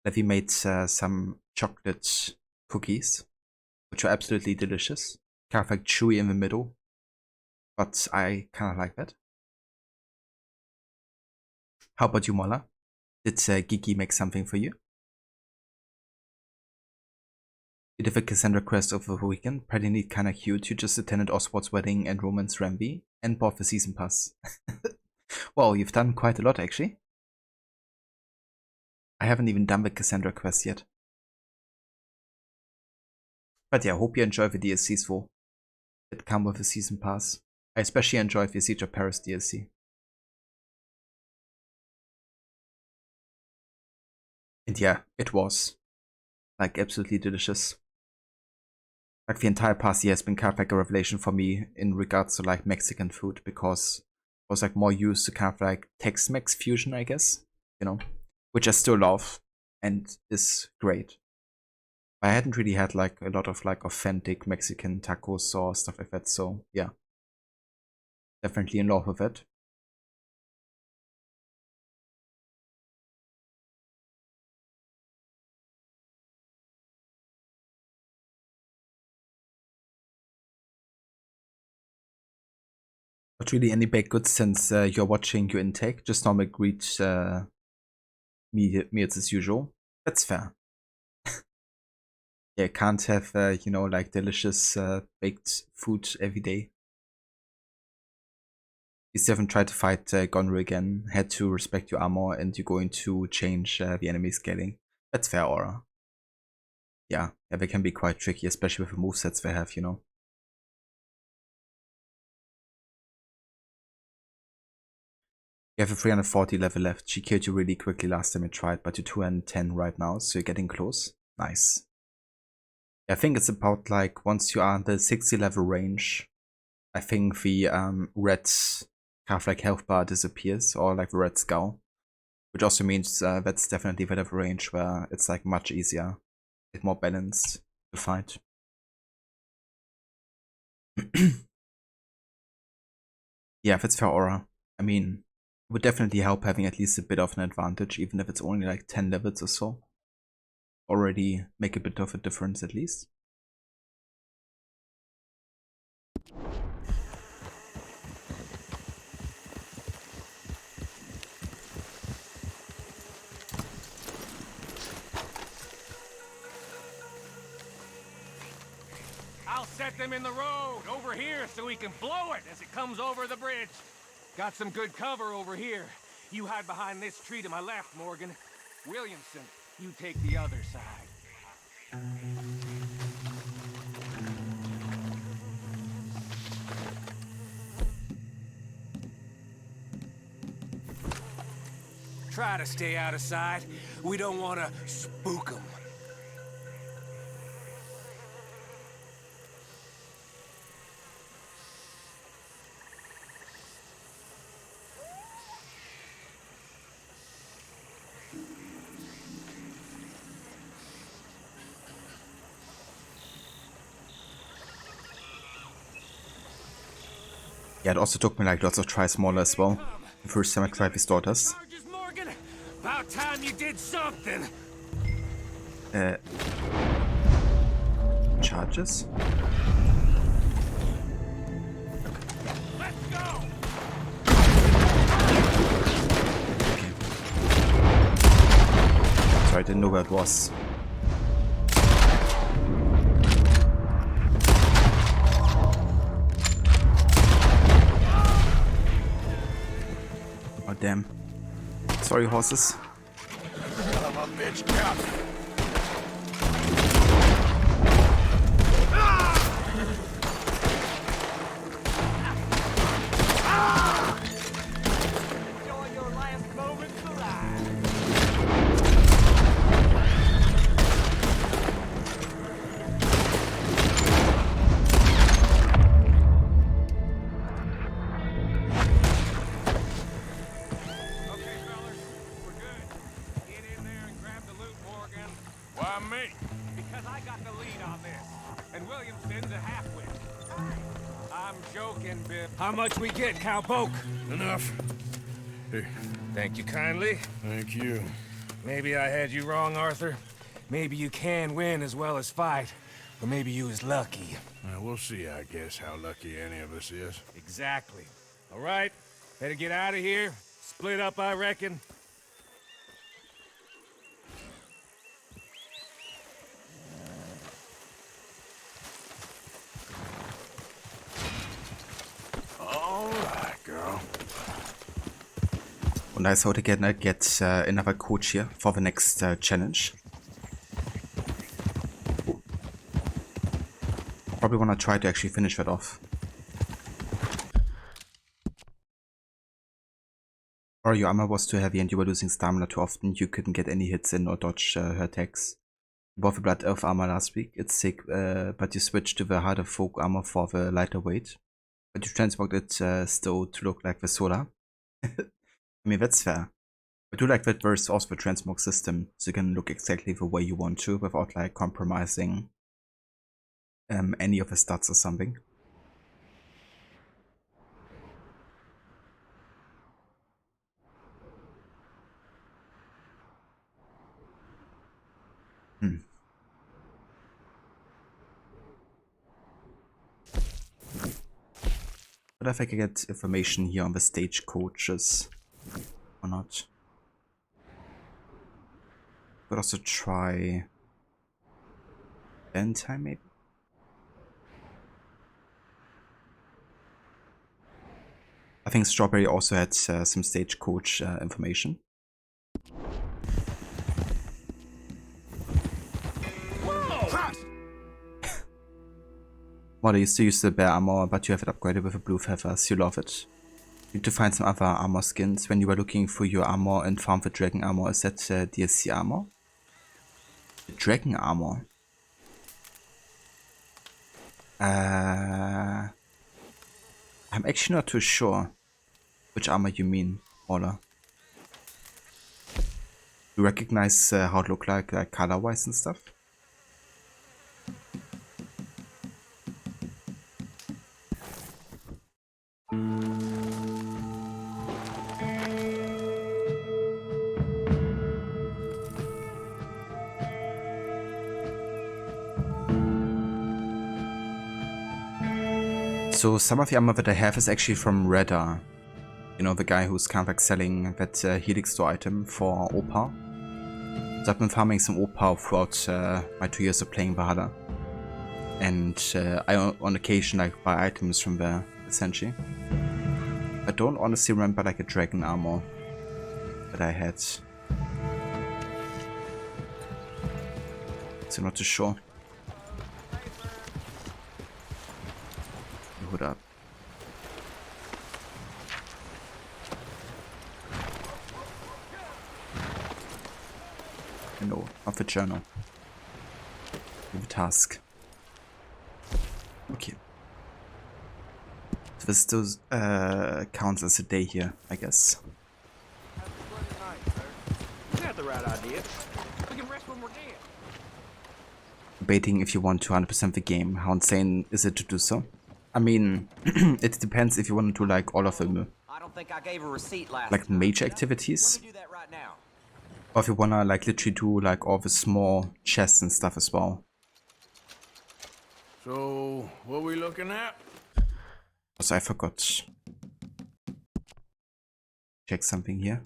Levi made some chocolate cookies, which were absolutely delicious. Kind of like chewy in the middle, but I kind of like that. How about you, Mola? Did Gigi make something for you? Did a Cassandra quest over the weekend. Pretty neat, kinda cute. You just attended Oswald's wedding and Roman's Ramby and bought the season pass. Well, you've done quite a lot actually. I haven't even done the Cassandra quest yet. But yeah, hope you enjoy the DLCs though that come with the season pass. I especially enjoyed the Siege of Paris DLC. And yeah, it was like absolutely delicious. Like the entire past year has been kind of like a revelation for me in regards to like Mexican food, because I was like more used to kind of like Tex-Mex fusion, I guess, you know, which I still love and is great. I hadn't really had like a lot of like authentic Mexican tacos or stuff like that, so yeah, definitely in love with it. Not really any baked goods since you're watching your intake, just normal Greek meals as usual. That's fair. Yeah, can't have, you know, like delicious baked food every day. You haven't tried to fight Gonru again, had to respect your armor, and you're going to change the enemy scaling. That's fair, Aura. Yeah, they can be quite tricky, especially with the movesets they have, you know. You have a 340 level left. She killed you really quickly last time you tried, but you're 210 right now, so you're getting close. Nice. I think it's about like once you are in the 60 level range, I think the red kind of like health bar disappears, or like the red skull, which also means that's definitely the level range where it's like much easier, it's more balanced to fight. Yeah, if it's fair, Aura, I mean, it would definitely help having at least a bit of an advantage, even if it's only like 10 levels or so. Already make a bit of a difference at least. I'll set them in the road over here so we can blow it as it comes over the bridge. Got some good cover over here. You hide behind this tree to my left, Morgan. Williamson, you take the other side. Try to stay out of sight. We don't want to spook them. Yeah, it also took me like lots of tries smaller as well. The first time I tried with daughters. Morgan, about time you did something. Charges? Let's go. Okay. Sorry, I didn't know where it was. Oh damn. Sorry, horses. Son of a bitch, Cap. Enjoy your last moments alive. Why me? Because I got the lead on this, and Williamson's a half-wit. I'm joking, Biff. How much we get, cowpoke? Enough. Here. Thank you kindly. Thank you. Maybe I had you wrong, Arthur. Maybe you can win as well as fight. Or maybe you was lucky. We'll see, I guess, how lucky any of us is. Exactly. All right, better get out of here. Split up, I reckon. And I thought again I'd get another coach here for the next challenge. Probably want to try to actually finish that off. Or your armor was too heavy and you were losing stamina too often, you couldn't get any hits in or dodge her attacks. You bought the Blood Elf armor last week, it's sick, but you switched to the harder folk armor for the lighter weight. But you transmogged it still to look like the Solar. I mean, that's fair. I do like that there's also the transmog system, so you can look exactly the way you want to without like compromising any of the stats or something. But if I can get information here on the stagecoaches or not. Could also try end time maybe. I think Strawberry also had some stagecoach information. Well, I used to use the bear armor, but you have it upgraded with the blue feathers. You love it. You need to find some other armor skins. When you were looking for your armor and found the dragon armor, is that DLC armor? The dragon armor? I'm actually not too sure which armor you mean, Ola. You recognize how it looked like color-wise and stuff? So some of the armor that I have is actually from Redar. You know, the guy who's kind of like selling that Helix store item for Opal. So I've been farming some Opal throughout my 2 years of playing Valhalla. And I on occasion like buy items from there, essentially. I don't honestly remember like a dragon armor that I had. So I'm not too sure. Hood up. No, not the journal. The task. Okay. So this still counts as a day here, I guess. You got the right idea. We can rest when we're dead. Debating if you want to 100% the game. How insane is it to do so? I mean, it depends if you want to do like all of them, I don't think I gave a receipt last like major activities, or if you wanna like literally do like all the small chests and stuff as well. So, what are we looking at? Also, I forgot. Check something here.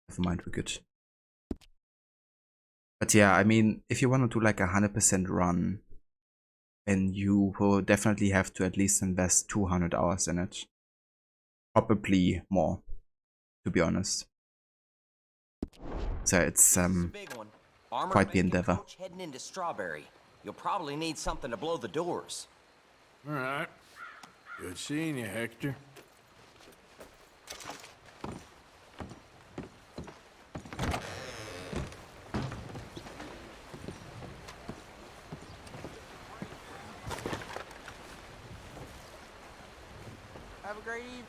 Never mind, we're good. But yeah, I mean, if you wanna do like 100% run, and you will definitely have to at least invest 200 hours in it. Probably more, to be honest. So it's quite the endeavor. Heading into Strawberry. You'll probably need something to blow the doors. All right. Good seeing you, Hector. Have a great evening.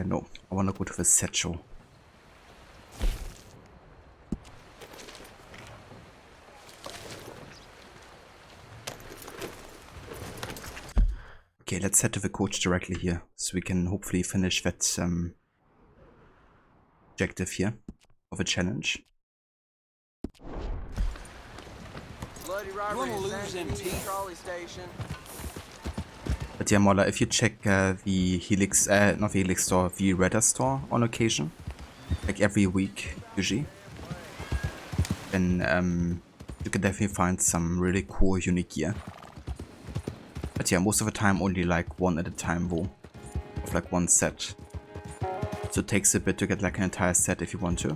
No, I wanna go to the satchel. Okay, let's head to the coach directly here, so we can hopefully finish that objective here of a challenge. Bloody robbery in trolley station. But yeah, Mola, if you check the Helix, not the Helix store, the Redar store on occasion, like every week usually, then you can definitely find some really cool unique gear. But yeah, most of the time only like one at a time though, of like one set. So it takes a bit to get like an entire set if you want to.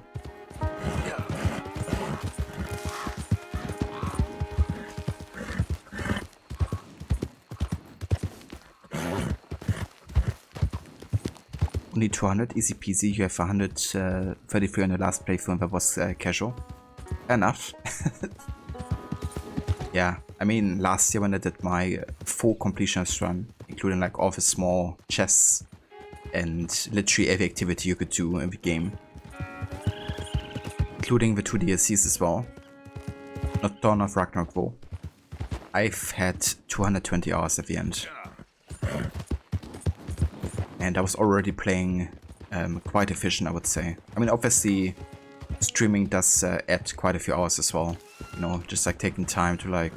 Only 200, easy peasy. You have 133 on the last playthrough and that was casual. Fair enough. Yeah, I mean, last year when I did my full completionist run, including like all the small chests and literally every activity you could do in the game, including the 2 DLCs as well, not Dawn of Ragnarok though, I've had 220 hours at the end. And I was already playing quite efficient, I would say. I mean, obviously, streaming does add quite a few hours as well. You know, just like taking time to like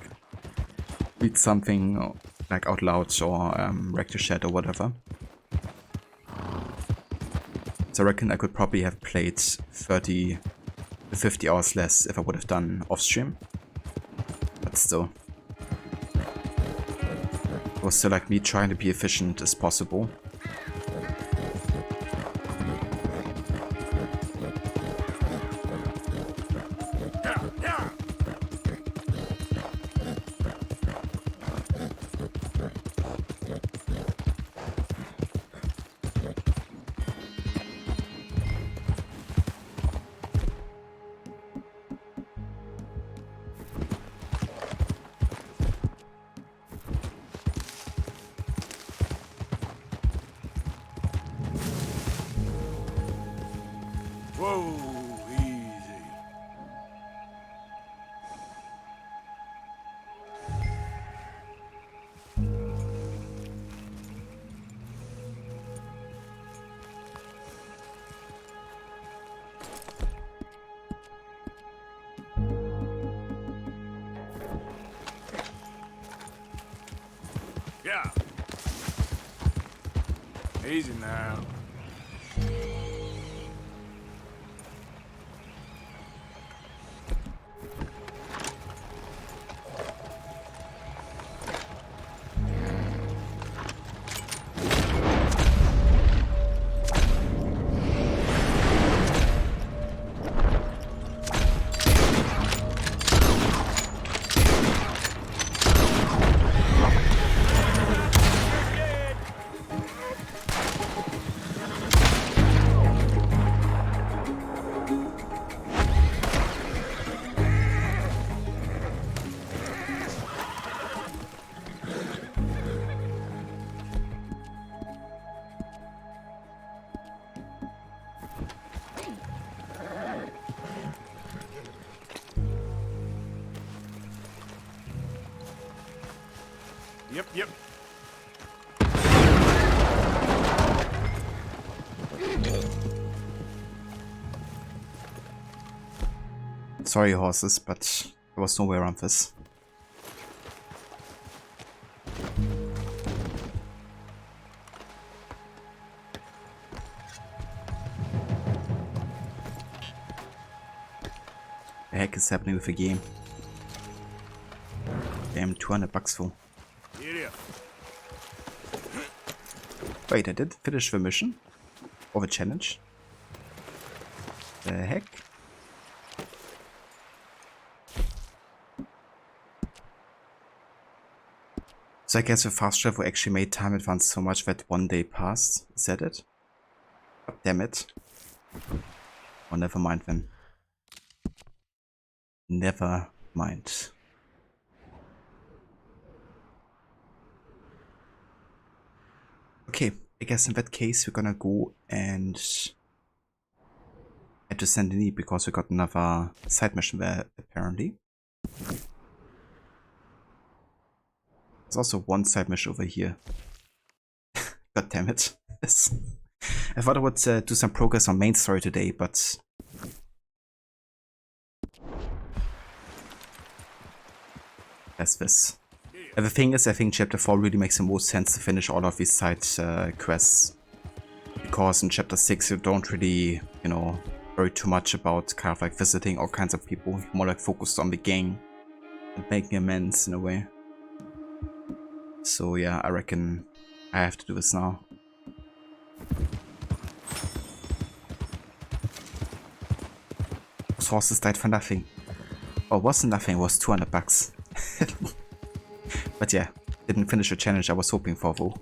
read something like out loud or react to chat or whatever. So I reckon I could probably have played 30 to 50 hours less if I would have done off stream. But still. It was still like me trying to be efficient as possible. Whoa, easy. Yeah. Easy now. Yep. Sorry horses, but there was no way around this. The heck is happening with the game? Damn, 200 bucks full. Wait, I did finish the mission? Or the challenge? The heck? So I guess the fast travel actually made time advance so much that one day passed. Is that it? Oh, damn it. Oh, never mind then. Never mind. Okay, I guess in that case we're gonna go and head to Saint Denis because we got another side mission there apparently. There's also one side mission over here. God damn it. I thought I would do some progress on main story today, but that's this. And the thing is, I think Chapter 4 really makes the most sense to finish all of these side quests. Because in Chapter 6 you don't really, you know, worry too much about kind of like visiting all kinds of people. You're more like focused on the gang and making amends in a way. So yeah, I reckon I have to do this now. Those horses died for nothing. Oh, it wasn't nothing, it was 200 bucks. But yeah, didn't finish the challenge I was hoping for though.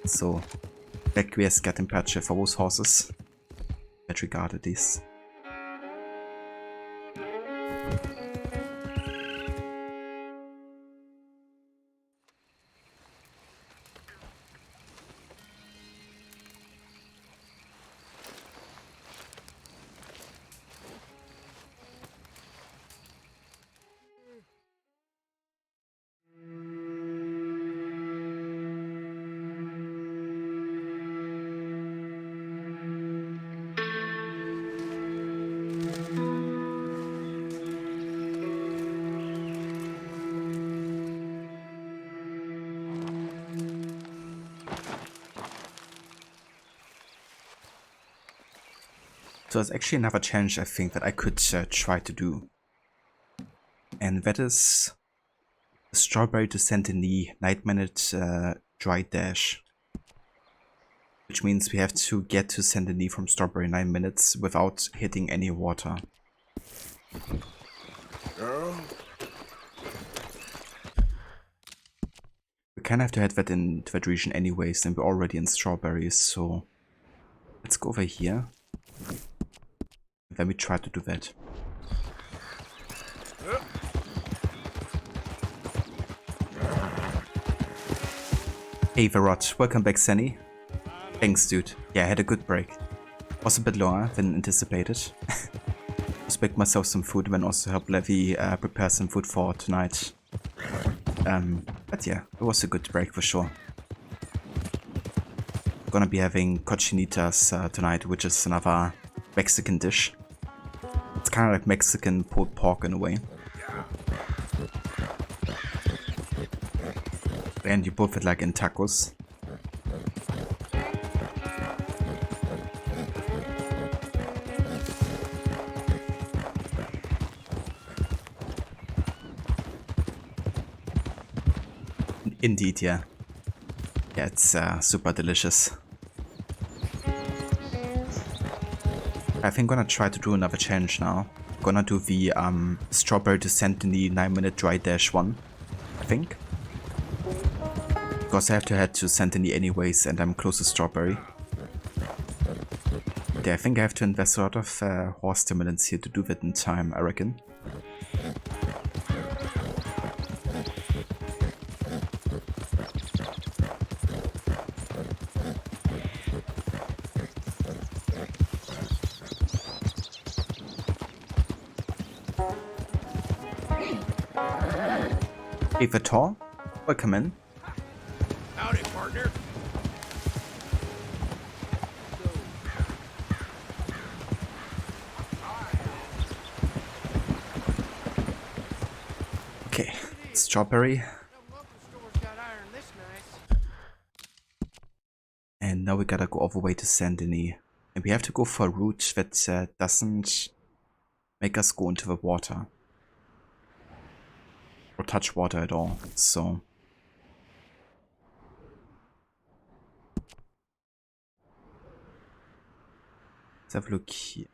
So, Requiescat getting patched for those horses. That regard at least. So there's actually another challenge I think that I could try to do. And that is the Strawberry to Saint Denis 9-minute dry dash. Which means we have to get to Saint Denis from Strawberry 9 minutes without hitting any water. Girl? We kind of have to head that into that region anyways, and we're already in Strawberries, so let's go over here. Then we try to do that. Hey Verrot, welcome back Sunny. Thanks dude. Yeah, I had a good break. Was a bit longer than anticipated. Just baked myself some food and also helped Levi prepare some food for tonight. But yeah, it was a good break for sure. Gonna be having cochinitas tonight, which is another Mexican dish. It's kind of like Mexican pulled pork in a way. And you both had like in tacos. Indeed, yeah. Yeah, it's super delicious. I think I'm gonna try to do another challenge now. I'm gonna do the Strawberry to Saint Denis 9-minute dry dash one, I think. Because I have to head to Saint Denis anyways and I'm close to Strawberry. But yeah, I think I have to invest a lot of horse stimulants here to do that in time, I reckon. Hey Vitor, welcome in. Howdy, partner. Okay, Strawberry. And now we gotta go all the way to Saint Denis. And we have to go for a route that doesn't make us go into the water. Or touch water at all, so... Let's have a look here.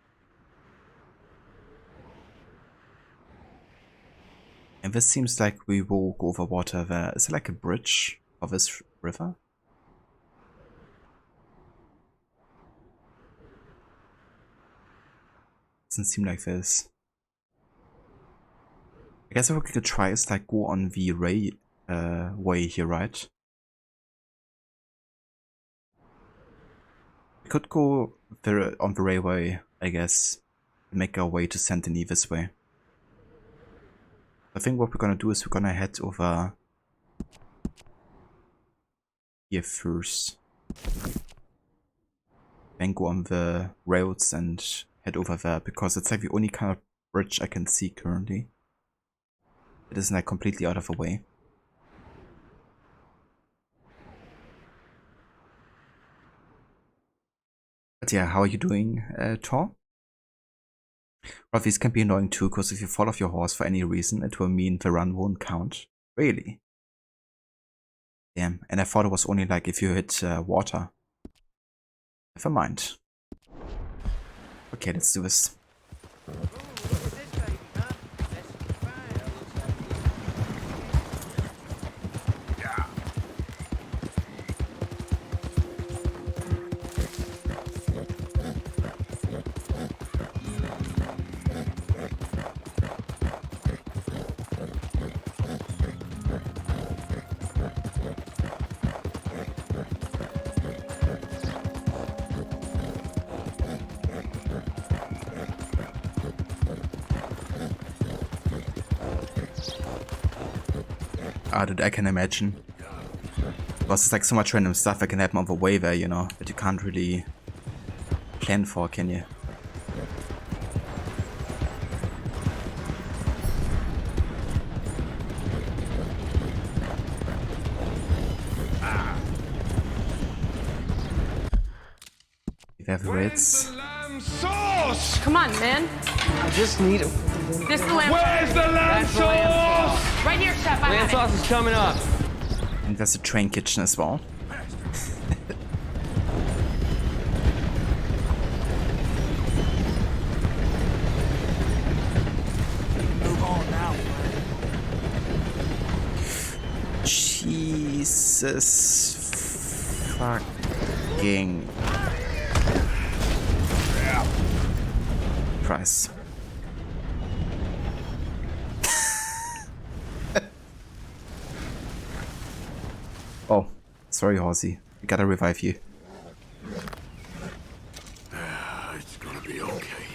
And this seems like we will go over water there. Is it like a bridge of this river? Doesn't seem like this. I guess what we could try is like go on the Ray way here, right? We could go on the railway, I guess, and make our way to Saint Denis this way. I think what we're gonna do is we're gonna head over here first. Then go on the rails and head over there, because it's like the only kind of bridge I can see currently. It isn't like completely out of the way. But yeah, how are you doing, Tor? Well, this can be annoying too, because if you fall off your horse for any reason, it will mean the run won't count. Really? Damn, and I thought it was only like if you hit water. Never mind. Okay, let's do this. That I can imagine. Because there's like so much random stuff that can happen on the way there, you know, that you can't really plan for, can you? Evaporates. Come on, man. I just need it. This is the lamb. Where's the lamb sauce? Right here, chef. I Lamb have sauce is coming up. And there's a train kitchen as well. Move on now. Jesus fucking Christ. Oh, sorry, Horsey. We gotta revive you. It's gonna be okay.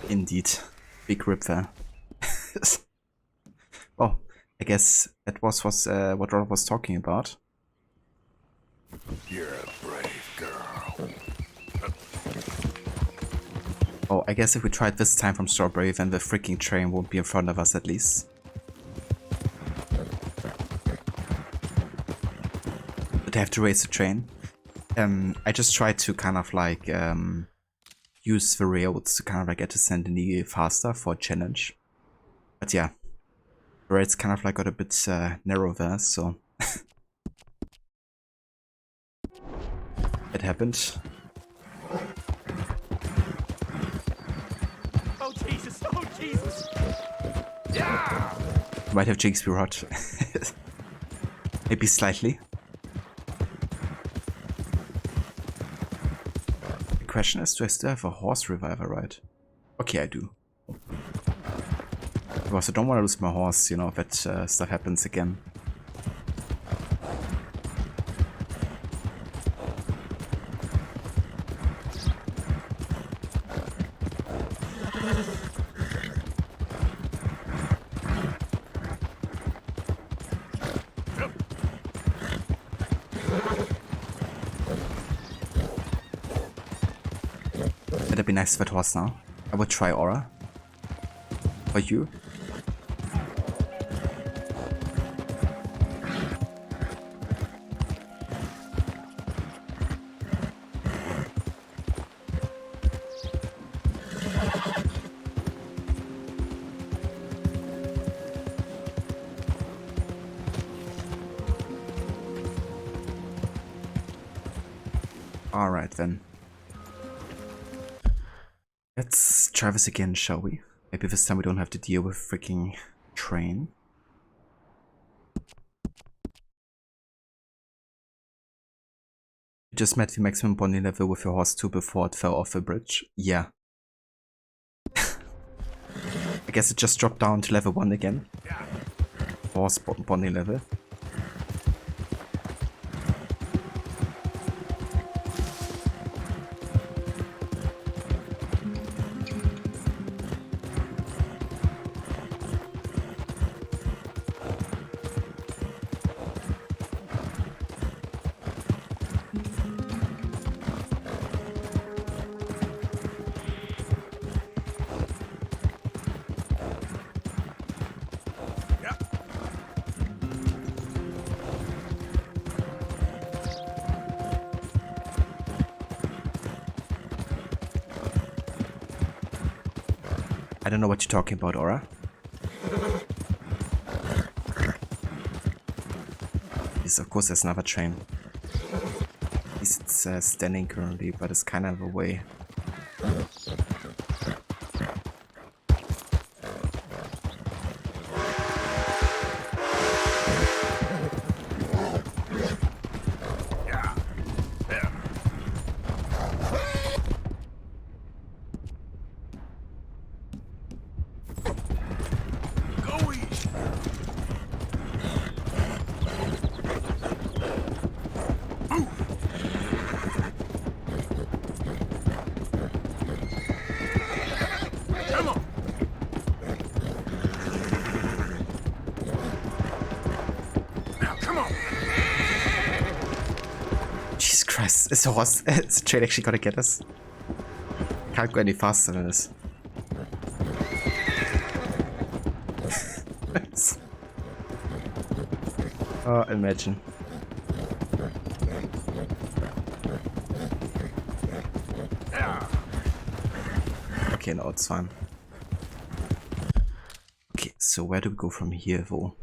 Indeed. Big rip there. Oh, I guess that was what Rod was talking about. You're a brave girl. Oh, I guess if we tried this time from Strawberry, then the freaking train won't be in front of us at least. But I have to race the train. I just tried to kind of like use the rails to kind of like get to Saint Denis faster for a challenge. But yeah, the rails kind of like got a bit narrow there, so it happened. Oh Jesus! Oh Jesus! Yeah! Might have jinxed me, Rod. Maybe slightly. The question is, do I still have a horse reviver, right? Okay, I do. Because I don't want to lose my horse, you know, if that stuff happens again. That'd be nice for that horse now. I would try Aura. For you. Alright then. Let's try this again, shall we? Maybe this time we don't have to deal with freaking train. You just met the maximum bonding level with your horse too before it fell off the bridge. Yeah. I guess it just dropped down to level 1 again. Horse bonding level. I don't know what you're talking about, Aura. Yes, of course there's another train. At least it's standing currently, but it's kind of away. Is the horse, is the train actually gonna get us? Can't go any faster than this. Oh, imagine. Okay, no, it's fine. Okay, so where do we go from here, though?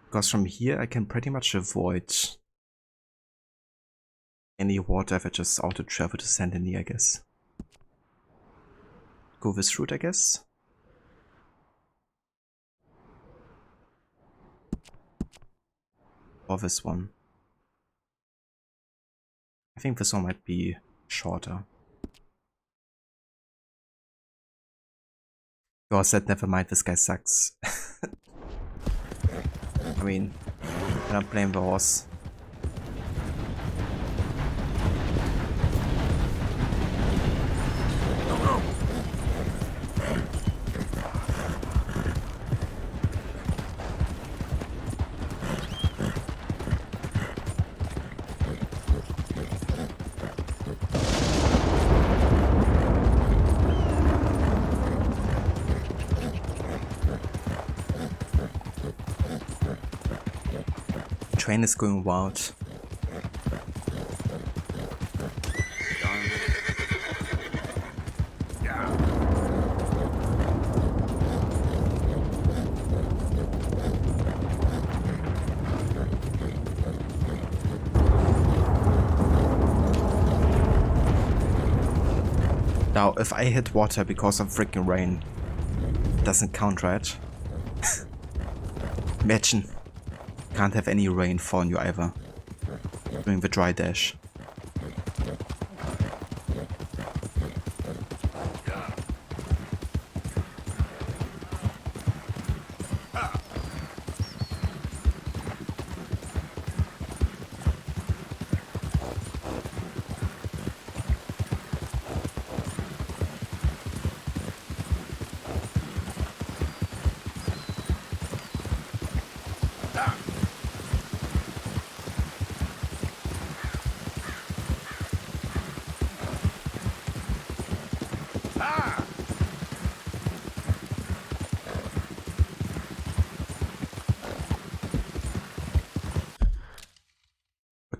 Because from here I can pretty much avoid any water if I just auto travel to Saint Denis, I guess. Go this route, I guess. Or this one. I think this one might be shorter. Oh, I said never mind, this guy sucks. I mean, I don't blame the horse. Train is going wild. Now, if I hit water because of freaking rain, it doesn't count, right? Imagine. Can't have any rain fall on you either during the dry dash.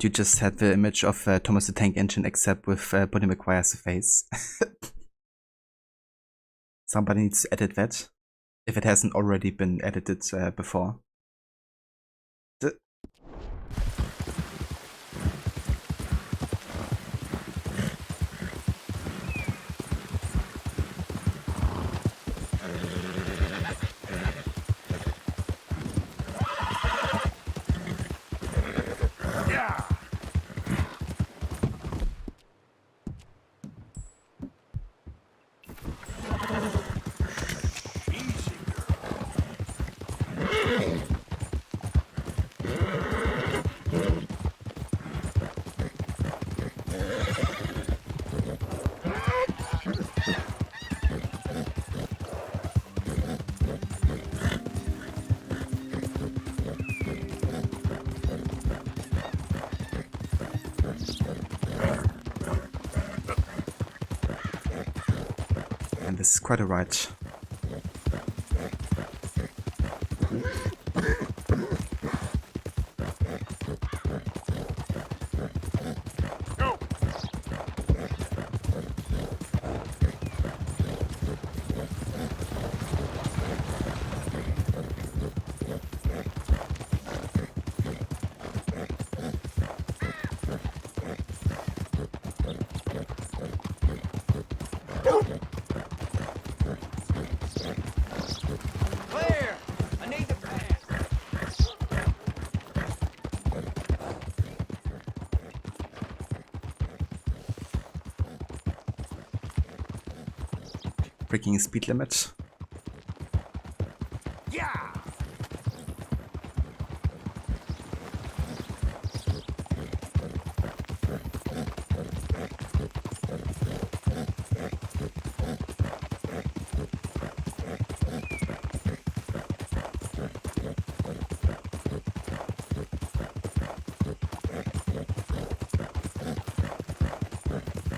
You just had the image of Thomas the Tank Engine, except with Bonnie McGuire's face. Somebody needs to edit that, if it hasn't already been edited before. This is quite a ride. freaking speed limit. Yeah.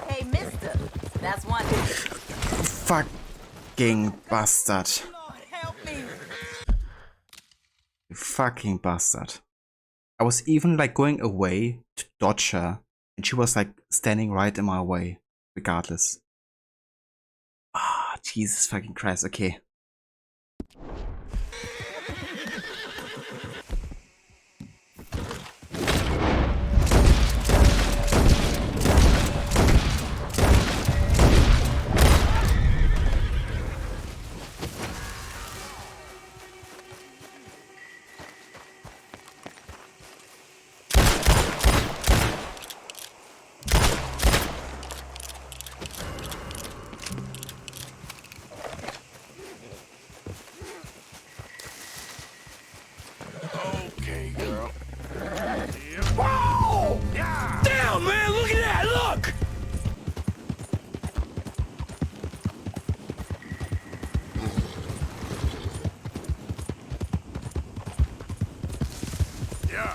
Hey, mister. That's one. Fucking bastard. Help me. You fucking bastard. I was even like going away to dodge her, and she was like standing right in my way, regardless. Ah, Jesus fucking Christ, okay. Okay, girl. Whoa! Yeah. Down, man! Look at that! Look! Yeah.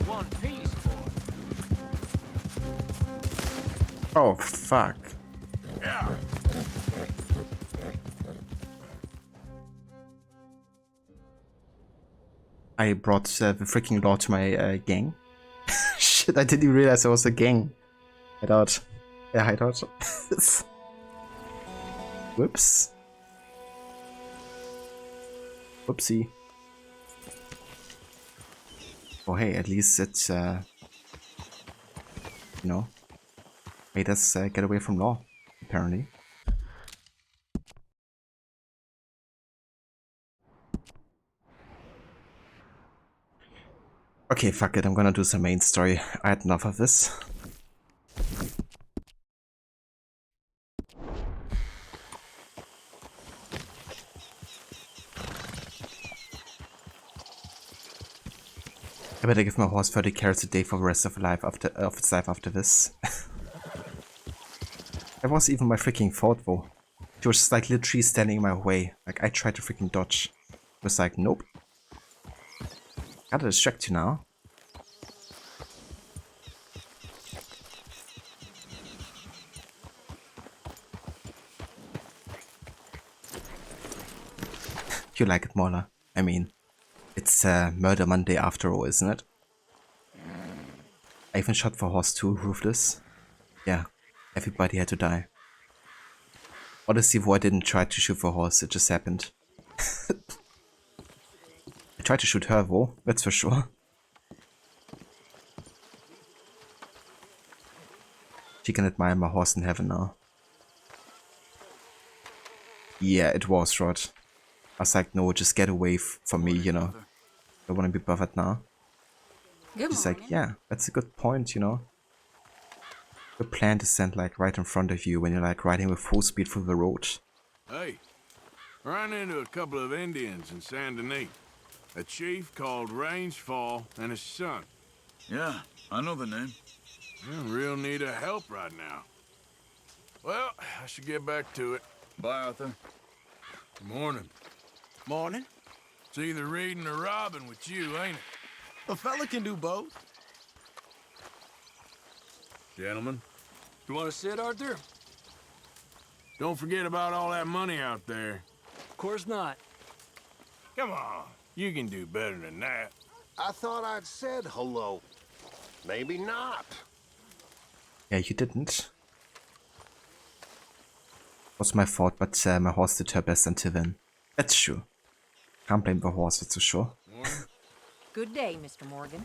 One piece, boy. Oh, fuck. Yeah. I brought the freaking law to my gang. Shit, I didn't even realize it was a gang. Hideout. Yeah, hideout. Whoops. Whoopsie. Oh hey, at least it's, you know, made us get away from law, apparently. Okay, fuck it, I'm gonna do some main story. I had enough of this. I better give my horse 30 carrots a day for the rest of its life after this. That was even my freaking fault though. She was just like literally standing in my way. Like I tried to freaking dodge. It was like, nope. Gotta distract you now. You like it, Mauler. I mean, it's Murder Monday after all, isn't it? I even shot for horse too, Ruthless. Yeah, everybody had to die. Honestly, though I didn't try to shoot for horse, it just happened. I tried to shoot her though, that's for sure. She can admire my horse in heaven now. Yeah, it was Rod. I was like, no, just get away from me, you know. I don't want to be bothered now. She's like, yeah, that's a good point, you know. The plant is stand like right in front of you when you're like riding with full speed through the road. Hey, ran into a couple of Indians in Saint Denis. A chief called Rangefall and his son. Yeah, I know the name. They're in real need of help right now. Well, I should get back to it. Bye, Arthur. Good morning. Morning. It's either reading or robbing with you, ain't it? A fella can do both. Gentlemen, You want to sit, Arthur? don't forget about all that money out there. Of course not. Come on, you can do better than that. I thought I'd said hello. Maybe not. Yeah, you didn't. Was my fault, but my horse did her best until then. That's true. Can't blame the horse, that's for sure. Good day, Mr. Morgan.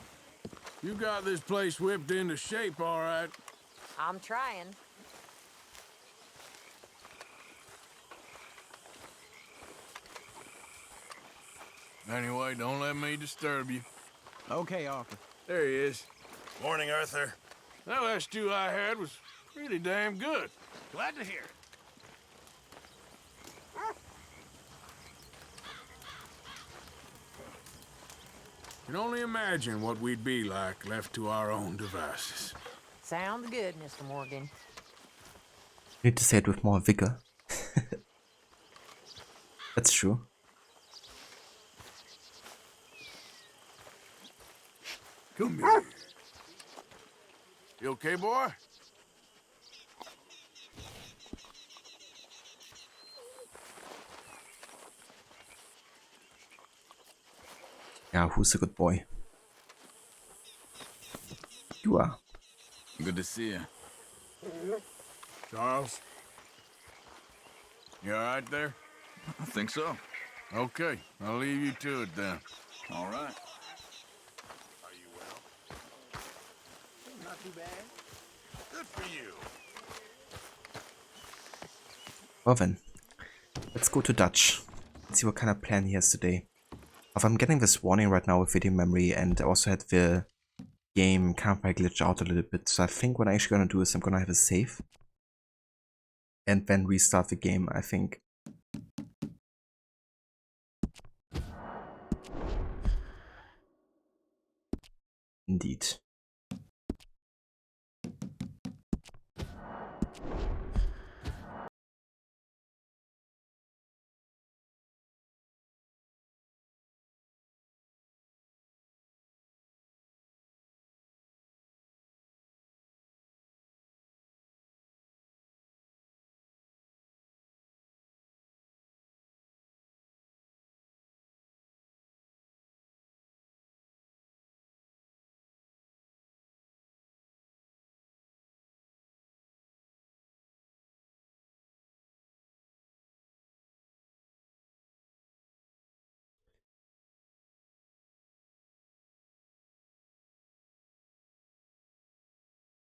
You got this place whipped into shape, all right. I'm trying. Anyway, don't let me disturb you. Okay, Arthur. There he is. Morning, Arthur. That last stew I had was really damn good. Glad to hear it. Can only imagine what we'd be like left to our own devices. Sounds good, Mr. Morgan. Need to say it with more vigor. That's true. Come here. You okay, boy? Yeah, who's a good boy? You are. Good to see you. Charles? You all right there? I think so. Okay, I'll leave you to it then. All right. Are you well? Not too bad. Good for you. Well then, let's go to Dutch. Let's see what kind of plan he has today. If I'm getting this warning right now with video memory, and I also had the game campfire glitch out a little bit, so I think what I'm actually gonna do is I'm gonna have a save and then restart the game, I think. Indeed.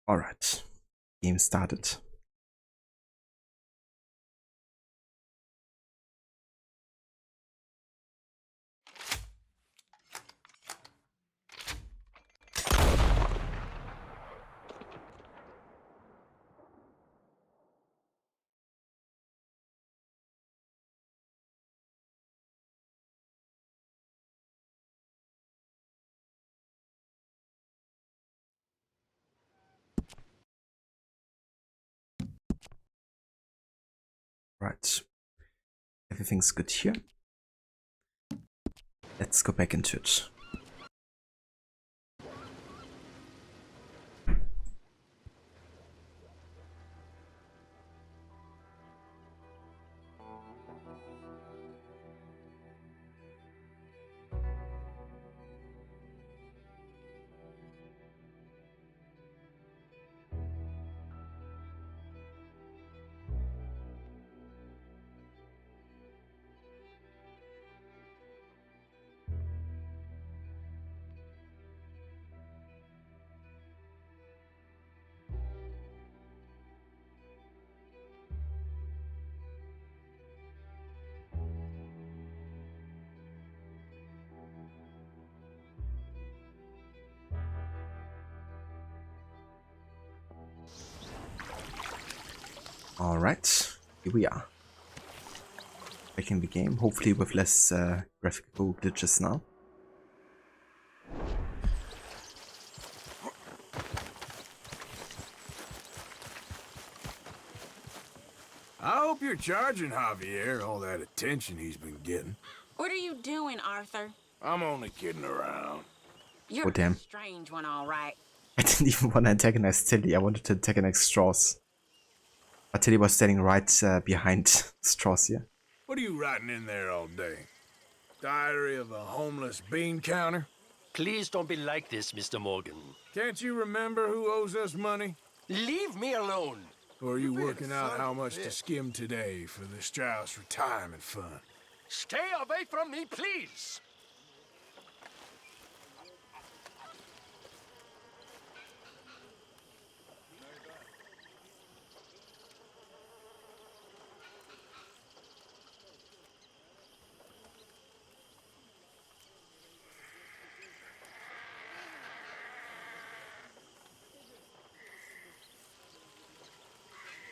Alright, game started. Right, everything's good here. Let's go back into it. Alright, here we are. Back in the game, hopefully with less graphical glitches now. I hope you're charging Javier all that attention he's been getting. What are you doing, Arthur? I'm only kidding around. You're Oh, damn. a strange one, all right. I didn't even want to antagonize Tilly, I wanted to antagonize Strauss. But Tilly was standing right behind Strauss here. What are you writing in there all day? Diary of a homeless bean counter? Please don't be like this, Mr. Morgan. Can't you remember who owes us money? Leave me alone. Or are you working out how much to skim today for the Strauss retirement fund? Stay away from me, please.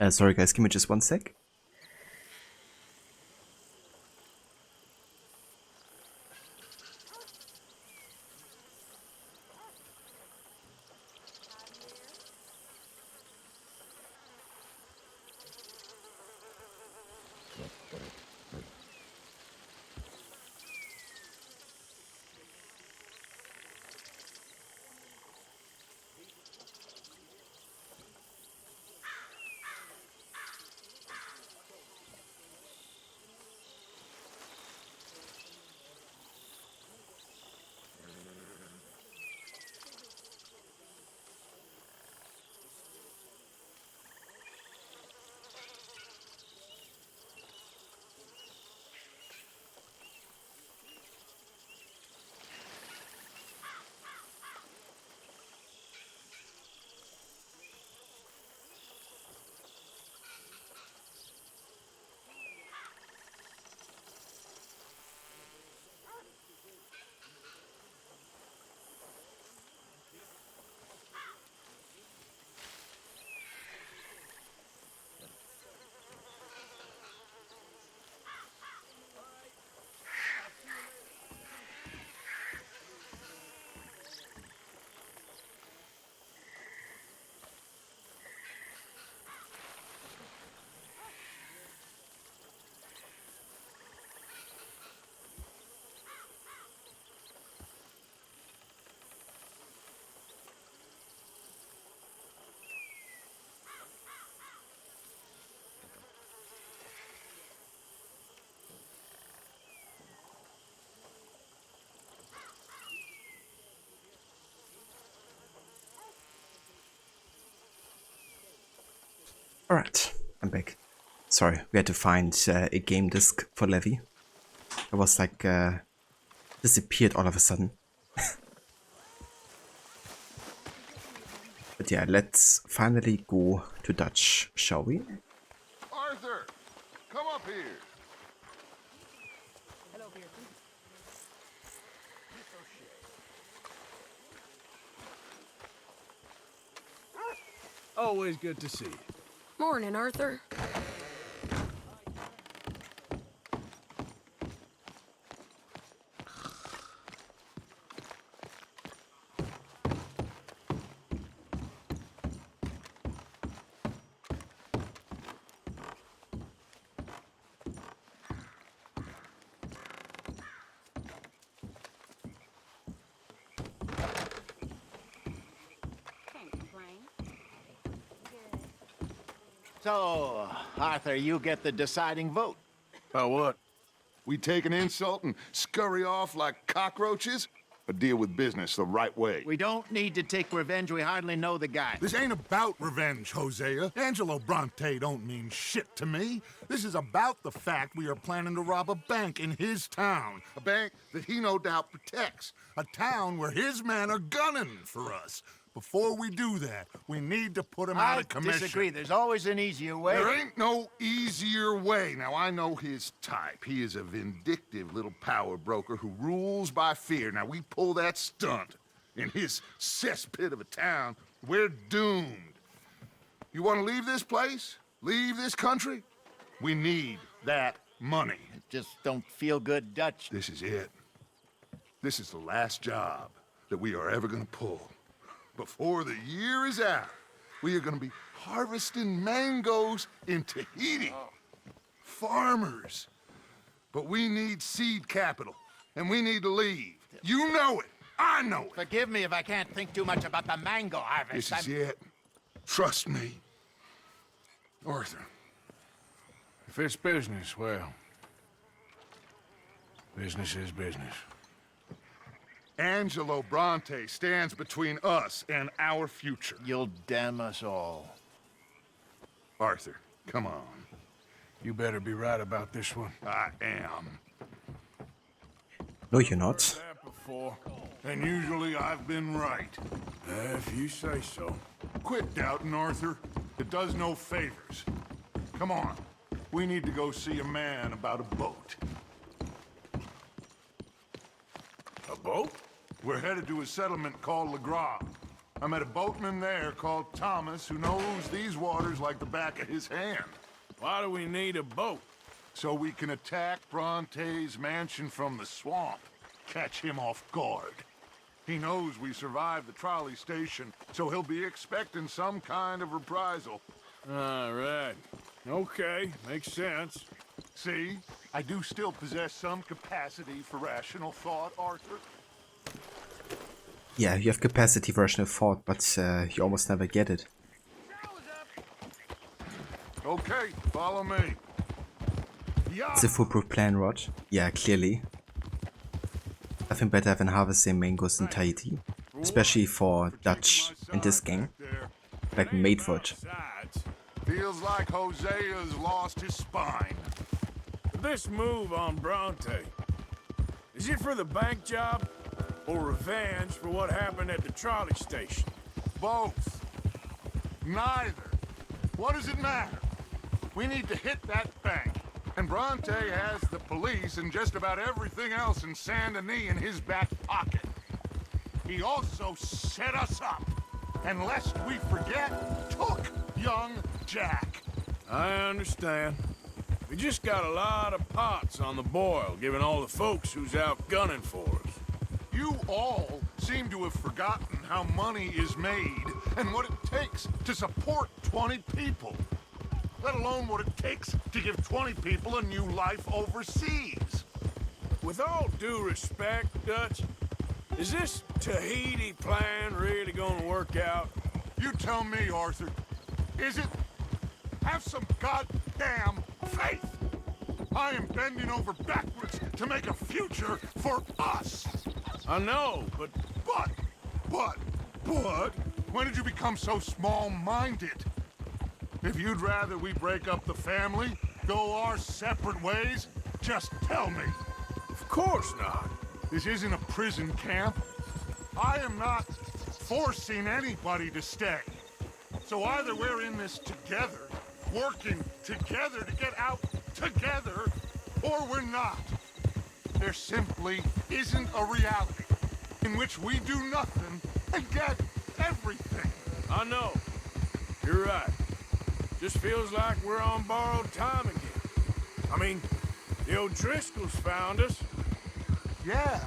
Sorry guys, give me just one sec. Alright, I'm back. Sorry, we had to find a game disc for Levi. It was like disappeared all of a sudden. But yeah, let's finally go to Dutch, shall we? Arthur, come up here. Hello, Pearson. Always good to see you. Morning, Arthur. So, Arthur, you get the deciding vote. About what? We take an insult and scurry off like cockroaches? Or deal with business the right way? We don't need to take revenge. We hardly know the guy. This ain't about revenge, Hosea. Angelo Bronte don't mean shit to me. This is about the fact we are planning to rob a bank in his town. A bank that he no doubt protects. A town where his men are gunning for us. Before we do that, we need to put him out of commission. I disagree. There's always an easier way. There ain't no easier way. Now, I know his type. He is a vindictive little power broker who rules by fear. Now, we pull that stunt in his cesspit of a town, we're doomed. You want to leave this place? Leave this country? We need that money. It just don't feel good, Dutch. This is it. This is the last job that we are ever going to pull. Before the year is out, we are going to be harvesting mangoes in Tahiti. Farmers. But we need seed capital, and we need to leave. You know it. I know it. Forgive me if I can't think too much about the mango harvest. This is it. Trust me. Arthur. If it's business, well, business is business. Angelo Bronte stands between us and our future. You'll damn us all. Arthur, come on. You better be right about this one. I am. No, you're not. Before, and usually I've been right. If you say so. Quit doubting, Arthur. It does no favors. Come on. We need to go see a man about a boat. A boat? We're headed to a settlement called Le Gras. I met a boatman there called Thomas who knows these waters like the back of his hand. Why do we need a boat? So we can attack Bronte's mansion from the swamp. Catch him off guard. He knows we survived the trolley station, so he'll be expecting some kind of reprisal. All right. Okay, makes sense. See? I do still possess some capacity for rational thought, Arthur. Yeah, you have capacity for rational thought, but you almost never get it. Okay, follow me. It's a foolproof plan, Rod. Yeah, clearly. Nothing better than harvesting mangoes in Tahiti. Especially for Dutch in this game. Like made for it. Feels like Hosea's lost his spine. This move on Bronte, is it for the bank job or revenge for what happened at the trolley station? Both. Neither. What does it matter? We need to hit that bank. And Bronte has the police and just about everything else in Saint Denis in his back pocket. He also set us up. And lest we forget, took young Jack. I understand. We just got a lot of pots on the boil, given all the folks who's out gunning for us. You all seem to have forgotten how money is made and what it takes to support 20 people. Let alone what it takes to give 20 people a new life overseas. With all due respect, Dutch, is this Tahiti plan really gonna work out? You tell me, Arthur. Is it? Have some goddamn faith! I am bending over backwards to make a future for us! I know, but... But... When did you become so small-minded? If you'd rather we break up the family, go our separate ways, just tell me. Of course not. This isn't a prison camp. I am not forcing anybody to stay. So either we're in this together, working together to get out together, or we're not. There simply isn't a reality in which we do nothing and get everything. I know. You're right. Just feels like we're on borrowed time again. I mean, the O'Driscolls found us. Yeah.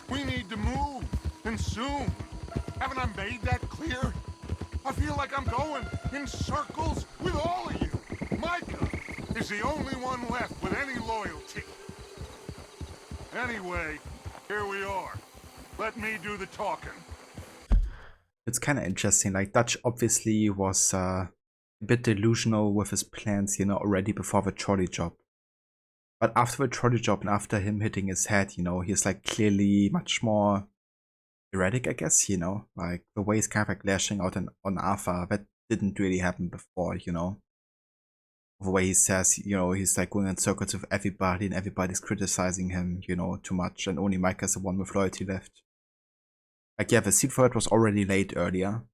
We need to move, and soon. Haven't I made that clear? I feel like I'm going in circles with all of you. Micah is the only one left with any loyalty. Anyway, here we are. Let me do the talking. It's kind of interesting. Like, Dutch obviously was a bit delusional with his plans, you know, already before the trolley job. But after the trolley job and after him hitting his head, you know, he's like clearly much more erratic, I guess, you know. Like, the way he's kind of like lashing out on Arthur, that didn't really happen before, you know. The way he says, you know, he's like going in circles with everybody and everybody's criticizing him, you know, too much, and only Micah's the one with loyalty left. Like, yeah, the seed for it was already laid earlier.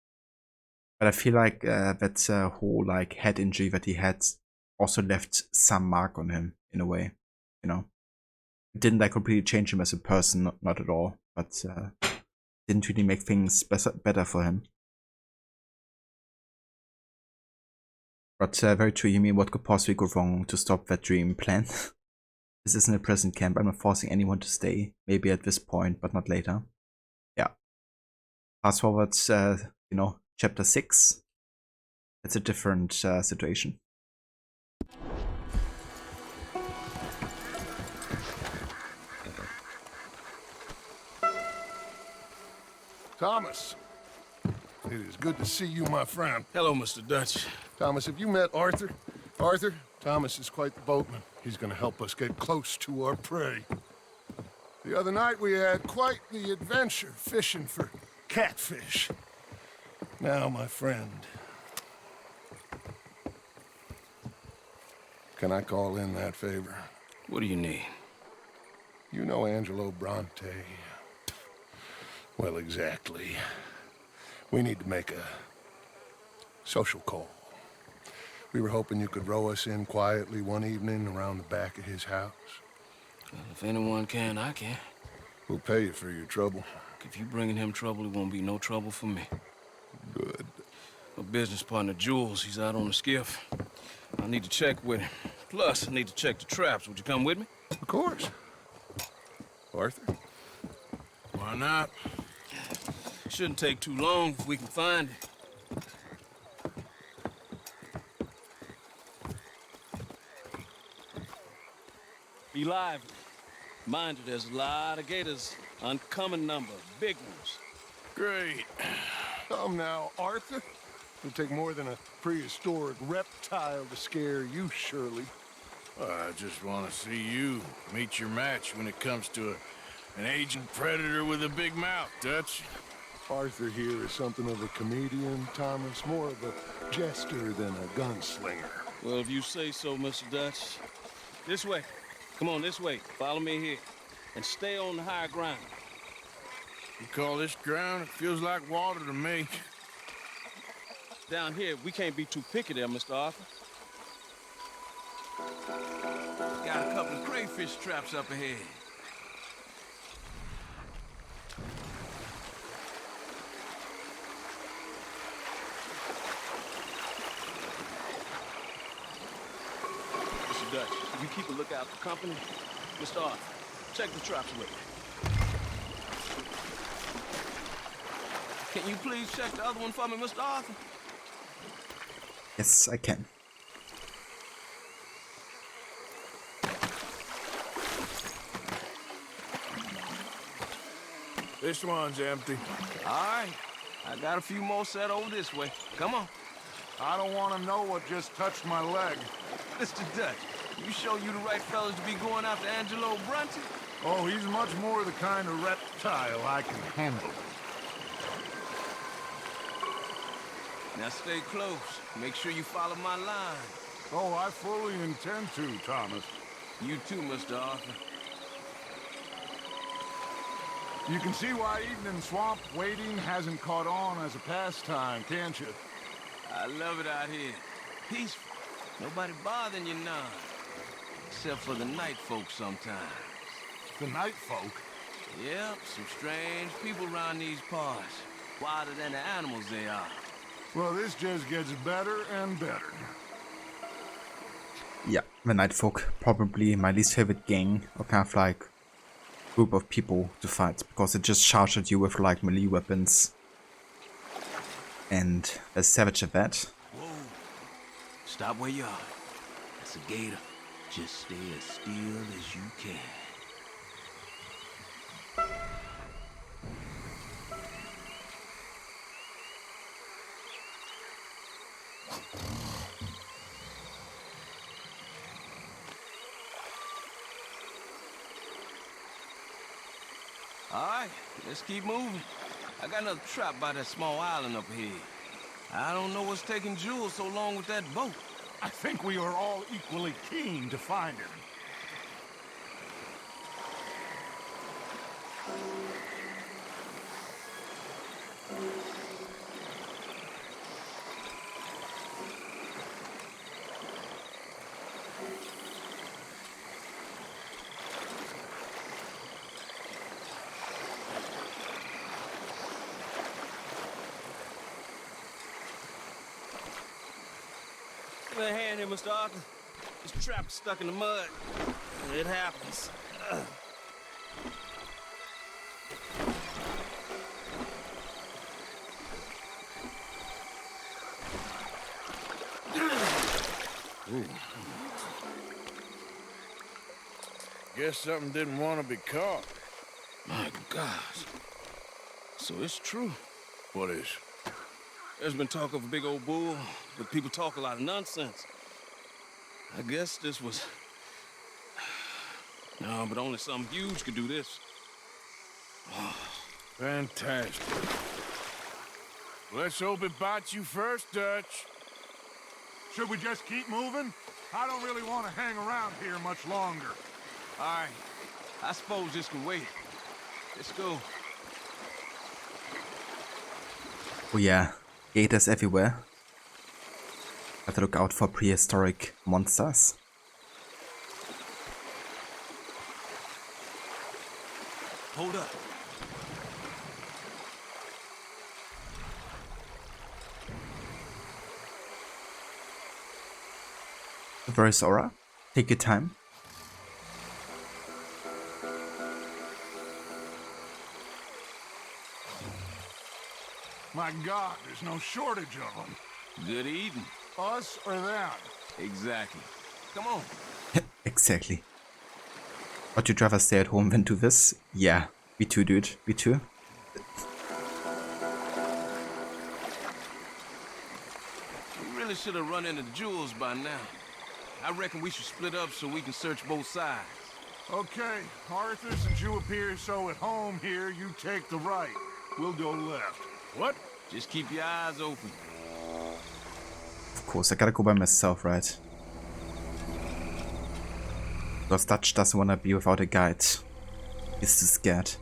But I feel like that whole like head injury that he had also left some mark on him in a way, you know. It didn't like completely change him as a person, not at all, but didn't really make things better for him. But very true, you mean what could possibly go wrong to stop that dream plan? This isn't a prison camp, I'm not forcing anyone to stay. Maybe at this point, but not later. Yeah. Fast forward, you know, chapter 6. It's a different situation. Thomas, it is good to see you, my friend. Hello, Mr. Dutch. Thomas, have you met Arthur? Arthur, Thomas is quite the boatman. He's gonna help us get close to our prey. The other night we had quite the adventure fishing for catfish. Now, my friend, can I call in that favor? What do you need? You know Angelo Bronte. Well, exactly. We need to make a social call. We were hoping you could row us in quietly one evening around the back of his house. Well, if anyone can, I can. We'll pay you for your trouble. If you bringing him trouble, it won't be no trouble for me. Good. My business partner, Jules, he's out on the skiff. I need to check with him. Plus, I need to check the traps. Would you come with me? Of course. Arthur? Why not? Shouldn't take too long if we can find it. Be lively. Mind you, there's a lot of gators. Uncommon number. Big ones. Great. Come now, Arthur. It'll take more than a prehistoric reptile to scare you, Shirley. I just want to see you meet your match when it comes to an aging predator with a big mouth, Dutch. Arthur here is something of a comedian, Thomas, more of a jester than a gunslinger. Well, if you say so, Mr. Dutch. This way. Come on, this way. Follow me here. And stay on the higher ground. You call this ground? It feels like water to me. Down here, we can't be too picky there, Mr. Arthur. Got a couple of crayfish traps up ahead. Mr. Dutch, you keep a lookout for company. Mr. Arthur, check the traps with me. Can you please check the other one for me, Mr. Arthur? Yes, I can. This one's empty. All right. I got a few more set over this way. Come on. I don't want to know what just touched my leg. Mr. Dutch, you sure you the right fellas to be going after Angelo Brunton? Oh, he's much more the kind of reptile I can handle. Now stay close. Make sure you follow my line. Oh, I fully intend to, Thomas. You too, Mr. Arthur. You can see why evening swamp wading hasn't caught on as a pastime, can't you? I love it out here. Peaceful. Nobody bothering you none. Except for the night folk sometimes. The night folk? Yep, some strange people around these parts. Wilder than the animals they are. Well, this just gets better and better. Yeah, the Nightfolk, probably my least favorite gang, or kind of like group of people to fight, because it just charged at you with like melee weapons. And as savage as that. Whoa. Stop where you are. That's a gator. Just stay as still as you can. All right, let's keep moving. I got another trap by that small island up here. I don't know what's taking Jules so long with that boat. I think we are all equally keen to find him. Give me a hand here, Mr. Arthur. This trap's stuck in the mud. It happens. Guess something didn't want to be caught. My gosh. So it's true. What is? There's been talk of a big old bull, but people talk a lot of nonsense. I guess this was... No, but only something huge could do this. Oh, fantastic. Let's hope it bites you first, Dutch. Should we just keep moving? I don't really want to hang around here much longer. All right. I suppose this can wait. Let's go. Oh yeah, gators everywhere. Have to look out for prehistoric monsters. Hold up. Where is Aura? Take your time. My God, there's no shortage of them. Good eating. Us or them? Exactly. Come on. Exactly. Would you rather stay at home than do this? Yeah, me too, dude. Me too. We really should have run into Jules by now. I reckon we should split up so we can search both sides. Okay, Arthur, since you appear so at home here, you take the right. We'll go left. What? Just keep your eyes open. Of course, I gotta go by myself, right? Because Dutch doesn't wanna be without a guide. He's too scared.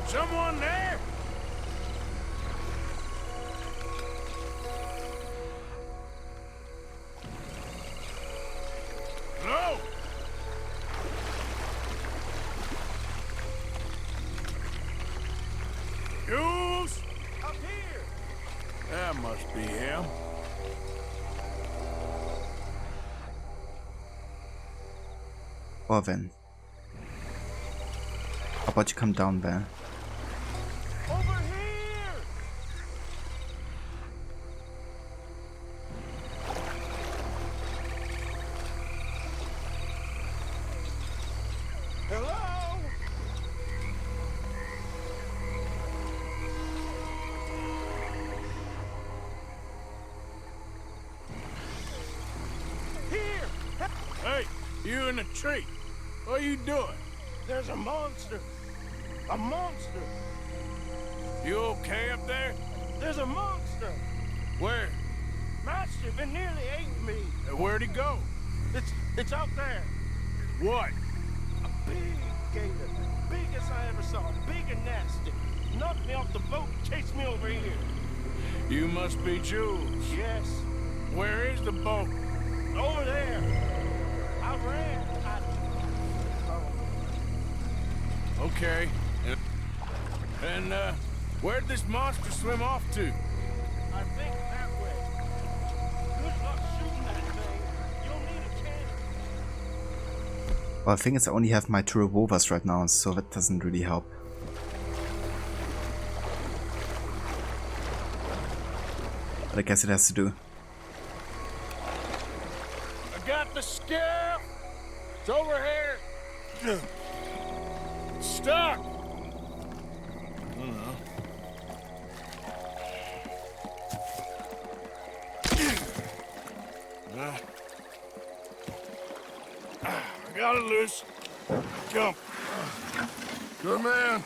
Someone there? Hello? Jules? Up here! That must be him. Well then. How about you come down there? Over here! Hello? Here! Hey, you in the tree. What are you doing? There's a monster. A monster. You okay up there? There's a monster. Where? Mastiff, it nearly ate me. Where'd he go? It's out there. What? A big gator. Biggest I ever saw. Big and nasty. Knocked me off the boat and chased me over here. You must be Jules. Yes. Where is the boat? Over there. I ran. Okay. And, where'd this monster swim off to? I think that way. Good luck shooting that thing. You'll need a cannon. Well, the thing is I only have my 2 revolvers right now, so that doesn't really help. But I guess it has to do. I got the scale. It's over here. Stuck. I got it loose. Jump. Good man.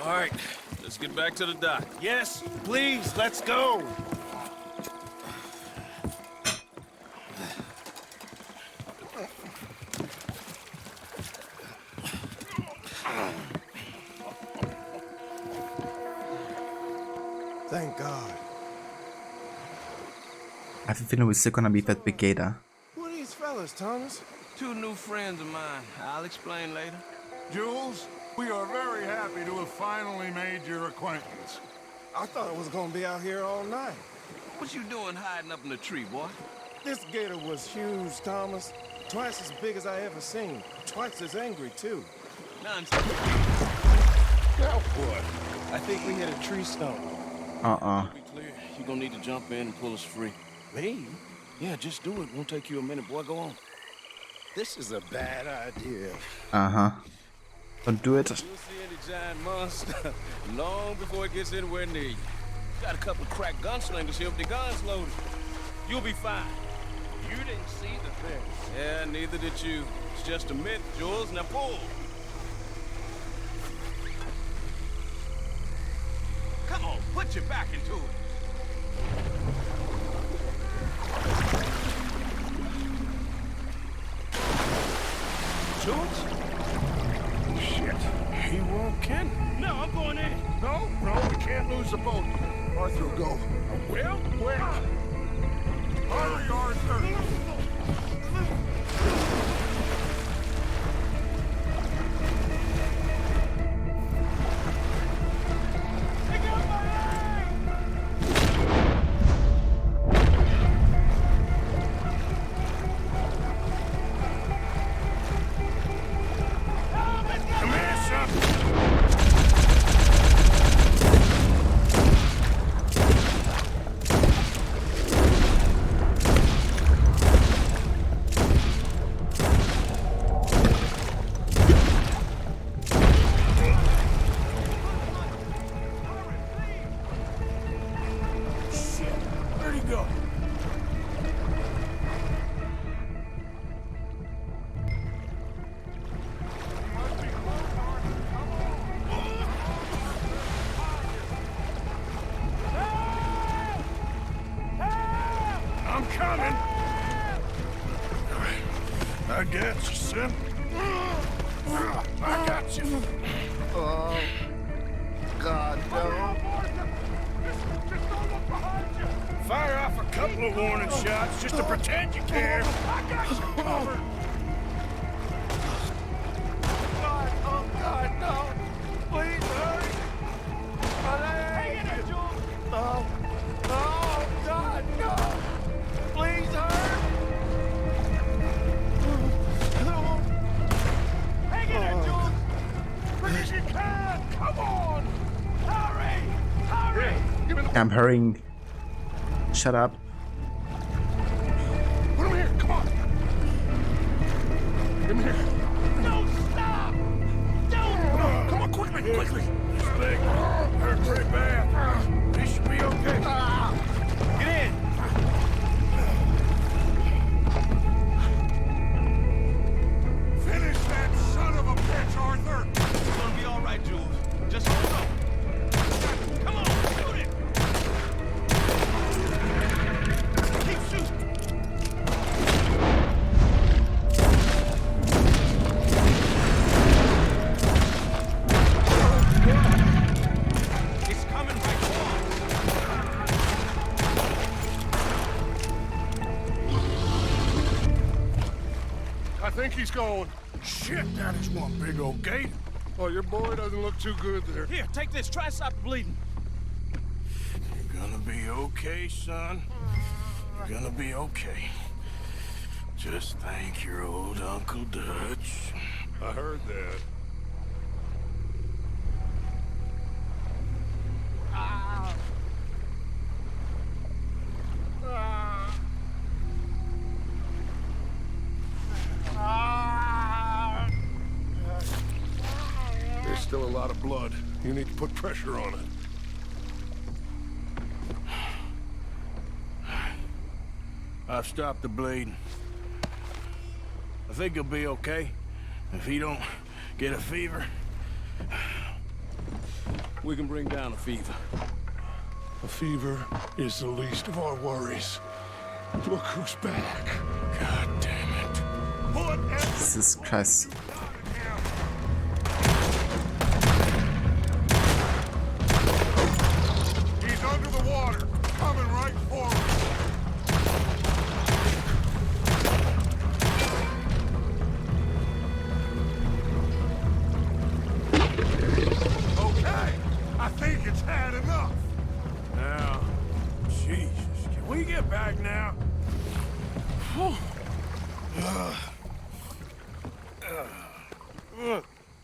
All right, let's get back to the dock. Yes, please, let's go. Thank God. I have a feeling we're still gonna be that big gator. Who are these fellas, Thomas? 2 new friends of mine. I'll explain later. Jules, we are very happy to have finally made your acquaintance. I thought I was gonna be out here all night. What you doing hiding up in the tree, boy? This gator was huge, Thomas. Twice as big as I ever seen. Twice as angry, too. Nonsense. Now what? I think we hit a tree stump. Be clear. You're gonna need to jump in and pull us free. Me? Yeah, just do it. Won't take you a minute, boy. Go on. This is a bad idea. Uh-huh. Don't do it. You'll see any giant monster long before it gets anywhere near you. Got a couple of crack gunslingers here with their guns loaded. You'll be fine. You didn't see the thing. Yeah, neither did you. It's just a myth, Jules. Now pull. Come on, put your back into it. Jules? Shit. He won't, Ken? No, I'm going in. No, we can't lose the boat. Arthur will go. Will? Quick! Hurry, Arthur! I got you, son. I got you. Oh, God, no. Fire off a couple of warning shots just to pretend you care. I got you covered. God, oh God, no. Please hurry. Hang in there, Jules. Oh, God, no. Please hurry. Hang in there, Jules. Quick as you can. Come on. Hurry. Hurry. I'm hurrying. Shut up. Put him here. Come on. Come here. No, stop. No, come on, quickly. This thing hurt pretty bad. He should be okay. Get in. Finish that son of a bitch, Arthur. It's gonna be all right, Jules. Just hold on. Come on, shoot it. Keep shooting. It's coming right for I think he's going. Shit, that is one big old gate. Oh, your boy doesn't look too good there. Here, take this. Try to stop the bleeding. You're gonna be okay, son. You're gonna be okay. Just thank your old Uncle Dutch. I heard that. There's still a lot of blood. You need to put pressure on it. I've stopped the bleeding. I think he'll be okay. If he don't get a fever, we can bring down a fever. A fever is the least of our worries. Look who's back. God damn it. Jesus Christ. He's under the water, coming right for us. Okay, I think it's had enough. Now, Jesus, can we get back now?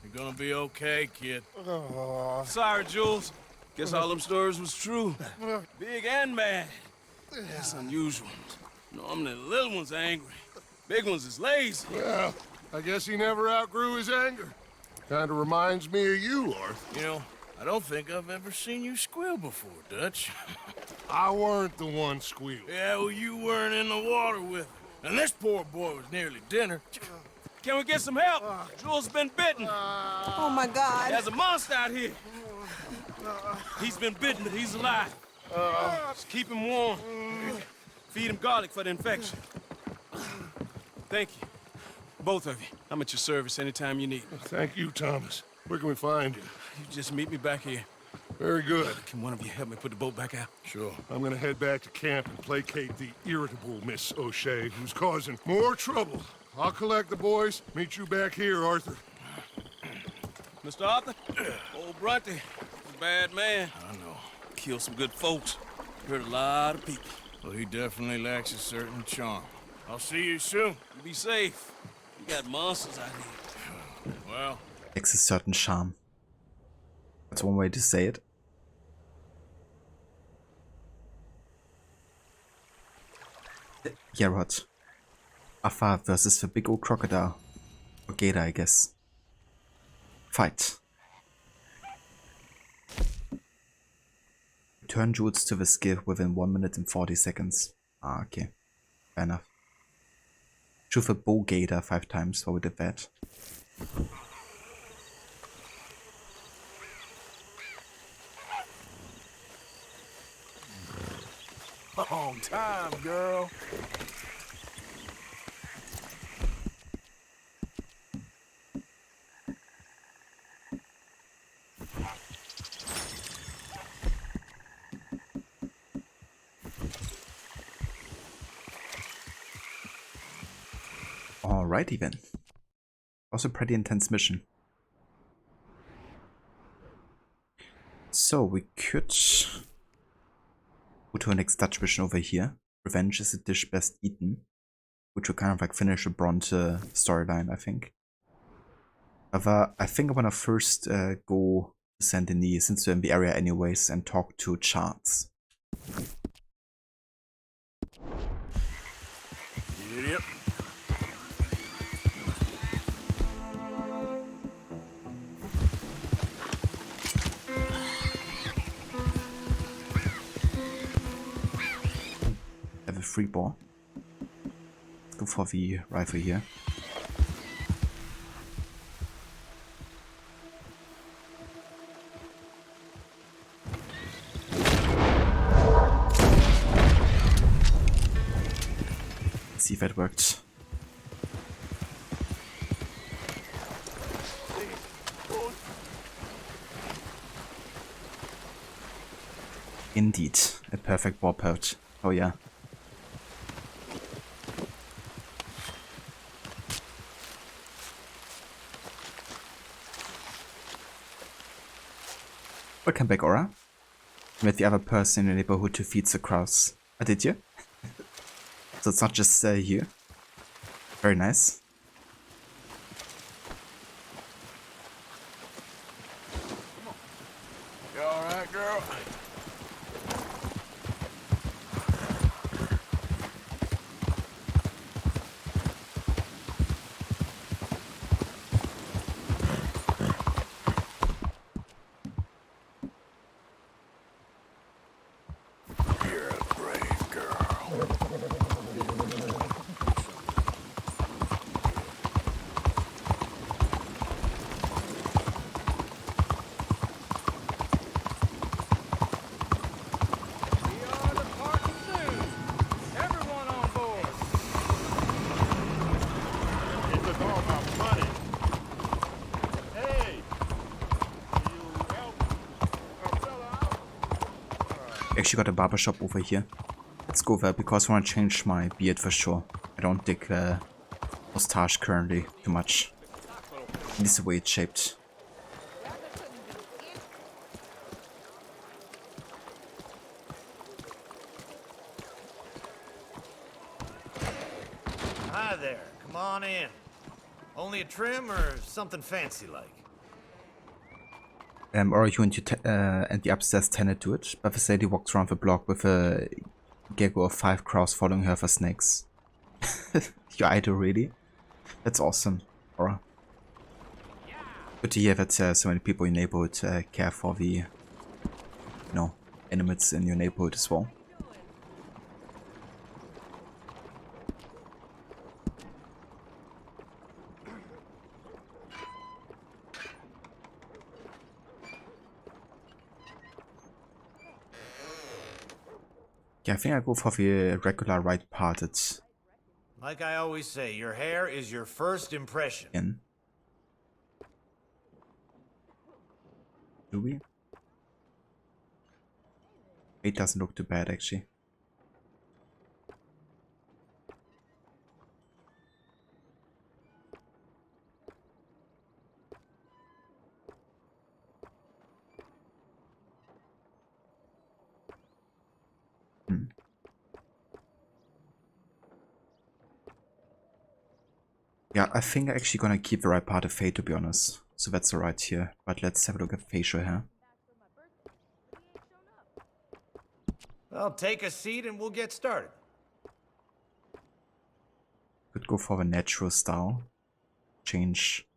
You're gonna be okay, kid. Sorry, Jules. Guess all them stories was true. Big and mad. That's unusual. Normally the little ones are angry. Big ones is lazy. Well, I guess he never outgrew his anger. Kinda reminds me of you, Arthur. You know, I don't think I've ever seen you squeal before, Dutch. I weren't the one squealing. Yeah, well, you weren't in the water with him. And this poor boy was nearly dinner. Can we get some help? Jules has been bitten. Oh my God. There's a monster out here. He's been bitten, but he's alive. Just keep him warm. Feed him garlic for the infection. Thank you. Both of you. I'm at your service anytime you need me. Thank you, Thomas. Where can we find you? You just meet me back here. Very good. Can one of you help me put the boat back out? Sure. I'm gonna head back to camp and placate the irritable Miss O'Shea, who's causing more trouble. I'll collect the boys. Meet you back here, Arthur. Mr. Arthur? Old Brunty. A bad man. I know. Killed some good folks. Hurt a lot of people. Well, he definitely lacks a certain charm. I'll see you soon. You be safe. You got monsters out here. Well. Lacks a certain charm. That's one way to say it. Geralt. Alpha versus the big old crocodile. Or gator, I guess. Fight. Return jewels to the skiff within 1 minute and 40 seconds. Ah, okay. Fair enough. Shoot the bow gator 5 times while we did that. Long time, girl. Alrighty then. Also pretty intense mission. So we could go to our next Dutch mission over here. Revenge is a dish best eaten. Which will kind of like finish a Bronte storyline, I think. However, I think I wanna first go to Saint Denis, since we're in the area anyways, and talk to Charles. Yep. Have a free ball. Let's go for the rifle here. Let's see if that worked. Indeed, a perfect ball pouch. Oh yeah. Welcome back, Aura. You met the other person in the neighborhood who feeds the crows. Oh, did you? So it's not just you. Very nice. You alright, girl? You're a brave girl. Everyone on board. It was all about money. Hey, Actually got a barbershop over here. Let's go there because I want to change my beard for sure. I don't dig mustache currently too much. This is the way it's shaped. Hi there. Come on in. Only a trim or something fancy like? Or you and the upstairs tenant do it, but the lady walks around the block with a gaggle of 5 crows following her for snakes. Your idol, really? That's awesome, Aura. Good to hear that so many people in your neighborhood care for the, animals in your neighborhood as well. Yeah, I think I go for the regular right parted Like I always say, your hair is your first impression. in. Do we? It doesn't look too bad actually. Yeah, I think I'm actually gonna keep the right part of Faye, to be honest. So that's alright here. But let's have a look at facial hair. Well, take a seat and we'll get started. Could go for the natural style. Change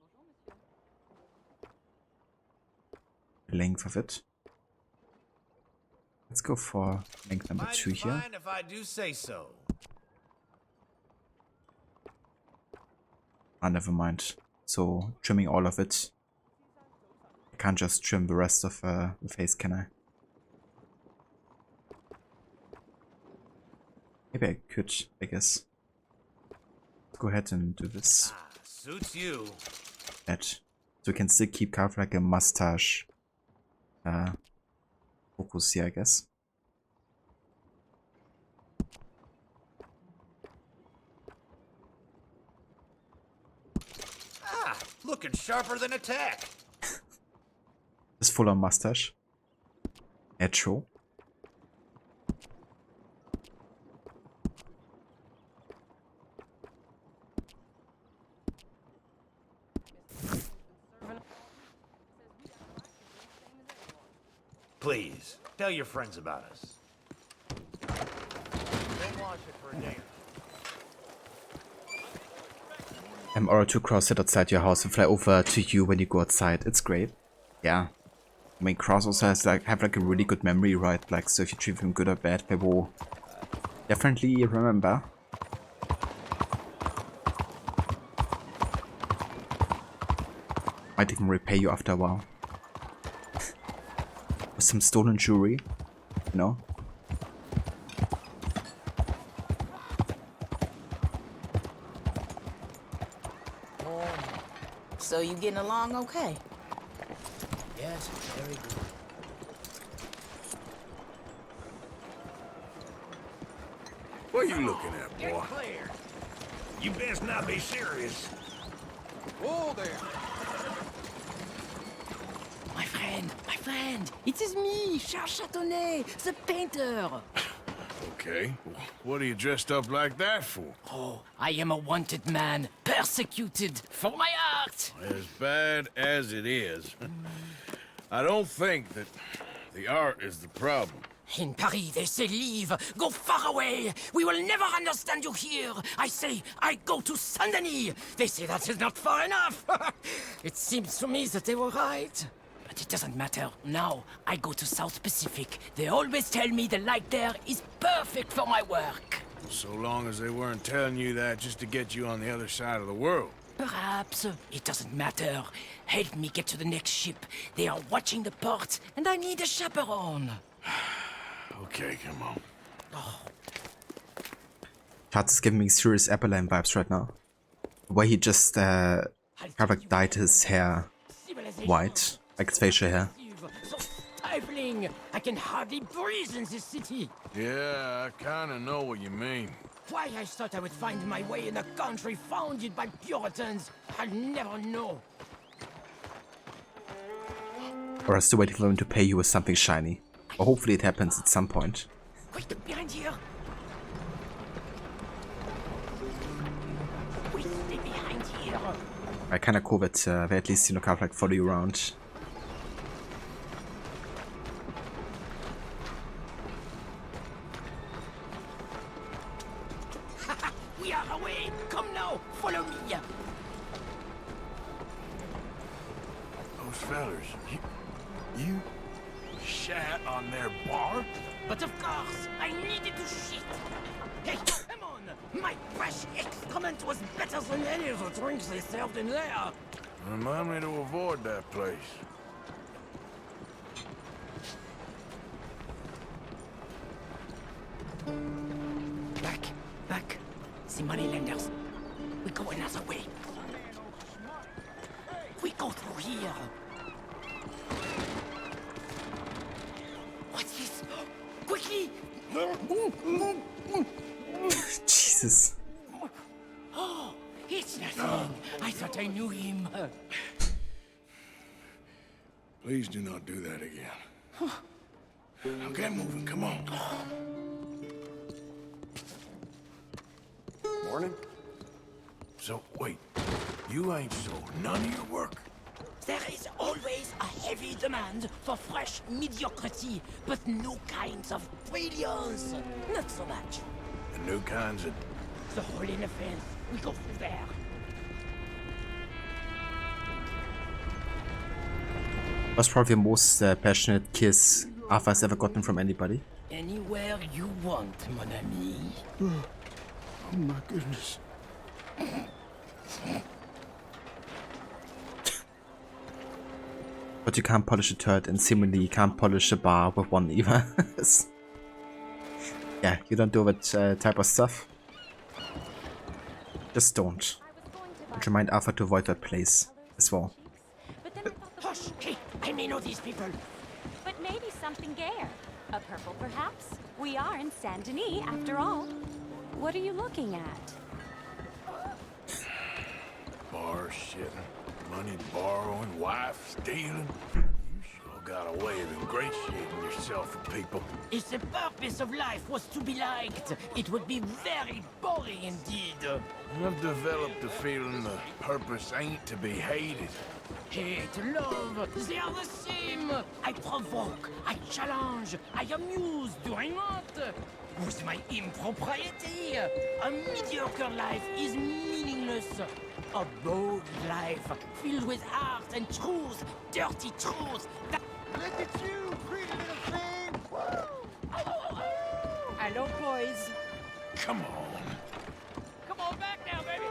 the length of it. Let's go for length number 2 here. Fine if I do say so. Ah, never mind. So, trimming all of it. I can't just trim the rest of the face, can I? Maybe I could, I guess. Let's go ahead and do this. Suits you. That. So we can still keep kind of like a mustache focus here, I guess. Looking sharper than a tack. This full on mustache. Natural. Please, tell your friends about us. Don't wash it for a day. R2 cross sit outside your house and fly over to you when you go outside. It's great. Yeah. I mean, Cross also has have a really good memory, right? Like, so if you treat him good or bad, they will definitely remember. Might even repay you after a while. With some stolen jewelry, you know? So you getting along okay? Yes, very good. What are you looking at, boy? Clear. You best not be serious. Whoa there. My friend, it is me, Charles Chatonnet, the painter. Okay. What are you dressed up like that for? Oh, I am a wanted man, persecuted for my art. As bad as it is, I don't think that the art is the problem. In Paris, they say leave, go far away. We will never understand you here. I say, I go to Saint-Denis. They say that is not far enough. It seems to me that they were right. But it doesn't matter. Now, I go to South Pacific. They always tell me the light there is perfect for my work. So long as they weren't telling you that just to get you on the other side of the world. Perhaps. It doesn't matter. Help me get to the next ship. They are watching the port, and I need a chaperone. Okay, come on. Charles is giving me serious Appeline vibes right now. The way he just kind of like dyed his hair white, like his facial hair. So stifling. I can hardly breathe in this city. Yeah, I kinda know what you mean. Why I thought I would find my way in a country founded by Puritans, I'll never know. Or I'm still waiting for him to pay you with something shiny. Or hopefully it happens at some point. Wait, behind here. Wait, stay behind here. I kinda cool that they at least, you know, kind of like follow you around. We are away. Come now, follow me. Those fellers, you shat on their bar? But of course, I needed to shit. Hey, come on. My fresh excrement was better than any of the drinks they served in there. Remind me to avoid that place. Back. The moneylenders. We go another way. We go through here. What's this? Quickly! Jesus. Oh, it's nothing. I thought I knew him. Please do not do that again. Now get moving, come on. Morning. So, wait. You ain't sold none of your work? There is always a heavy demand for fresh mediocrity, but no kinds of brilliance. Not so much. The new kinds of... The hole in the fence. We go through there. That's probably the most passionate kiss Arthur's ever gotten from anybody. Anywhere you want, mon ami. Oh my goodness. But you can't polish a turd, and similarly you can't polish a bar with one either. Yeah, you don't do that type of stuff. Just don't. And remind Arthur to avoid that place as well. Hush! Hey, I may know these people. But maybe something gayer. A purple, perhaps? We are in Saint Denis, after all. What are you looking at? Bar shitting, money borrowing, wife stealing. You sure got a way of ingratiating yourself with people. If the purpose of life was to be liked, it would be very boring indeed. I've developed the feeling the purpose ain't to be hated. Hate, love, they are the same. I provoke, I challenge, I amuse, do I not? With my impropriety, a mediocre life is meaningless. A bold life, filled with art and truth, dirty truth. Look at you, pretty little thing! Hello, boys. Come on. Come on back now, baby!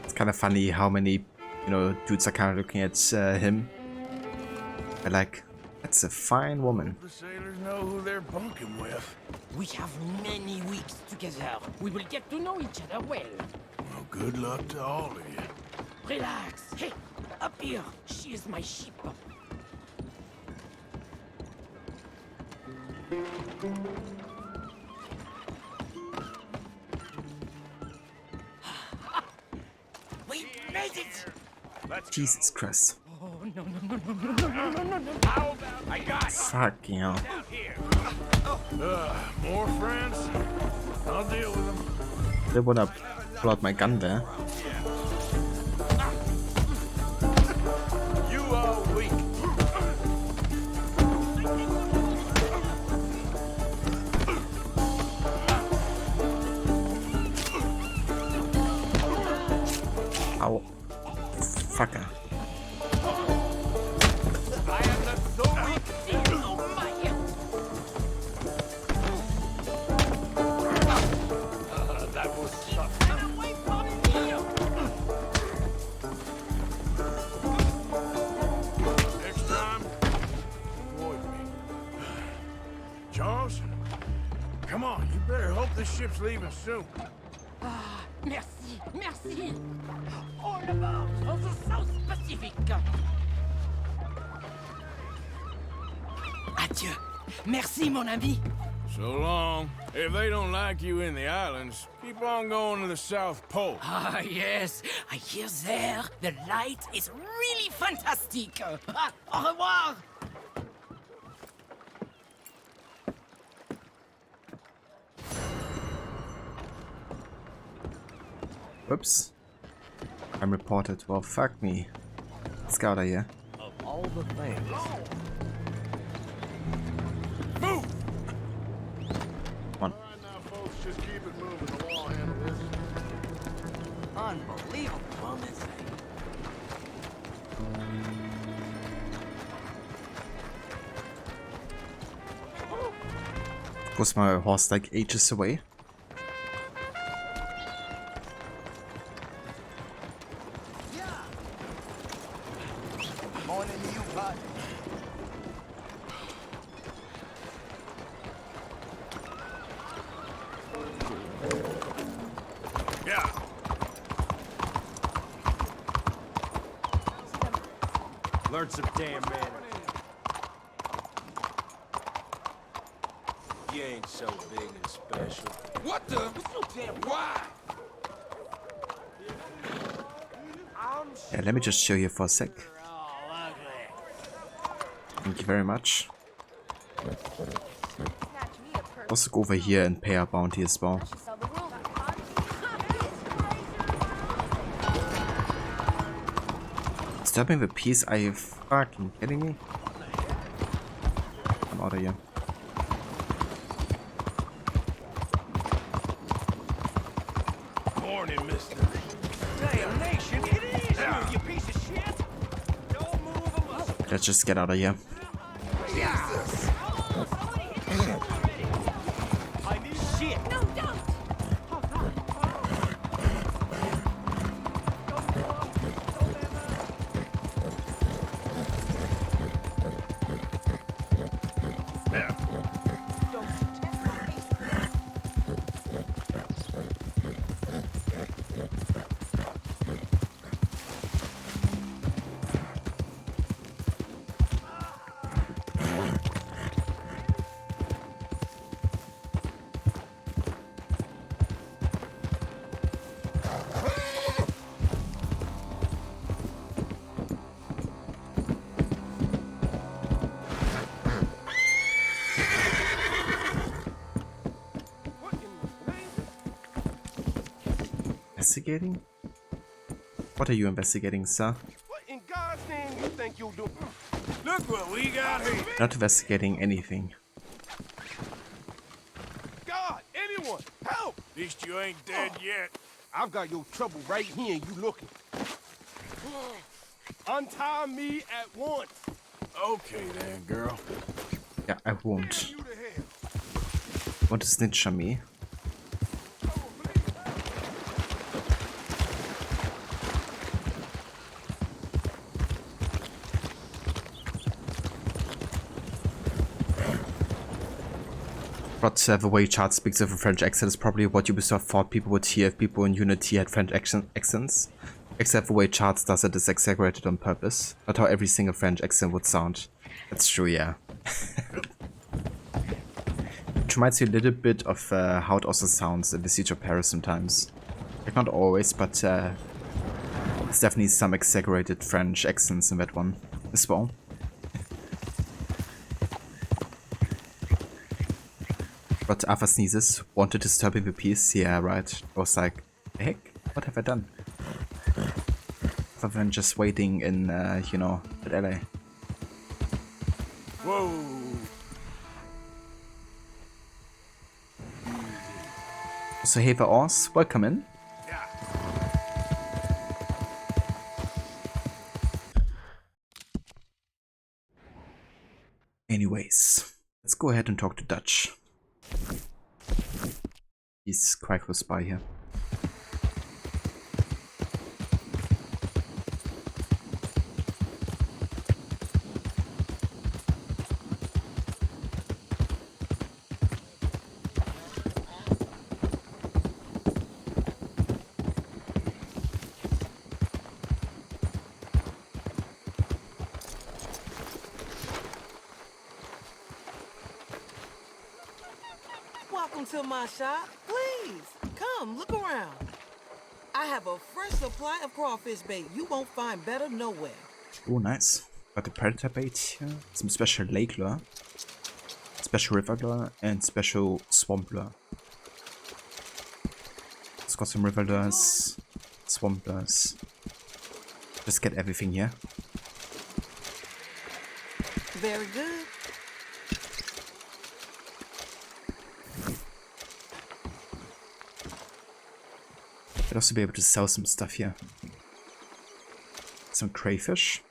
It's kind of funny how many, dudes are kind of looking at him. They're like, that's a fine woman. The sailors know who they're bunking with. We have many weeks together. We will get to know each other well. Well, good luck to all of you. Relax. Hey, up here. She is my ship. We made it! Jesus Christ. Oh, no. How about I got Fucking hell. More friends? I'll deal with them. They wanna pull out my gun there. You are weak. Ow. Fucker. I am not so weak! That was tough. Next time, avoid me. Charles, come on, you better hope this ship's leaving soon. Merci. All aboard for the South Pacific. Adieu. Merci, mon ami. So long. If they don't like you in the islands, keep on going to the South Pole. Ah, yes. I hear there the light is really fantastic. Au revoir. Whoops. I'm reported. Well, fuck me. Let's get out of here. Of all the things. Move! Come on. All right, now, folks, just keep it moving. The wall handle this. Unbelievable on this thing. Was my horse like ages away? Morning, you bud. Learn some damn manners. You ain't so big and special. What the? Why? Yeah, let me just show you for a sec. Thank you very much. Also go over here and pay our bounty as well. Disturbing the peace? Are you fucking kidding me? I'm out of here. Morning, mister. Damn nation, it is you piece of shit! Don't move a muscle. Let's just get out of here. Jesus! I need shit! No, don't! Investigating? What are you investigating, sir? What in God's name you think you'll do? Look what we got here. Not investigating anything. God, anyone, help! At least you ain't dead yet. I've got your trouble right here and you looking. Untie me at once. Okay then, girl. Yeah, I won't. Want to snitch on me? But the way Chart speaks with a French accent is probably what Ubisoft thought people would hear if people in Unity had French accents. Except the way Charts does it is exaggerated on purpose. Not how every single French accent would sound. That's true, yeah. Which reminds me a little bit of how it also sounds in the Siege of Paris sometimes. Like not always, but there's definitely some exaggerated French accents in that one as well. But Arthur sneezes, wanted disturbing the peace, yeah right. I was like, the heck, what have I done? Other than just waiting in, you know, at LA. Whoa. So hey the Ors, welcome in. Anyways, let's go ahead and talk to Dutch. He's quite close by here. Welcome to my shop. Please, come, look around. I have a fresh supply of crawfish bait. You won't find better nowhere. Oh, nice. Got the predator bait here. Some special lake lure, special river lure, and special swamp lure. Let's got some river lures, swamp lures. Just get everything here. Very good. I'd also be able to sell some stuff here. Some crayfish.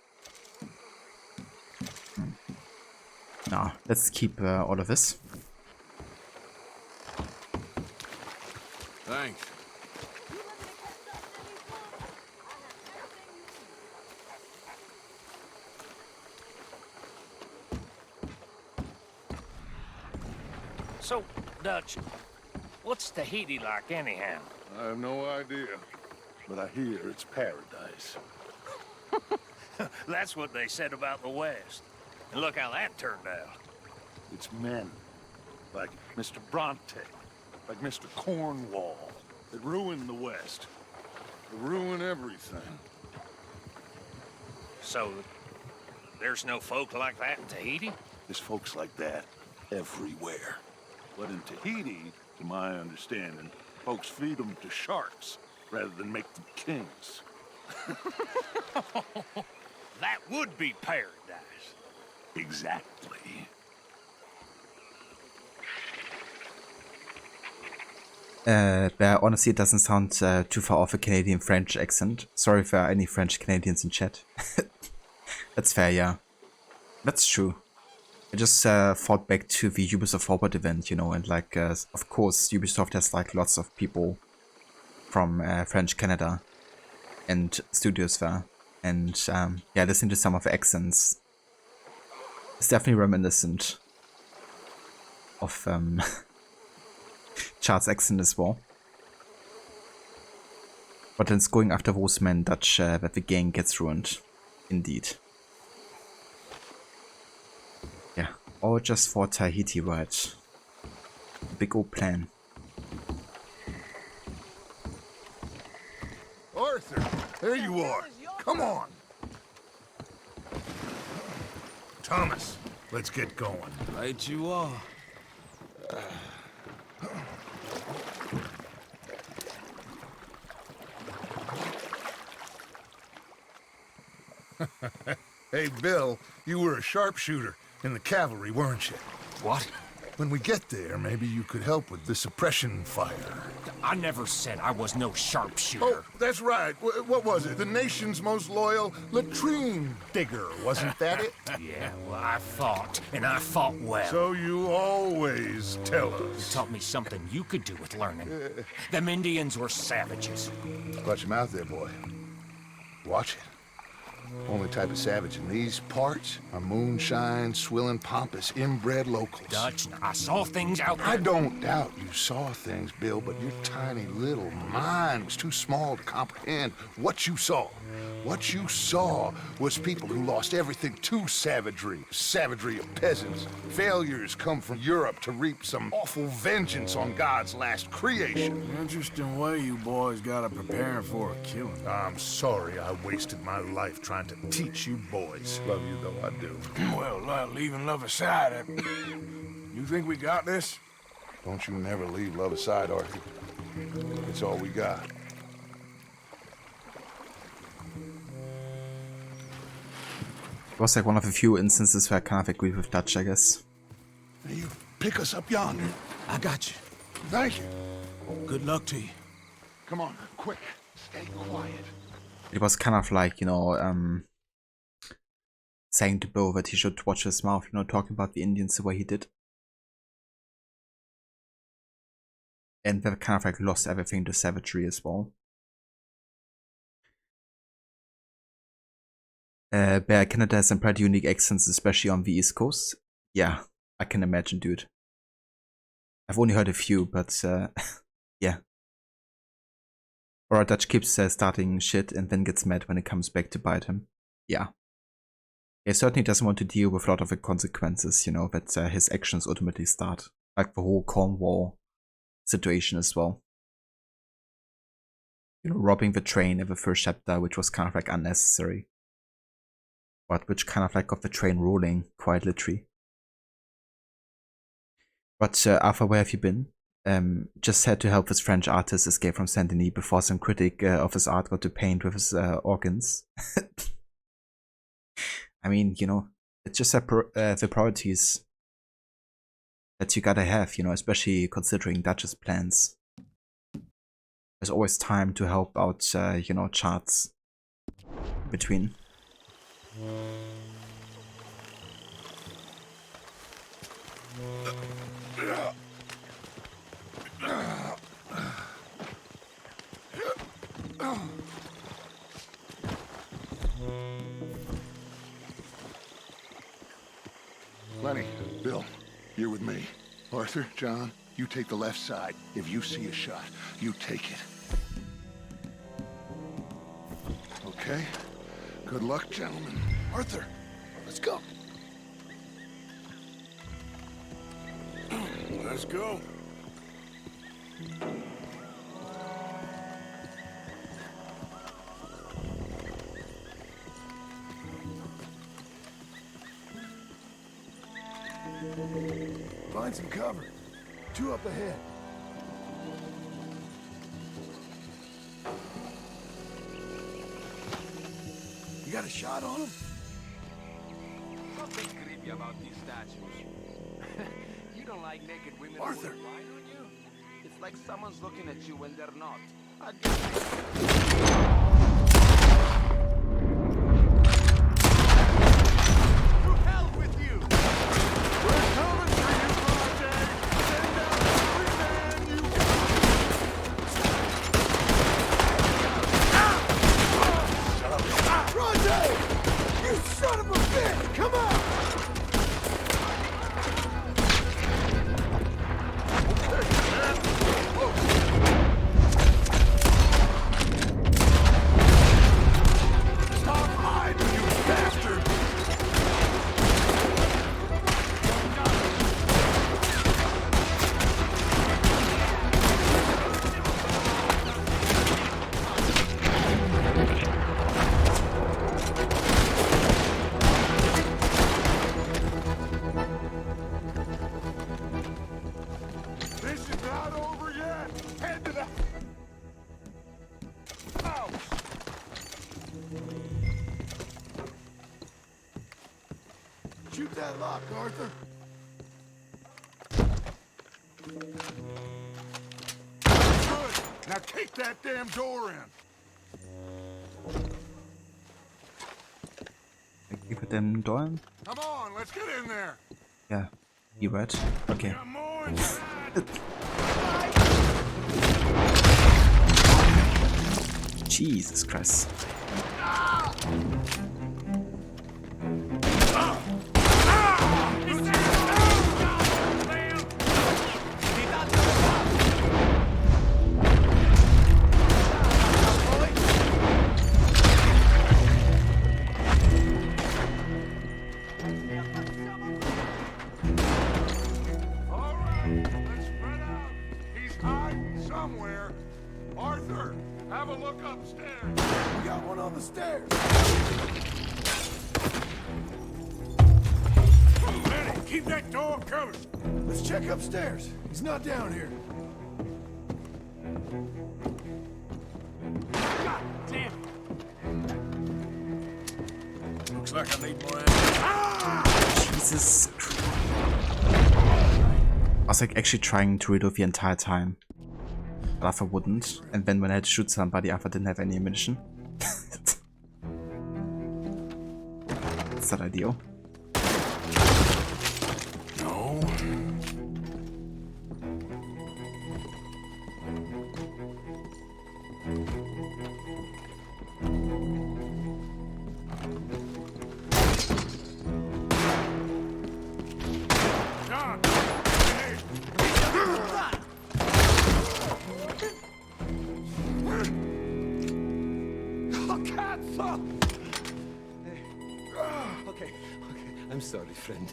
Nah, let's keep all of this. Thanks. So, Dutch, what's Tahiti like anyhow? I have no idea, but I hear it's paradise. That's what they said about the West. And look how that turned out. It's men like Mr. Bronte, like Mr. Cornwall, that ruin the West. They ruin everything. So, there's no folk like that in Tahiti? There's folks like that everywhere. But in Tahiti, to my understanding, folks feed them to sharks rather than make them kings. That would be paradise. Exactly. But honestly, it doesn't sound too far off a Canadian-French accent. Sorry for any French-Canadians in chat. That's fair, yeah. That's true. I just thought back to the Ubisoft Forward event, you know, and like, of course, Ubisoft has like lots of people from French Canada and studios there. And yeah, listening to some of the accents, it's definitely reminiscent of Charles' accent as well. But then it's going after those men Dutch that the gang gets ruined. Indeed. Yeah, all just for Tahiti, right? Big old plan. Arthur, there you are. Come on. Thomas, let's get going. Right you are. Hey, Bill, you were a sharpshooter in the cavalry, weren't you? What? When we get there, maybe you could help with the suppression fire. I never said I was no sharpshooter. Oh, that's right. What was it? The nation's most loyal latrine digger, wasn't that it? Yeah, well, I fought, and I fought well. So you always tell us. You taught me something you could do with learning. Them Indians were savages. Watch your mouth there, boy. Watch it. Only type of savage in these parts are moonshine, swilling, pompous, inbred locals. Dutch, I saw things out there. I don't doubt you saw things, Bill, but your tiny little mind was too small to comprehend what you saw. What you saw was people who lost everything to savagery. Savagery of peasants. Failures come from Europe to reap some awful vengeance on God's last creation. Interesting way you boys gotta prepare for a killing. I'm sorry I wasted my life trying to teach you boys. Love you though I do. Well, leaving love aside, you think we got this? Don't you never leave love aside, Arthur. It's all we got. It was like one of the few instances where I kind of agree with Dutch, I guess. You pick us up yonder. I got you. Thank you. Good luck to you. Come on, quick. Stay quiet. It was kind of like, you know, saying to Bill that he should watch his mouth, you know, talking about the Indians the way he did. And they kind of like lost everything to savagery as well. But Canada has some pretty unique accents, especially on the East Coast. Yeah, I can imagine, dude. I've only heard a few, but yeah. Or Dutch keeps starting shit and then gets mad when it comes back to bite him. Yeah. He certainly doesn't want to deal with a lot of the consequences, you know, that his actions ultimately start. Like the whole Cornwall situation as well. You know, robbing the train in the first chapter, which was kind of like unnecessary. But which kind of like got the train rolling, quite literally. But Arthur, where have you been? Just had to help this French artist escape from Saint-Denis before some critic of his art got to paint with his organs. I mean, you know, it's just the priorities that you gotta have, you know, especially considering Dutch's plans. There's always time to help out, you know, charts between. Lenny, Bill, you're with me. Arthur, John, you take the left side. If you see a shot, you take it. Okay? Good luck, gentlemen. Arthur, let's go. Let's go. Find some cover. 2 up ahead. You got a shot on him? Something creepy about these statues. You don't like naked women. Arthur! Why don't you? It's like someone's looking at you when they're not. To hell with you! We're coming for you, Project! Send out every man you got! Project! You son of a bitch! Come on! Stop hiding, you bastard! This is not over yet! Head to the... Ouch! Shoot that lock, Arthur. Good. Now kick that damn door in. Keep them doing. Come on, let's get in there. Yeah, you right. Okay. Jesus Christ. He's hiding somewhere. Arthur, have a look upstairs. We got one on the stairs. Lenny, keep that door covered. Let's check upstairs. He's not down here. God damn it. Looks like I need more Jesus Christ. I was like actually trying to reload the entire time. But Alpha wouldn't. And then when I had to shoot somebody, Alpha didn't have any ammunition. That's not ideal. No. John! Okay, I'm sorry, friend.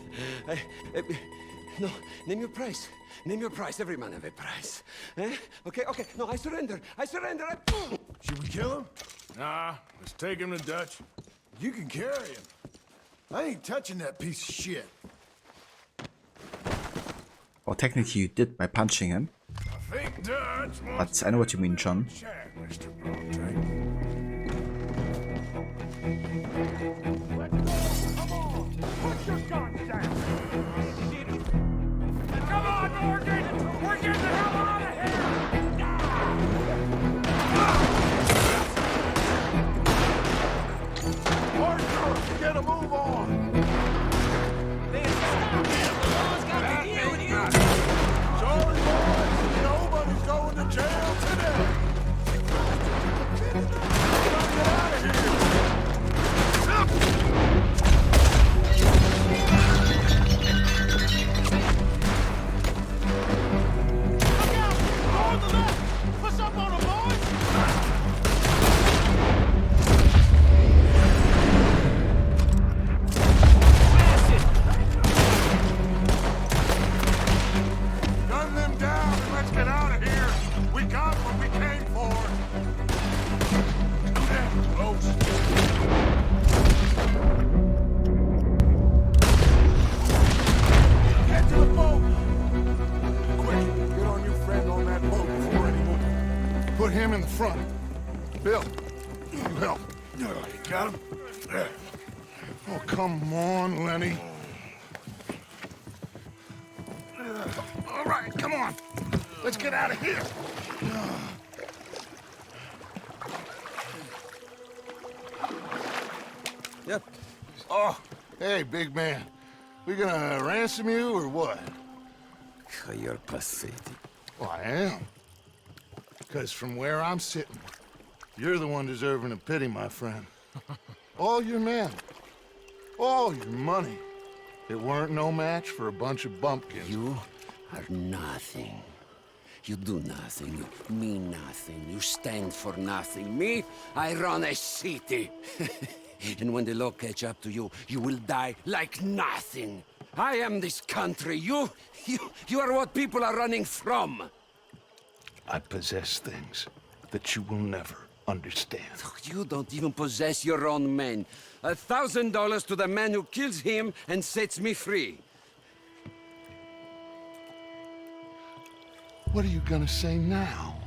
No, name your price. Name your price. Every man have a price. Eh? Okay, no, I surrender. Should we kill him? Nah, let's take him to Dutch. You can carry him. I ain't touching that piece of shit. Well, technically you did by punching him. I think Dutch wants But I know what you mean, John. chat, Mr. Bronte. Put your guns down! Come on, Morgan! We're getting the hell out of here! Arthur, get a move on! Sorry, boys, nobody's going to jail today! Get out of here! put him in the front. Bill, you help. You got him? There. Oh, come on, Lenny. All right, come on. Let's get out of here. Yep. Oh, hey, big man. We gonna ransom you or what? You're pathetic. Well, I am. Because from where I'm sitting, you're the one deserving of pity, my friend. All your men, all your money, it weren't no match for a bunch of bumpkins. You are nothing. You do nothing. You mean nothing. You stand for nothing. Me, I run a city. And when the law catch up to you, you will die like nothing. I am this country. You are what people are running from. I possess things that you will never understand. You don't even possess your own men. $1,000 to the man who kills him and sets me free. What are you gonna say now?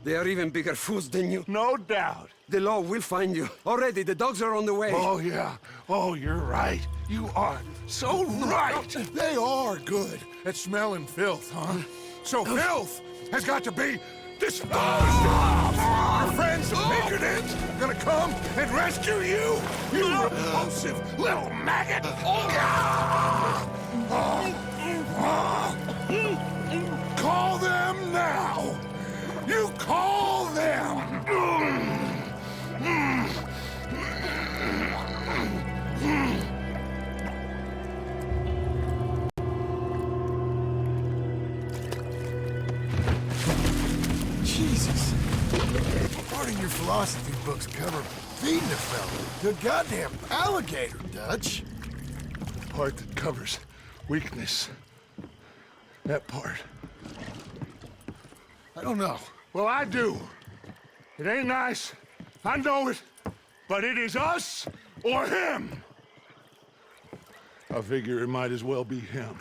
They are even bigger fools than you. No doubt. The law will find you. Already, the dogs are on the way. Oh, yeah. Oh, you're right. You are so right. They are good at smelling filth, huh? So filth has got to be disposed of. Our friends the Pinkertons are gonna come and rescue you, you repulsive little maggot. Call them now. You call them. Jesus. Part of your philosophy books cover feeding a fella to a goddamn alligator, Dutch. The part that covers weakness. That part. I don't know. Well, I do. It ain't nice. I know it. But it is us or him. I figure it might as well be him.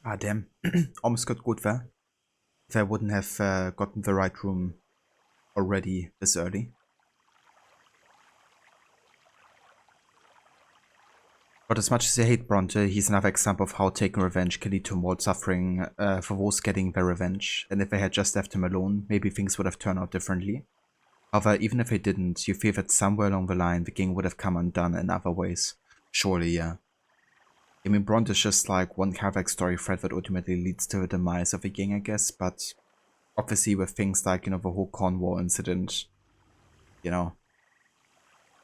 Ah, damn. Almost got good there. If I wouldn't have gotten the right room already this early. But as much as I hate Bronte, he's another example of how taking revenge can lead to more suffering for those getting their revenge. And if they had just left him alone, maybe things would have turned out differently. However, even if they didn't, you feel that somewhere along the line the gang would have come undone in other ways. Surely, yeah. I mean, Bronte is just like one character story thread that ultimately leads to the demise of the gang, I guess, but obviously with things like, you know, the whole Cornwall incident, you know,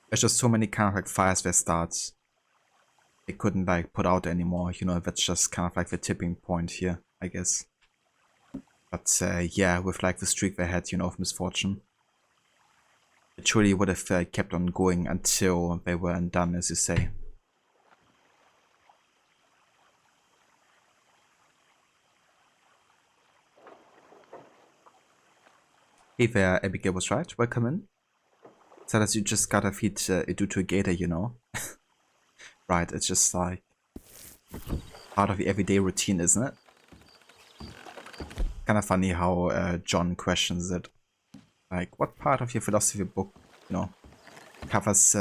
there's just so many kind of like fires that start they couldn't like put out anymore, you know, that's just kind of like the tipping point here, I guess. But yeah, with like the streak they had, you know, of misfortune, it surely would have kept on going until they were undone, as you say. Hey there, Abigail was right. Welcome in. So that you just gotta feed Edu to a gator, you know? Right, it's just like part of the everyday routine, isn't it? Kind of funny how John questions it. Like, what part of your philosophy book, you know, covers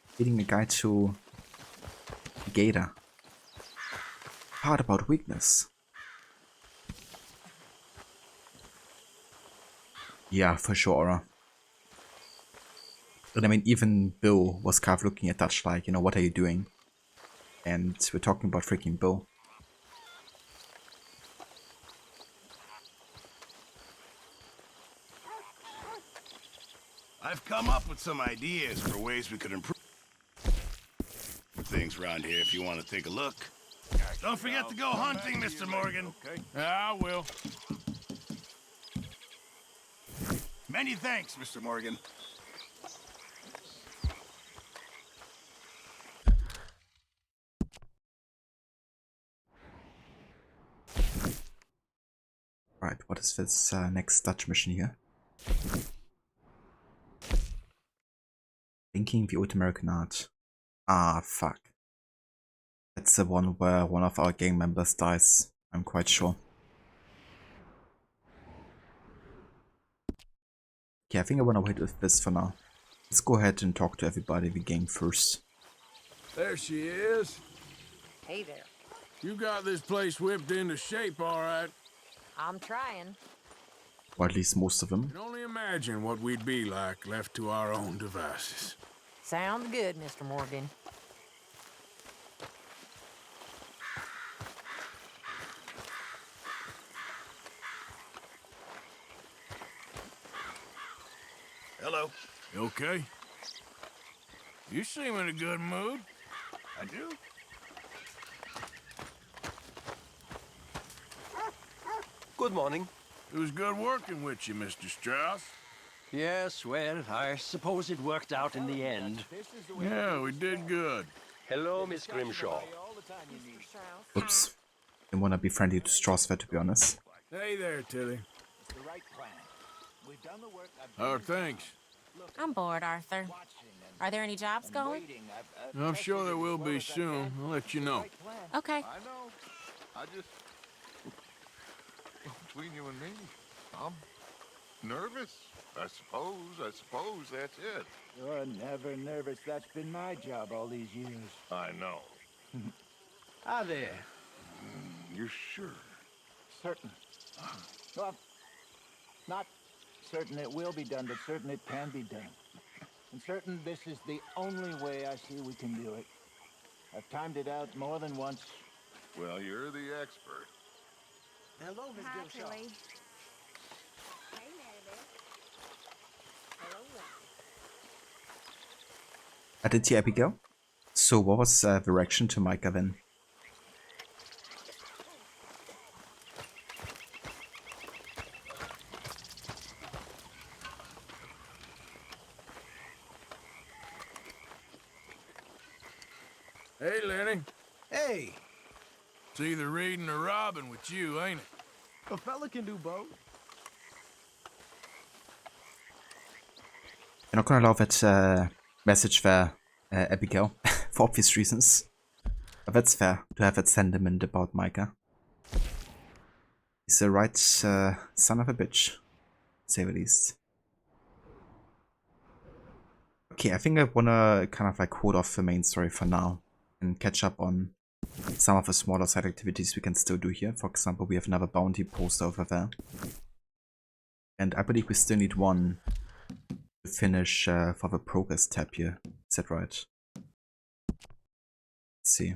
feeding a guy to a gator? Part about weakness. Yeah, for sure. And I mean, even Bill was kind of looking at Dutch like, you know, what are you doing? And we're talking about freaking Bill. I've come up with some ideas for ways we could improve things around here if you want to take a look. Don't forget to go hunting, Mr. Morgan. Okay. I will. Many thanks, Mr. Morgan. Right, what is this next Dutch mission here? Thinking the old American art. Ah, fuck. That's the one where one of our gang members dies, I'm quite sure. Okay, I think I wanna wait with this for now. Let's go ahead and talk to everybody in the gang first. There she is. Hey there. You got this place whipped into shape, all right. I'm trying. Or at least most of them. Can only imagine what we'd be like left to our own devices. Sounds good, Mr. Morgan. Hello. You okay? You seem in a good mood. I do. Good morning. It was good working with you, Mr. Strauss. Yes, well, I suppose it worked out in the end. Yeah, we did good. Hello, Miss Grimshaw. Oops. Didn't wanna be friendly to Strauss there, to be honest. Hey there, Tilly. Oh, thanks. I'm bored, Arthur. Are there any jobs going? I'm sure there will be soon. I'll let you know. Okay. I know. I just... Between you and me, I'm nervous. I suppose that's it. You're never nervous. That's been my job all these years. I know. Ah, there. You're sure? Certain. Well, not certain it will be done, but certain it can be done. And certain this is the only way I see we can do it. I've timed it out more than once. Well, you're the expert. Hello, Miss Grimshaw. Did you, Abigail? So what was the reaction to Micah then? Hey, Lenny. Hey. It's either reading or robbing with you, ain't it? A fella can do both. I'm not gonna allow that message there, Abigail, for obvious reasons. But that's fair to have that sentiment about Micah. He's a right son of a bitch, to say the least. Okay, I think I wanna kind of like hold off the main story for now and catch up on some of the smaller side activities we can still do here. For example, we have another bounty post over there. And I believe we still need one to finish for the progress tab here. Is that right? Let's see.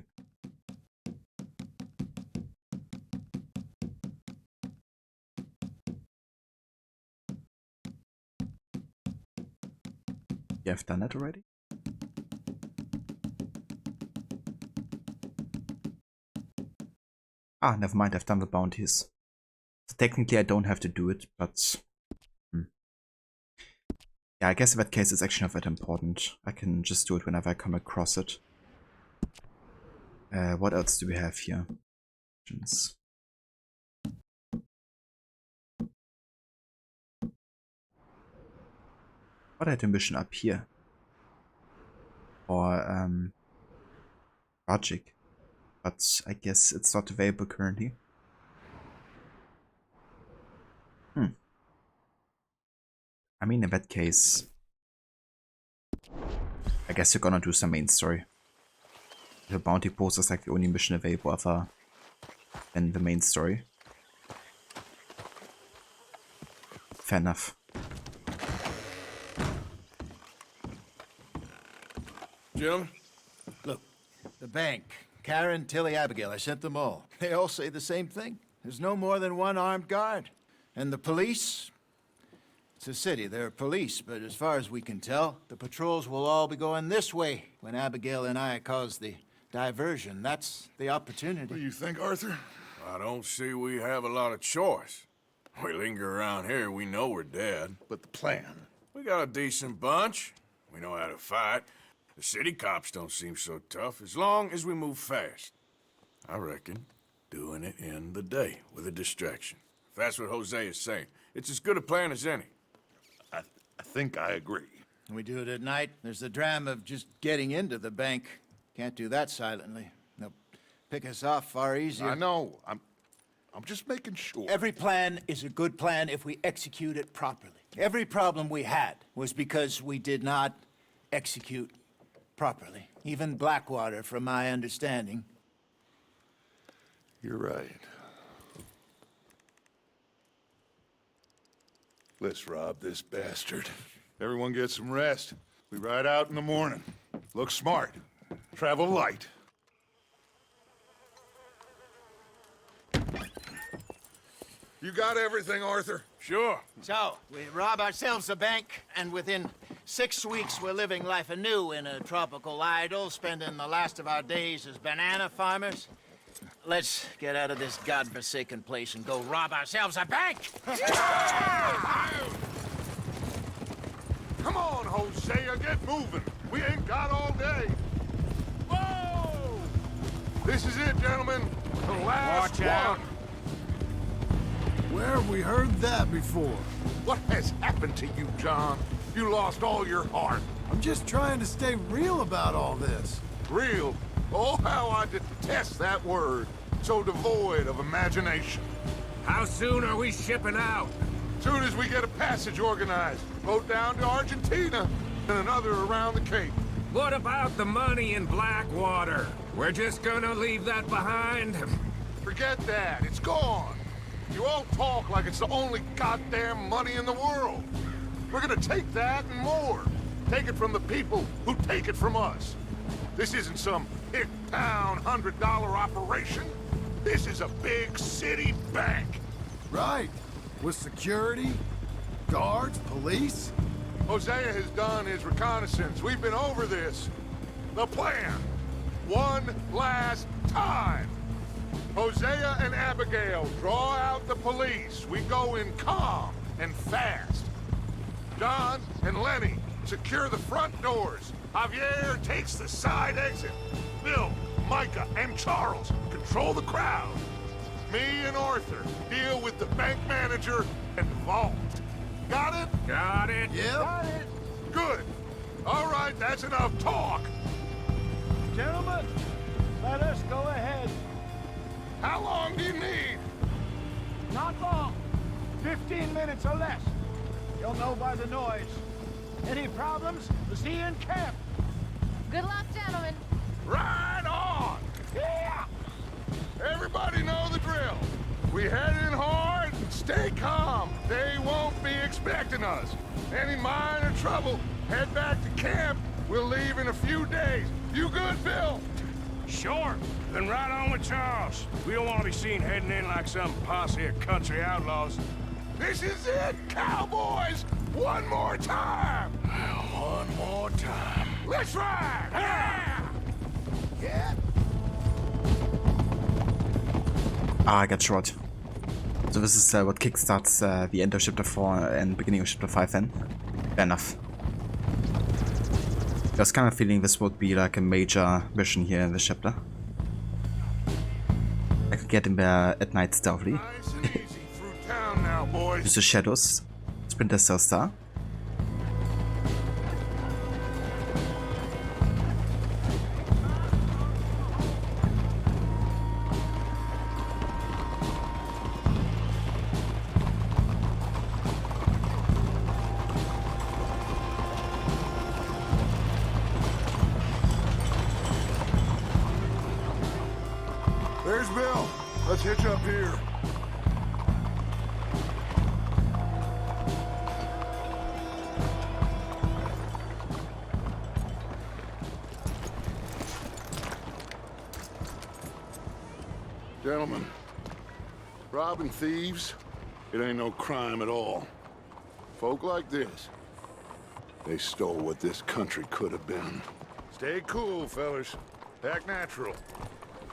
You have done that already? Ah, never mind, I've done the bounties. So technically I don't have to do it, but... Yeah, I guess in that case it's actually not that important. I can just do it whenever I come across it. What else do we have here? What I had a mission up here? Or, Rajic. But I guess it's not available currently. I mean, in that case, I guess you're gonna do some main story. The bounty post is like the only mission available other than the main story. Fair enough. Gentlemen? Look, the bank, Karen, Tilly, Abigail, I sent them all. They all say the same thing. There's no more than one armed guard. And the police? It's a city. There are police, but as far as we can tell, the patrols will all be going this way when Abigail and I cause the diversion. That's the opportunity. What do you think, Arthur? I don't see we have a lot of choice. We linger around here, we know we're dead. But the plan? We got a decent bunch. We know how to fight. The city cops don't seem so tough as long as we move fast. I reckon doing it in the day with a distraction. If that's what Jose is saying, it's as good a plan as any. I think I agree. We do it at night. There's the drama of just getting into the bank. Can't do that silently. They'll pick us off far easier. I know. I'm just making sure. Every plan is a good plan if we execute it properly. Every problem we had was because we did not execute properly. Even Blackwater, from my understanding. You're right. Let's rob this bastard. Everyone get some rest. We ride out in the morning. Look smart. Travel light. You got everything, Arthur? Sure. So, we rob ourselves a bank, and within 6 weeks we're living life anew in a tropical idyll, spending the last of our days as banana farmers. Let's get out of this godforsaken place and go rob ourselves a bank! Come on, Hosea, get moving. We ain't got all day. Whoa! This is it, gentlemen. The last Watch out. one. Where have we heard that before? What has happened to you, John? You lost all your heart. I'm just trying to stay real about all this. Real? Oh, how I detest that word. So devoid of imagination. How soon are we shipping out? Soon as we get a passage organized. Boat down to Argentina, and another around the Cape. What about the money in Blackwater? We're just gonna leave that behind? Forget that. It's gone. You all talk like it's the only goddamn money in the world. We're gonna take that and more. Take it from the people who take it from us. This isn't some hick-town $100 operation. This is a big city bank. Right. With security, guards, police. Hosea has done his reconnaissance. We've been over this. The plan. One last time. Hosea and Abigail draw out the police. We go in calm and fast. John and Lenny secure the front doors. Javier takes the side exit. Bill, Micah, and Charles control the crowd. Me and Arthur deal with the bank manager and the vault. Got it? Got it. Yep. Got it. Good. All right, that's enough talk. Gentlemen, let us go ahead. How long do you need? Not long. 15 minutes or less. You'll know by the noise. Any problems? See you in camp. Good luck, gentlemen. Right on! Yeah! Everybody know the drill. We head in hard and stay calm. They won't be expecting us. Any minor trouble, head back to camp. We'll leave in a few days. You good, Bill? Sure. Then right on with Charles. We don't want to be seen heading in like some posse of country outlaws. This is it, cowboys! One more time! One more time. Let's ride! Yeah! Yeah! I got short. So this is what kickstarts the end of Chapter 4 and beginning of Chapter 5 then. Fair enough. I was kind of feeling this would be like a major mission here in this chapter. I could get in there at night stealthily. Nice and easy through town now, boys. Use the shadows. Splinter Cell Star. There's Bill. Let's hitch up here. Gentlemen, robbing thieves, it ain't no crime at all. folk like this, they stole what this country could have been. Stay cool, fellas. Act natural.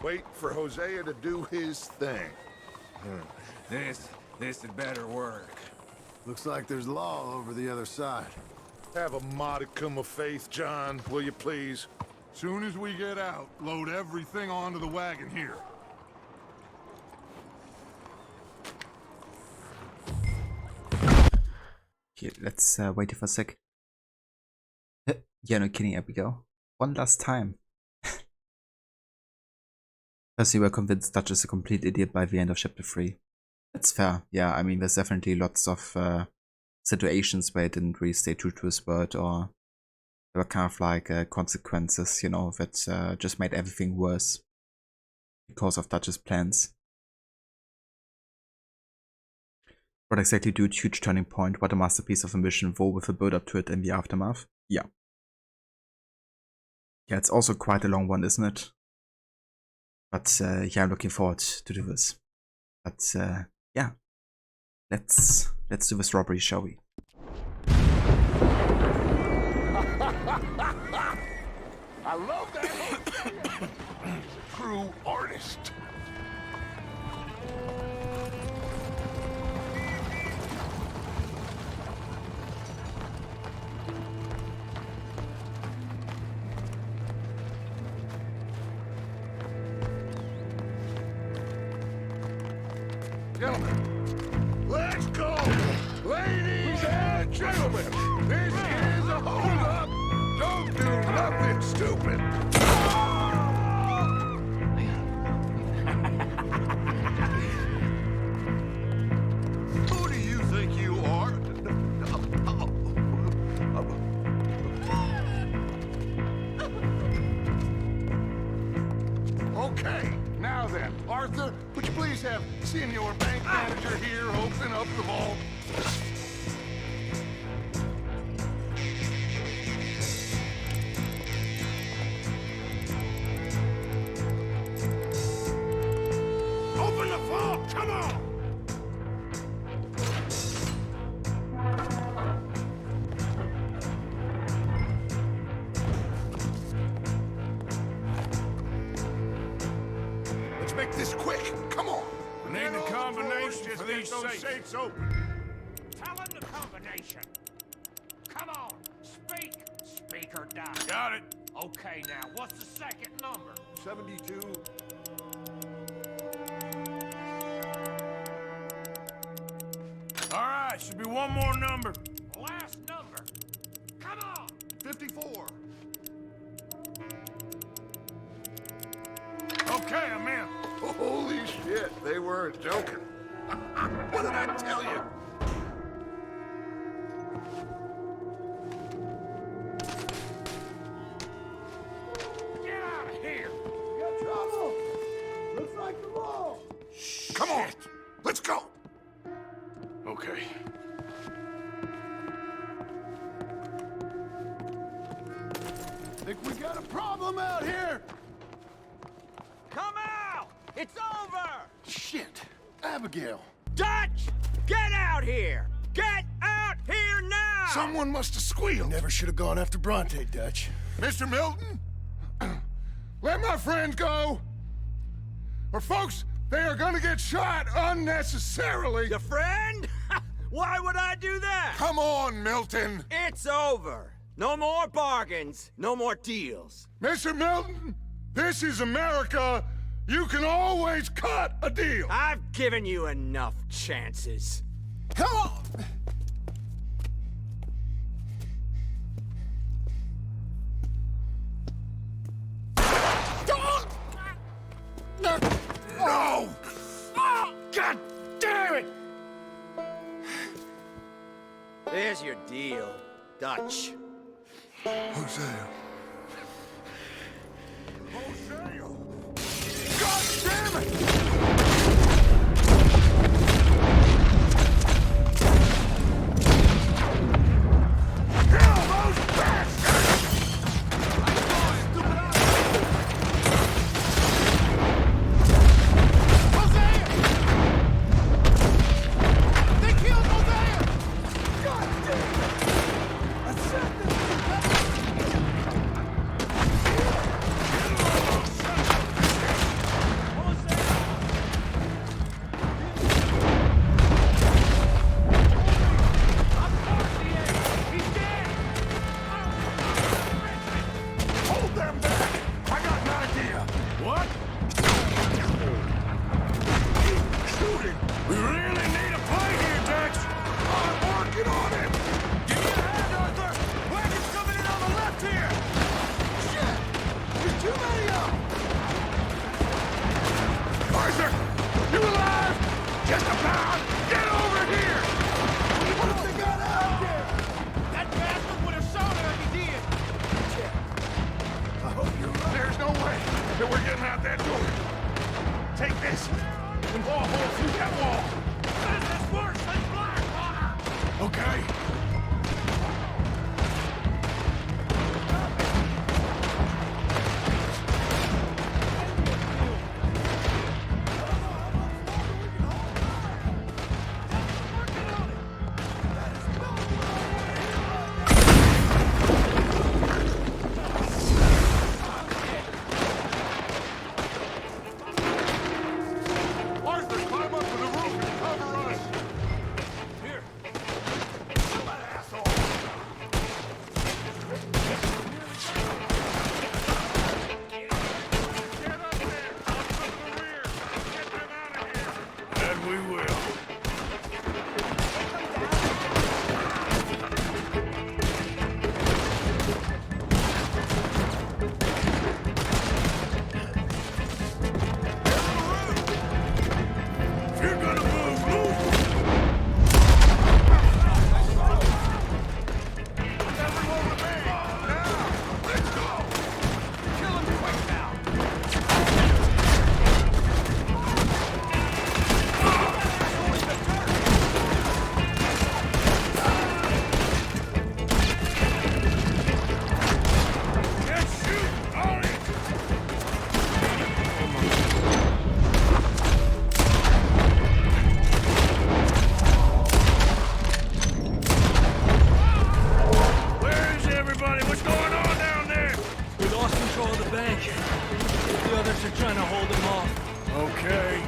Wait for Hosea to do his thing. This had better work. Looks like there's law over the other side. Have a modicum of faith, John, will you please? Soon as we get out, load everything onto the wagon here. Okay, let's wait for a sec. Yeah, no kidding, Abigail. One last time. Because you were convinced Dutch is a complete idiot by the end of chapter 3. That's fair. Yeah, I mean, there's definitely lots of situations where he didn't really stay true to his word, or there were kind of like consequences, you know, that just made everything worse because of Dutch's plans. What exactly, dude? Huge turning point. What a masterpiece of a mission, though, with a build up to it in the aftermath. Yeah. Yeah, it's also quite a long one, isn't it? But yeah, I'm looking forward to do this. But yeah, let's do this robbery, shall we? I love that. He's a true artist. Gentlemen, let's go! Ladies and gentlemen, this is a hold-up! Don't do nothing stupid! Who do you think you are? Okay, now then, Arthur, would you please have Senior Bank Manager here open up the vault? Open the vault! Come on! Let's make this quick. Come on. We need the combination for these safes open. Tell him the combination. Come on, speak. Speak or die. Got it. Okay, now, what's the second number? 72. All right, should be one more number. Last number. Come on. 54. Okay, I'm in. Holy shit, they weren't joking. What did I tell you? Get out of here. Got trouble. Looks like the law. Come on, let's go. Okay. Think we got a problem out here. Come out! It's over! Shit. Abigail. Dutch! Get out here! Get out here now! Someone must have squealed. Never should have gone after Bronte, Dutch. Mr. Milton, let my friends go. Or folks, they are gonna get shot unnecessarily. Your friend? Why would I do that? Come on, Milton. It's over. No more bargains, no more deals. Mr. Milton, this is America. You can always cut a deal. I've given you enough chances. Come on! No! God damn it! There's your deal, Dutch. Hosea. Hosea! God damn it! God about? Get over here! What have they got out there? That bastard would have shot her if he did. I hope you're right. There's no way that we're getting out that door. Take this and blow a hole through that wall. This is worse than Blackwater. Okay? Arthur, climb up to the roof and cover us! Here. That asshole! Get up there! Up from the rear! Get them out of here! And we will. If you're gonna move, move! Everyone remain! Now! Let's go! Kill him quick now. Get shoot! On it! Where is everybody? What's going on down there? We lost control of the bank. The others are trying to hold them off. Okay.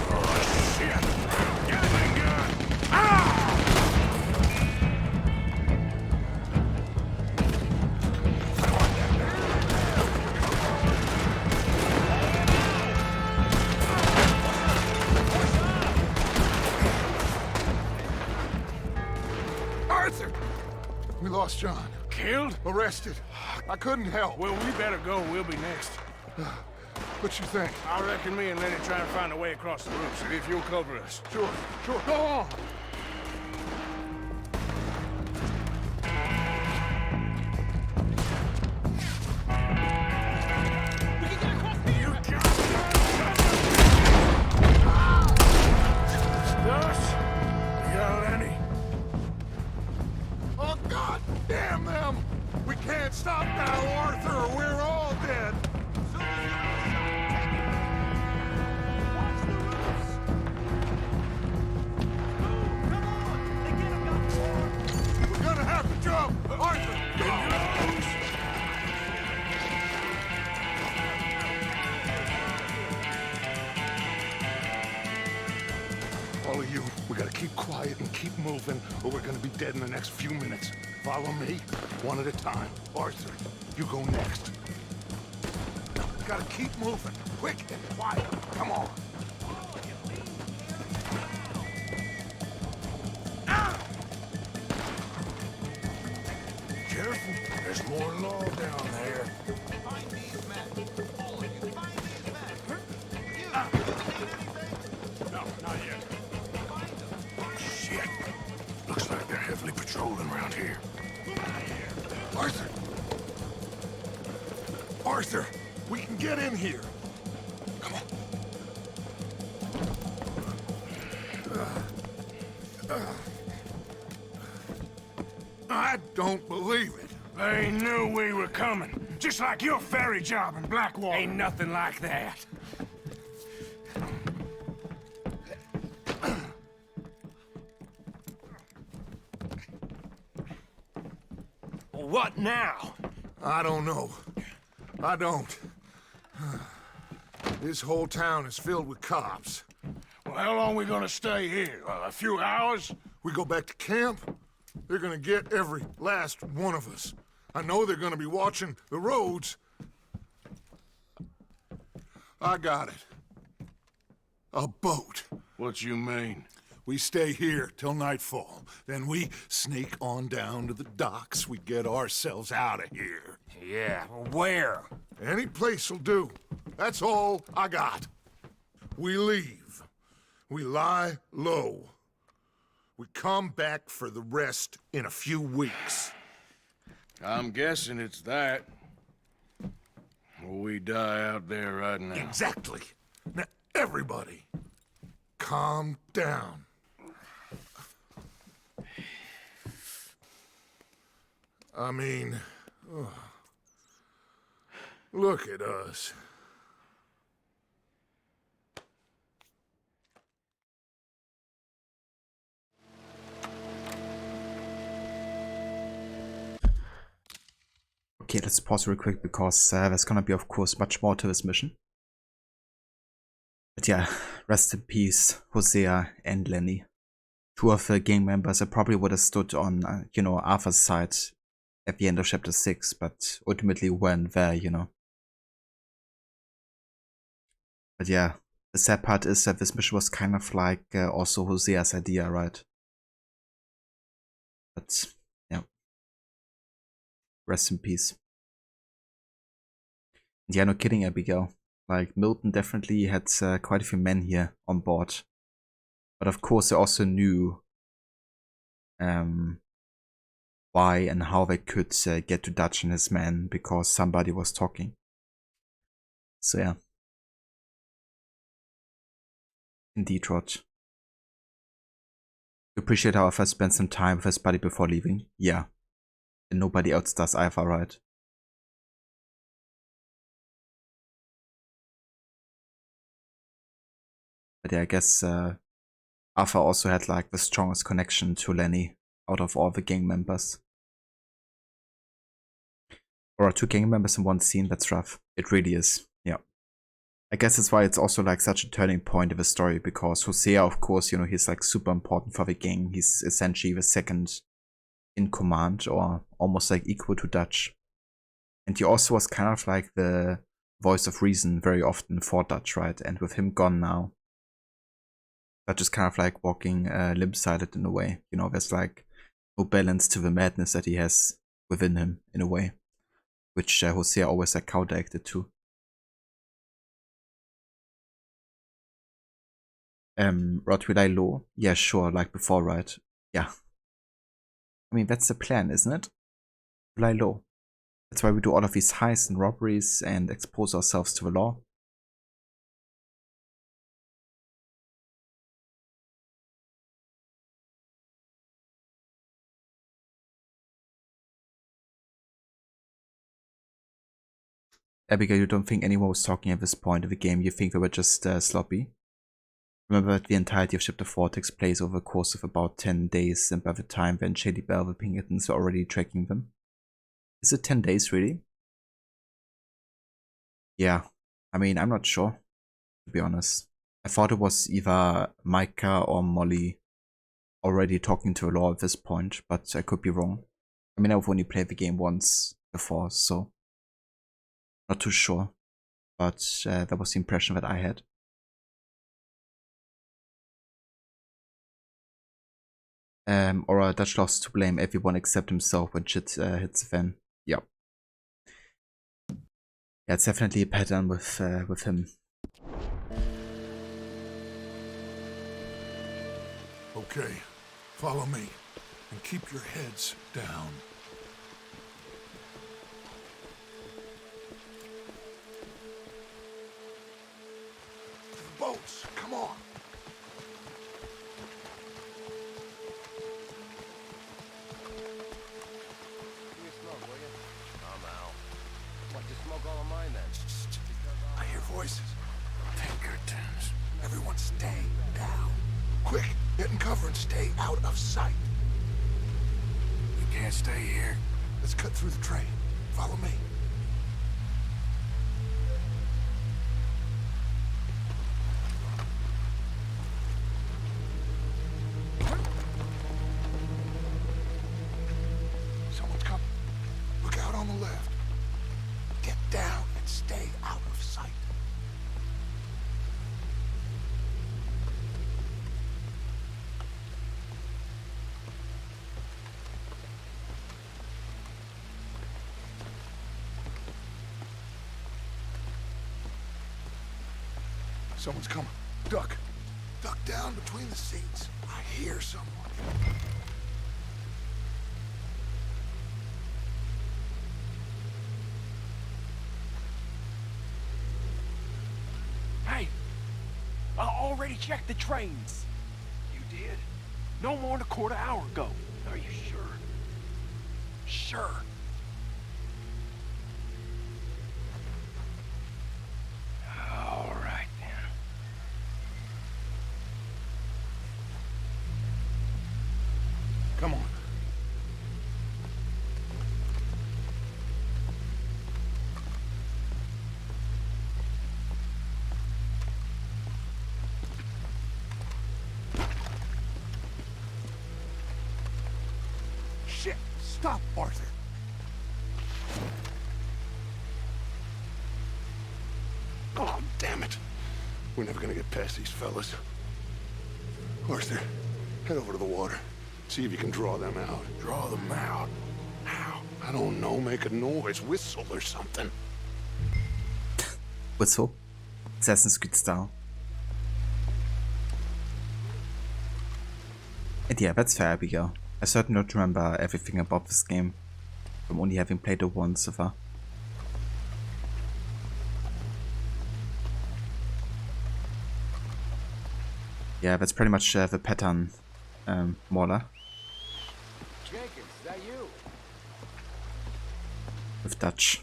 Oh, shit! Get a big gun! Ah! Arthur! We lost John. Killed? Arrested. I couldn't help. Well, we better go. We'll be next. What you think? I reckon me and Lenny try and find a way across the roof, so if you'll cover us. Sure, sure. Go on! Dust? You got Lenny? Oh, God damn them! We can't stop now, Arthur, or we're all dead! We're gonna have to jump! Arthur, all of you, we gotta keep quiet and keep moving, or we're gonna be dead in the next few minutes. Follow me, one at a time. Arthur, you go next. We gotta keep moving, quick and quiet. Come on. Careful. There's more law down there. Find these men. All of you, find these men. You, No, not yet. Shit. Looks like they're heavily patrolling around here. Arthur! Arthur, we can get in here. Come on. I don't believe it. They knew we were coming. Just like your ferry job in Blackwater. Ain't nothing like that. What now? I don't know. I don't. This whole town is filled with cops. Well, how long we gonna stay here? A few hours? We go back to camp, they're gonna get every last one of us. I know they're gonna be watching the roads. I got it. A boat. What you mean? We stay here till nightfall. Then we sneak on down to the docks. We get ourselves out of here. Yeah, where? Any place'll do. That's all I got. We leave. We lie low. We come back for the rest in a few weeks. I'm guessing it's that. Or we die out there right now. Exactly. Now, everybody, calm down. I mean, look at us. Okay, let's pause real quick because there's gonna be, of course, much more to this mission. But yeah, rest in peace, Hosea and Lenny. Two of the gang members that probably would have stood on, you know, Arthur's side at the end of chapter 6, but ultimately weren't there, you know. But yeah, the sad part is that this mission was kind of like also Hosea's idea, right? But yeah, rest in peace. And yeah, no kidding, Abigail. Like, Milton definitely had quite a few men here on board. But of course, they also knew why and how they could get to Dutch and his men, because somebody was talking. So yeah. Indeed, Rod. You appreciate how I spent some time with his buddy before leaving? Yeah. And nobody else does either, right? But yeah, I guess Arthur also had like the strongest connection to Lenny out of all the gang members. Or 2 gang members in one scene, that's rough. It really is, yeah. I guess that's why it's also like such a turning point of the story, because Hosea, of course, you know, he's like super important for the gang. He's essentially the second in command, or almost like equal to Dutch. And he also was kind of like the voice of reason very often for Dutch, right? And with him gone now, Dutch is kind of like walking limp-sided in a way. You know, there's like no balance to the madness that he has within him in a way, which Hosea always like counteracted to. Rod, will I low? Yeah, sure, like before, right? Yeah. I mean, that's the plan, isn't it? Will I low? That's why we do all of these heists and robberies and expose ourselves to the law. Abigail, you don't think anyone was talking at this point of the game? You think they were just sloppy? Remember that the entirety of chapter 4 takes place over the course of about 10 days, and by the time when Shady Belle the Pinkertons are already tracking them. Is it 10 days, really? Yeah, I mean, I'm not sure, to be honest. I thought it was either Micah or Molly already talking to the law at this point, but I could be wrong. I mean, I've only played the game once before, so not too sure, but that was the impression that I had. Or Dutch loves to blame everyone except himself when shit hits the fan. Yeah. Yeah, it's definitely a pattern with him. Okay, follow me, and keep your heads down. Boats, come on. I hear voices. Pinkertons. Everyone stay down. Quick, get in cover and stay out of sight. We can't stay here. Let's cut through the train. Follow me. Someone's coming. Look out on the left. Get down and stay out of sight. Someone's coming. Duck. Duck down between the seats. I hear someone. Hey, I already checked the trains. You did? No more than a quarter hour ago. Are you sure? Sure. All right, then. Come on. Shit! Stop, Arthur! Oh, damn it! We're never gonna get past these fellas. Arthur, head over to the water. See if you can draw them out. Draw them out? How? I don't know. Make a noise. Whistle or something. Whistle? Assassin's Creed style. And yeah, that's fair, Abigail. I certainly don't remember everything about this game, from only having played it once so far. Yeah, that's pretty much the pattern, Mauler. Jenkins, is that you? With Dutch.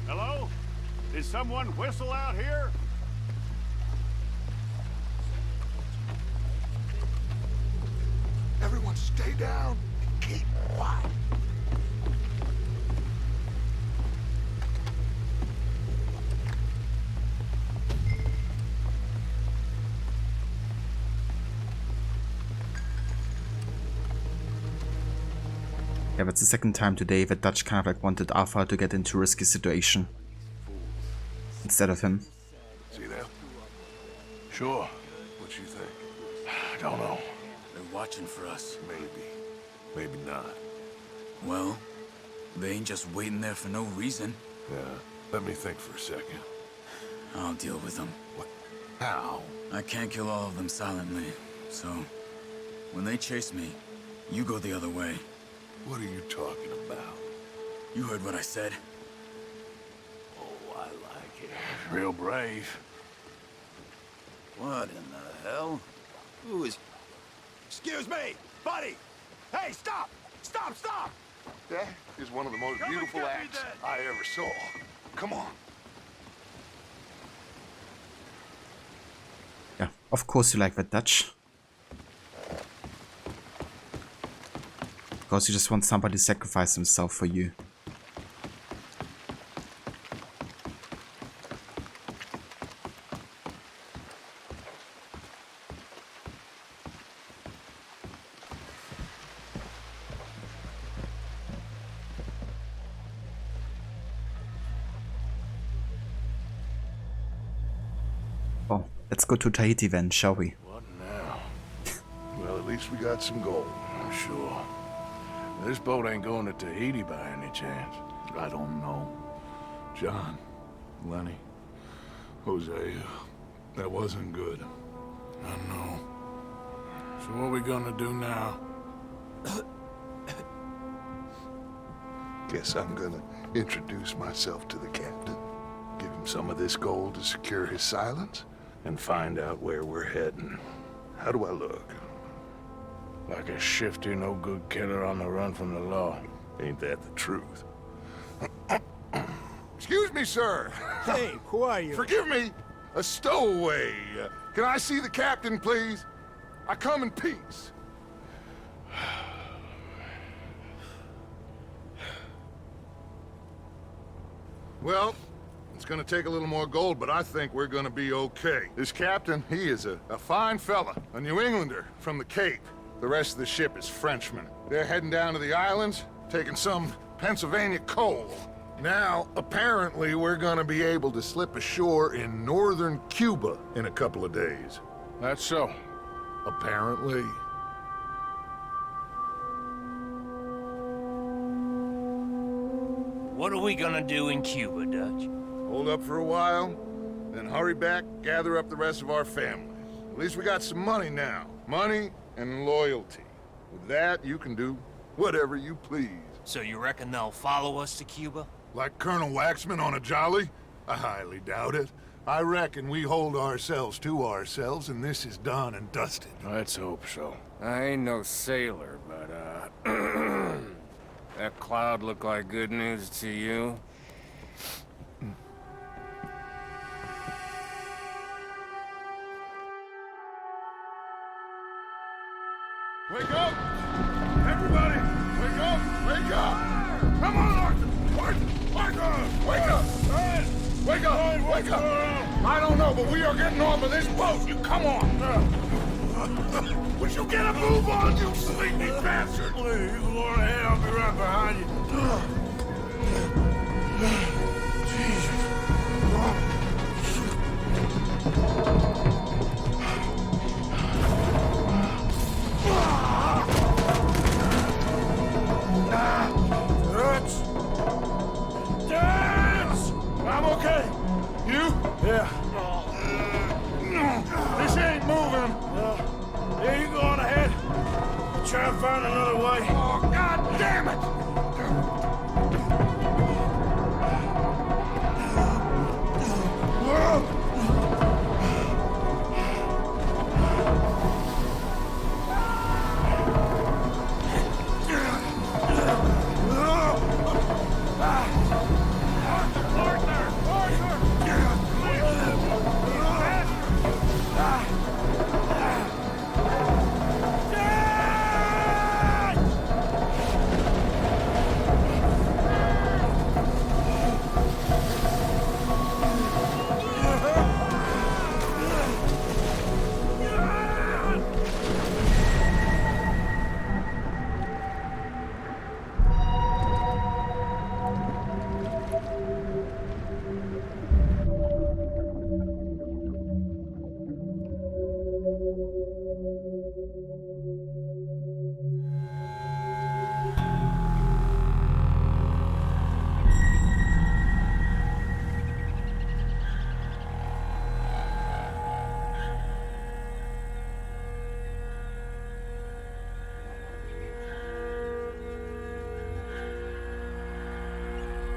Hello? Did someone whistle out here? Everyone stay down and keep quiet. Yeah, that's the second time today that Dutch kind of like wanted Arthur to get into a risky situation instead of him. See that? Sure. What you think? I don't know. They're watching for us. Maybe. Maybe not. Well, they ain't just waiting there for no reason. Yeah. Let me think for a second. I'll deal with them. What? How? I can't kill all of them silently, so when they chase me, you go the other way. What are you talking about? You heard what I said. Oh, I like it. Real brave. What in the hell? Who is... Excuse me, buddy! Hey, stop! Stop, stop! That is one of the most beautiful acts I ever saw. Come on. Yeah, of course you like that, Dutch. Because you just want somebody to sacrifice himself for you. Oh, let's go to Tahiti then, shall we? What now? Well, at least we got some gold. I'm sure. This boat ain't going to Tahiti by any chance. I don't know. John, Lenny, Hosea, that wasn't good. I know. So what are we gonna do now? Guess I'm gonna introduce myself to the captain. Give him some of this gold to secure his silence, and find out where we're heading. How do I look? Like a shifty, no-good killer on the run from the law. Ain't that the truth? Excuse me, sir. Hey, who are you? Forgive me. A stowaway. Can I see the captain, please? I come in peace. Well, it's gonna take a little more gold, but I think we're gonna be okay. This captain, he is a fine fella, a New Englander from the Cape. The rest of the ship is Frenchmen. They're heading down to the islands, taking some Pennsylvania coal. Now, apparently, we're gonna be able to slip ashore in northern Cuba in a couple of days. That's so. apparently. What are we gonna do in Cuba, Dutch? Hold up for a while, then hurry back, gather up the rest of our families. At least we got some money now. Money and loyalty. With that, you can do whatever you please. So you reckon they'll follow us to Cuba? Like Colonel Waxman on a jolly? I highly doubt it. I reckon we hold ourselves to ourselves and this is done and dusted. Let's hope so. I ain't no sailor, but, that cloud look like good news to you? Wake up! Everybody! Wake up! Wake up! Come on, Arthur! Arthur! Wake up! Wake up! Wake up! I don't know, but we are getting off of this boat! You come on! Would you get a move on, you sleepy bastard? Please, you go on ahead, I'll be right behind you. I'm okay. You? Yeah. This ain't moving. Yeah, you go on ahead. Try and find another way. Oh, God damn it!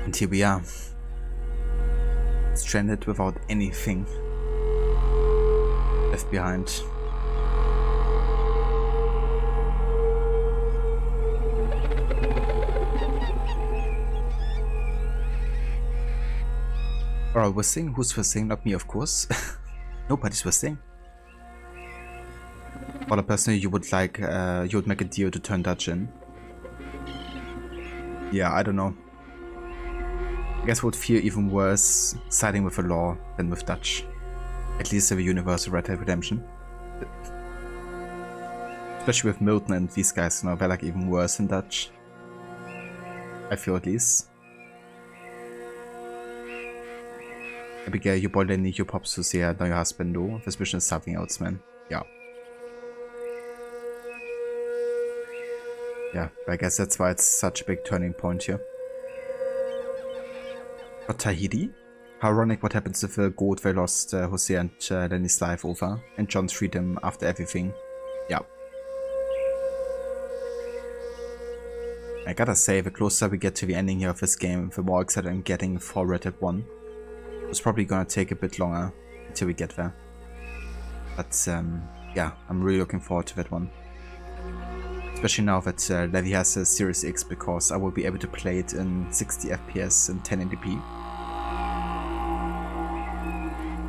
And here we are, stranded without anything left behind. Alright, we're saying who's first saying? Not me, of course. Nobody's first saying. Or personally, you would like, you would make a deal to turn Dutch in. Yeah, I don't know. I guess I would feel even worse siding with the law than with Dutch. At least with a universal Red Dead Redemption. Especially with Milton and these guys, you know, they're like even worse than Dutch. I feel at least. Abigail, you boy Lenny, you pops to see now your husband do. This mission is something else, man. Yeah. Yeah, I guess that's why it's such a big turning point here. But Tahiti? How ironic what happens if the gold they lost Jose and Lenny's life over, and John's freedom after everything. Yeah. I gotta say, the closer we get to the ending here of this game, the more excited I'm getting for Red Dead 1. It's probably gonna take a bit longer until we get there. But yeah, I'm really looking forward to that one. Especially now that Levi has a Series X, because I will be able to play it in 60 FPS and 1080p.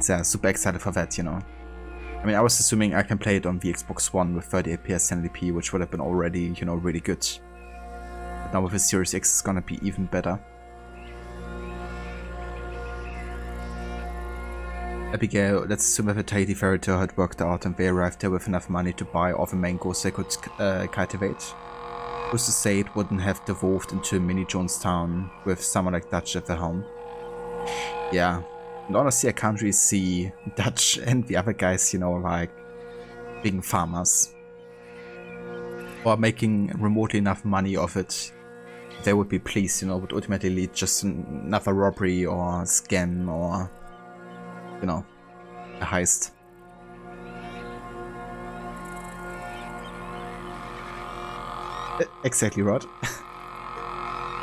So super excited for that, you know. I mean, I was assuming I can play it on the Xbox One with 30 FPS 1080p, which would have been already, you know, really good. But now with the Series X, it's gonna be even better. Abigail, let's assume that the Tahiti fairy tale had worked out and they arrived there with enough money to buy all the mangoes they could cultivate. Who's to say it wouldn't have devolved into a mini Jonestown with someone like Dutch at the helm? Yeah, and honestly I can't really see Dutch and the other guys, you know, like being farmers. Or making remotely enough money of it, they would be pleased, you know, would ultimately lead just another robbery or scam or, you know, a heist. Exactly, Rod.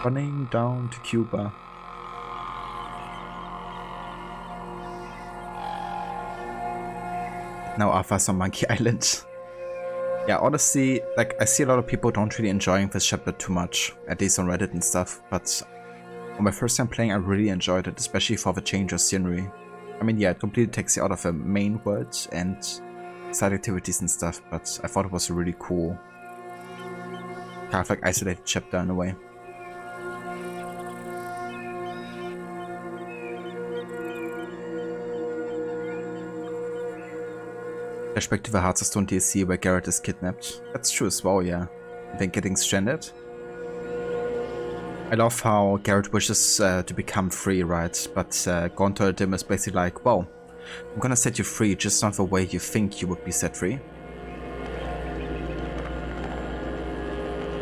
Running down to Cuba. Now Arthur's on Monkey Island. Yeah, honestly, like, I see a lot of people don't really enjoying this chapter too much, at least on Reddit and stuff, but on my first time playing I really enjoyed it, especially for the change of scenery. I mean, yeah, it completely takes you out of the main world and side activities and stuff, but I thought it was a really cool, kind of like isolated chapter in a way. Flashback to the Hearts of Stone DLC where Garrett is kidnapped. That's true as well, yeah. And then getting stranded. I love how Garrett wishes to become free, right? But Gonto Dim is basically like, well, I'm gonna set you free, just not the way you think you would be set free.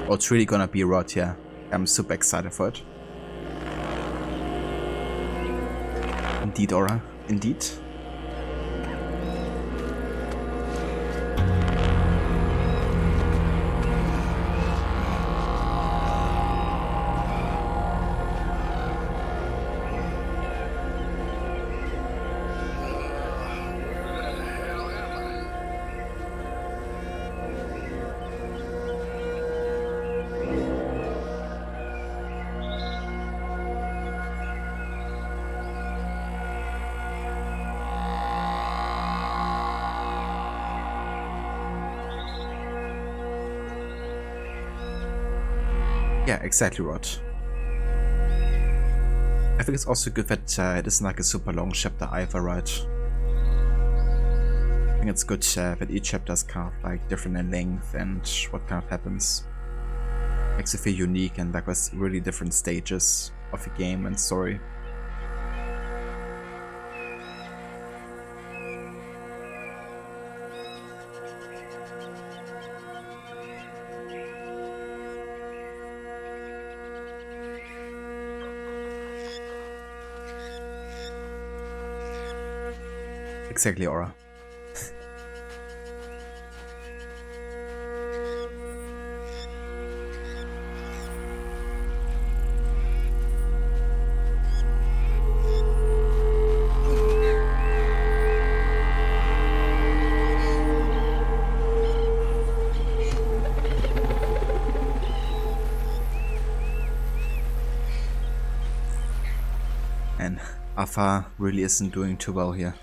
Oh, it's really gonna be Rod, yeah. I'm super excited for it. Indeed, Aura. Indeed. Yeah, exactly, Rod. I think it's also good that it isn't like a super long chapter either, right? I think it's good that each chapter is kind of like different in length and what kind of happens. Makes it feel unique and like with really different stages of the game and story. Exactly, Aura. And Arthur really isn't doing too well here.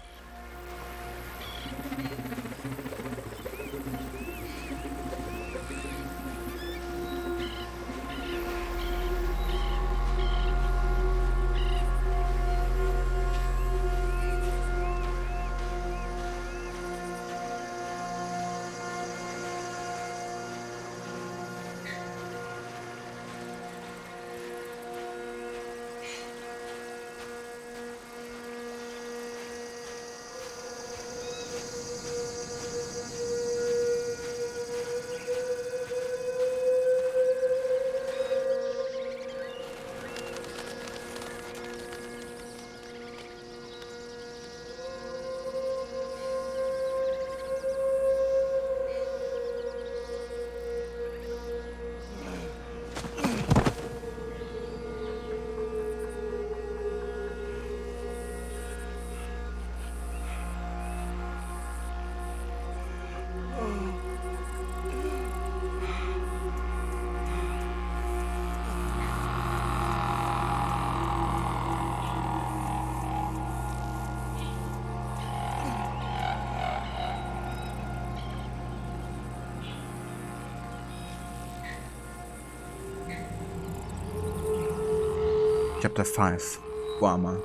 Chapter 5, Guarma.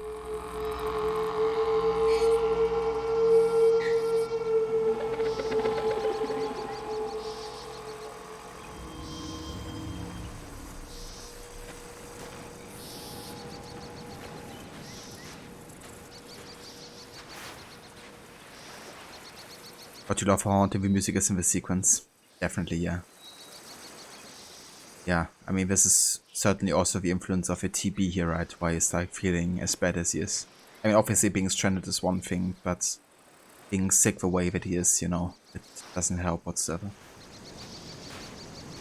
But you love how haunting the music is in this sequence. Definitely, yeah. Yeah, I mean, this is certainly also the influence of a TB here, right? Why he's like feeling as bad as he is. I mean, obviously being stranded is one thing, but being sick the way that he is, you know, it doesn't help whatsoever.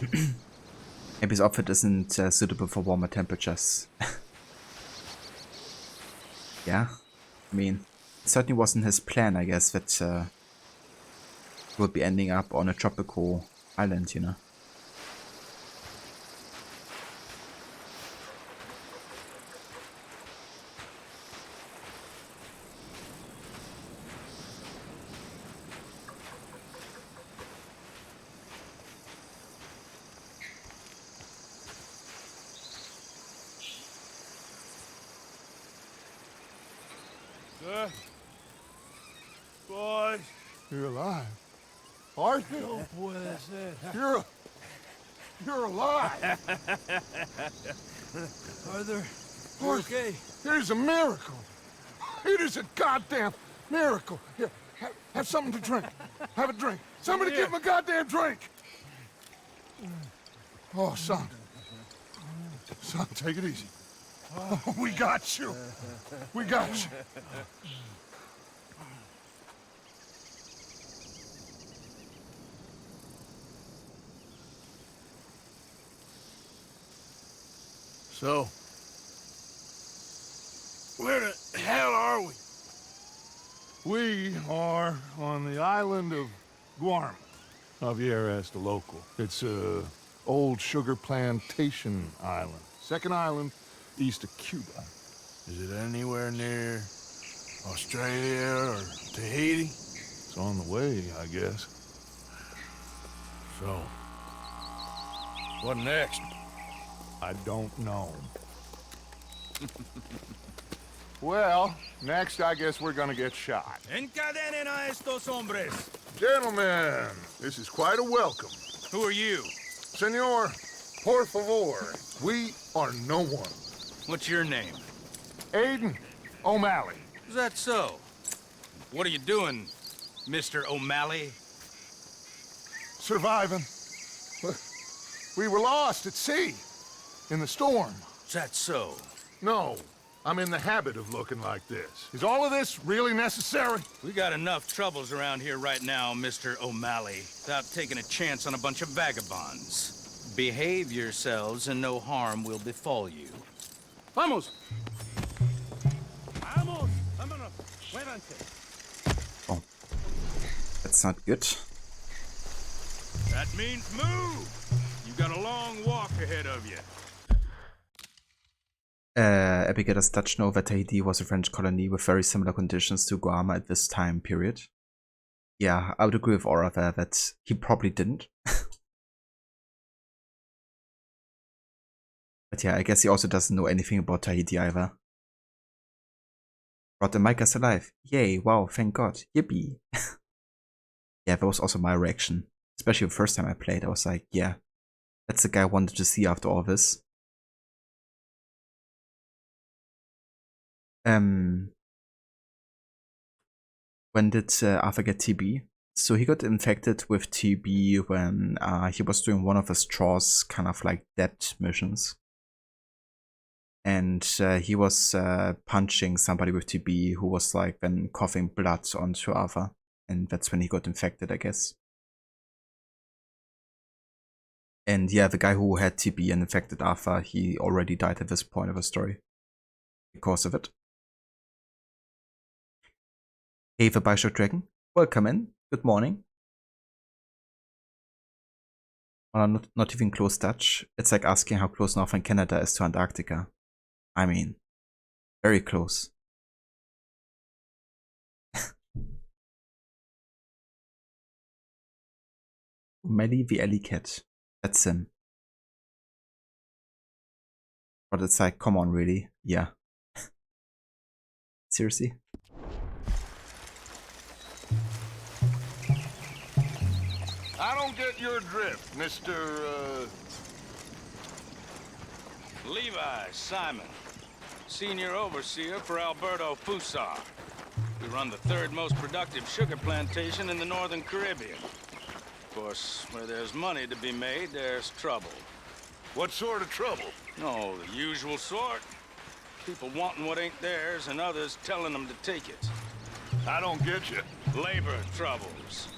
Maybe his outfit isn't suitable for warmer temperatures. Yeah, I mean, it certainly wasn't his plan, I guess, that he would be ending up on a tropical island, you know. Boys. You're alive. Arthur? No puede ser. You're alive. Arthur, you okay? It is a miracle. It is a goddamn miracle. Here, have something to drink. Have a drink. Somebody give him a goddamn drink. Oh, son. Son, take it easy. Oh, we got you. We got you. So, where the hell are we? We are on the island of Guarma. Javier asked the local. It's a old sugar plantation island. Second island east of Cuba. Is it anywhere near Australia or Tahiti? It's on the way, I guess. So, what next? I don't know. Well, next I guess we're gonna get shot. Encadenen a estos hombres. Gentlemen, this is quite a welcome. Who are you? Senor, por favor, we are no one. What's your name? Aiden O'Malley. Is that so? What are you doing, Mr. O'Malley? Surviving. We were lost at sea. In the storm. Is that so? No. I'm in the habit of looking like this. Is all of this really necessary? We got enough troubles around here right now, Mr. O'Malley, without taking a chance on a bunch of vagabonds. Behave yourselves and no harm will befall you. Vamos! Vamos! Vámonos! Muévanse! Oh. That's not good. That means move! You've got a long walk ahead of you. Abigail does Dutch know that Tahiti was a French colony with very similar conditions to Guarma at this time period? Yeah, I would agree with Aura there that he probably didn't. But yeah, I guess he also doesn't know anything about Tahiti either. Brought the Micah's alive. Yay, wow, thank God. Yippee. Yeah, that was also my reaction. Especially the first time I played, I was like, yeah, that's the guy I wanted to see after all this. When did Arthur get TB? So he got infected with TB when he was doing one of his Strauss kind of like debt missions. And he was punching somebody with TB who was like then coughing blood onto Arthur. And that's when he got infected, I guess. And yeah, the guy who had TB and infected Arthur, he already died at this point of the story. Because of it. Hey, the Bioshock Dragon. Welcome in. Good morning. Well, not even close Dutch. It's like asking how close northern Canada is to Antarctica. I mean, very close. Melly the Alley Cat. That's him. But it's like, come on, really? Yeah. Seriously? I don't get your drift, Mr. Levi Simon, Senior Overseer for Alberto Fusar. We run the third most productive sugar plantation in the Northern Caribbean. Of course, where there's money to be made, there's trouble. What sort of trouble? No, the usual sort. People wanting what ain't theirs and others telling them to take it. I don't get you. Labor troubles.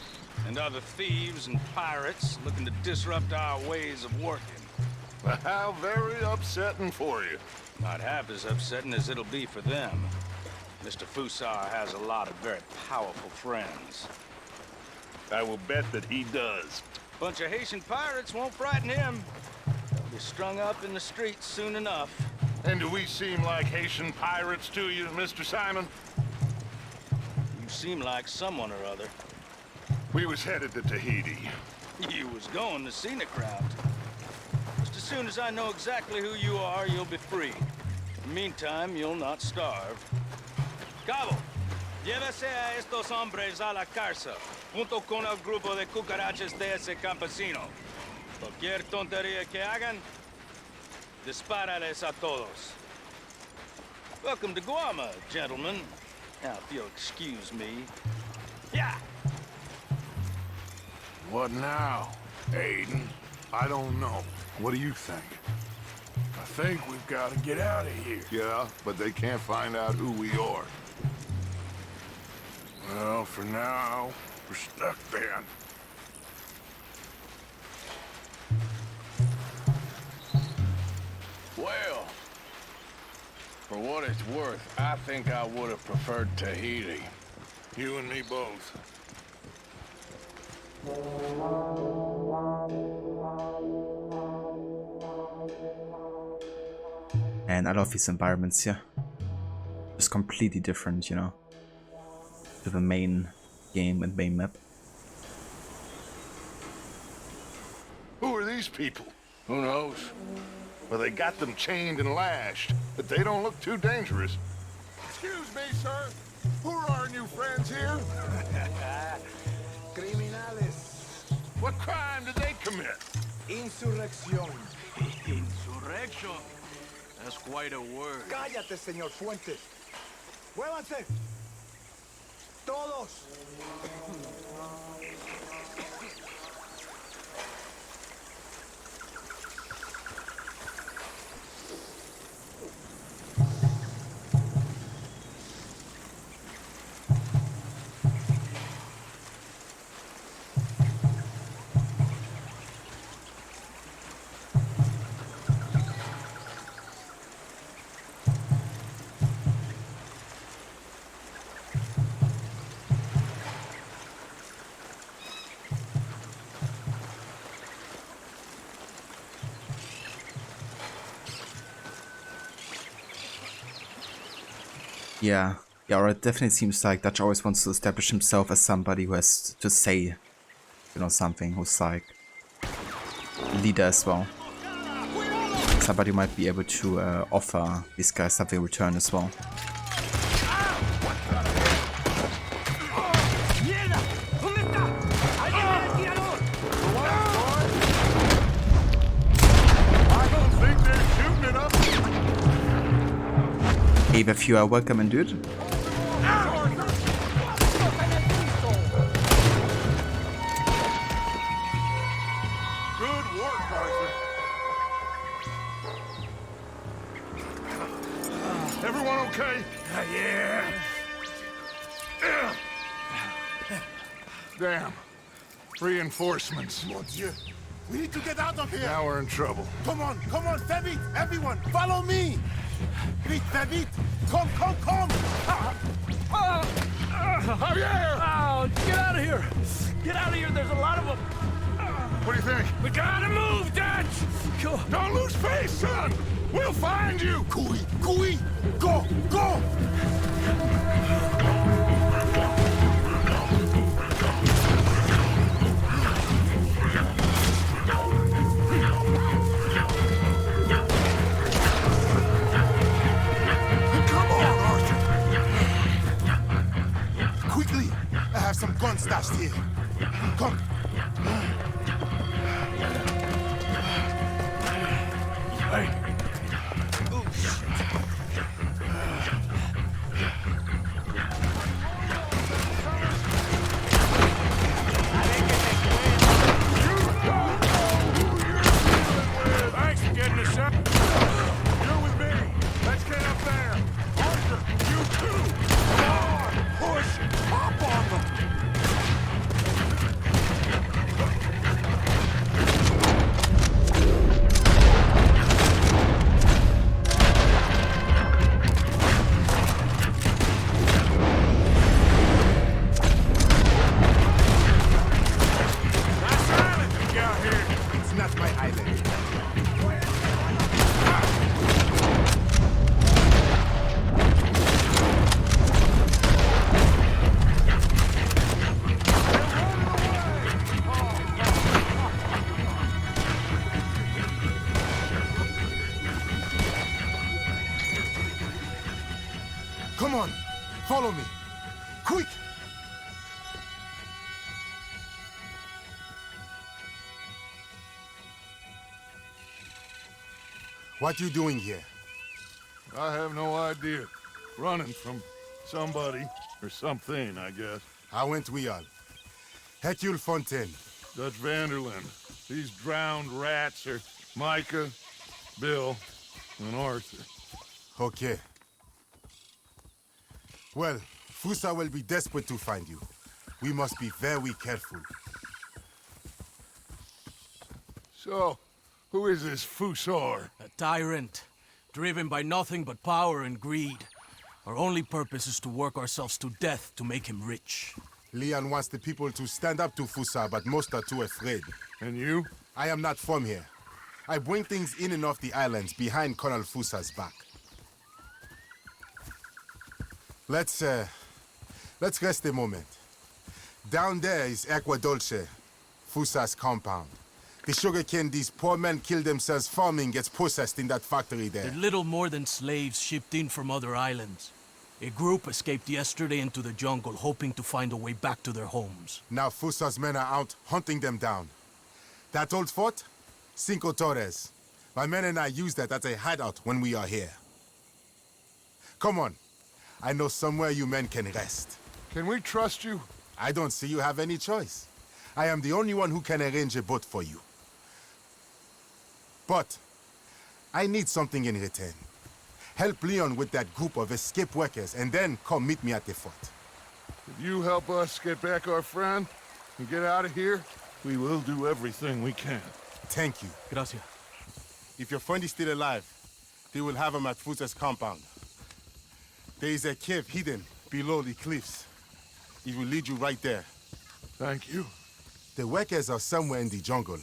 And other thieves and pirates looking to disrupt our ways of working. How very upsetting for you. Not half as upsetting as it'll be for them. Mr. Fusar has a lot of very powerful friends. I will bet that he does. Bunch of Haitian pirates won't frighten him. They'll be strung up in the streets soon enough. And do we seem like Haitian pirates to you, Mr. Simon? You seem like someone or other. We was headed to Tahiti. You was going to scenic route. Just as soon as I know exactly who you are, you'll be free. In the meantime, you'll not starve. Cabo, llévese a estos hombres a la cárcel, junto con el grupo de cucarachas de ese campesino. Cualquier tontería que hagan, dispárales a todos. Welcome to Guarma, gentlemen. Now, if you'll excuse me. Yeah! What now, Aiden? I don't know. What do you think? I think we've got to get out of here. Yeah, but they can't find out who we are. Well, for now, we're stuck then. Well, for what it's worth, I think I would have preferred Tahiti. You and me both. And I love these environments here. Just completely different, you know, to the main game and main map. Who are these people? Who knows? Well, they got them chained and lashed, but they don't look too dangerous. Excuse me, sir. Who are our new friends here? Criminales. What crime did they commit? Insurrección. Insurrection? That's quite a word. Cállate, señor Fuentes. Muévanse. Todos. Yeah, it definitely seems like Dutch always wants to establish himself as somebody who has to say, you know, something, who's like leader as well. Somebody might be able to offer these guys something in return as well. Hey, if you are welcome and dude. Good work, Arthur. Everyone okay? Yeah. Damn. Reinforcements. Mon Dieu. We need to get out of here. Now we're in trouble. Come on, fais vite, everyone, follow me. Vite, fais vite. Come. Javier! Oh, get out of here. Get out of here. There's a lot of them. What do you think? We gotta move, Dutch! Don't lose face, son! We'll find you! Cooey, go! I have some guns stashed here. Come. Hey. quick! What you doing here? I have no idea. Running from somebody or something, I guess. How went we all? Hercule Fontaine. Dutch Vanderlyn. These drowned rats are Micah, Bill, and Arthur. Okay. Well, Fusa will be desperate to find you. We must be very careful. So, who is this Fusar? A tyrant, driven by nothing but power and greed. Our only purpose is to work ourselves to death to make him rich. Leon wants the people to stand up to Fusa, but most are too afraid. And you? I am not from here. I bring things in and off the islands behind Colonel Fusa's back. Let's rest a moment. Down there is Agua Dulce, Fusa's compound. The sugarcane these poor men kill themselves farming gets processed in that factory there. They're little more than slaves shipped in from other islands. A group escaped yesterday into the jungle, hoping to find a way back to their homes. Now Fusa's men are out hunting them down. That old fort? Cinco Torres. My men and I use that as a hideout when we are here. Come on. I know somewhere you men can rest. Can we trust you? I don't see you have any choice. I am the only one who can arrange a boat for you. But I need something in return. Help Leon with that group of escape workers, and then come meet me at the fort. If you help us get back our friend and get out of here, we will do everything we can. Thank you. Gracias. If your friend is still alive, they will have him at Fusa's compound. There is a cave hidden below the cliffs. It will lead you right there. Thank you. The workers are somewhere in the jungle.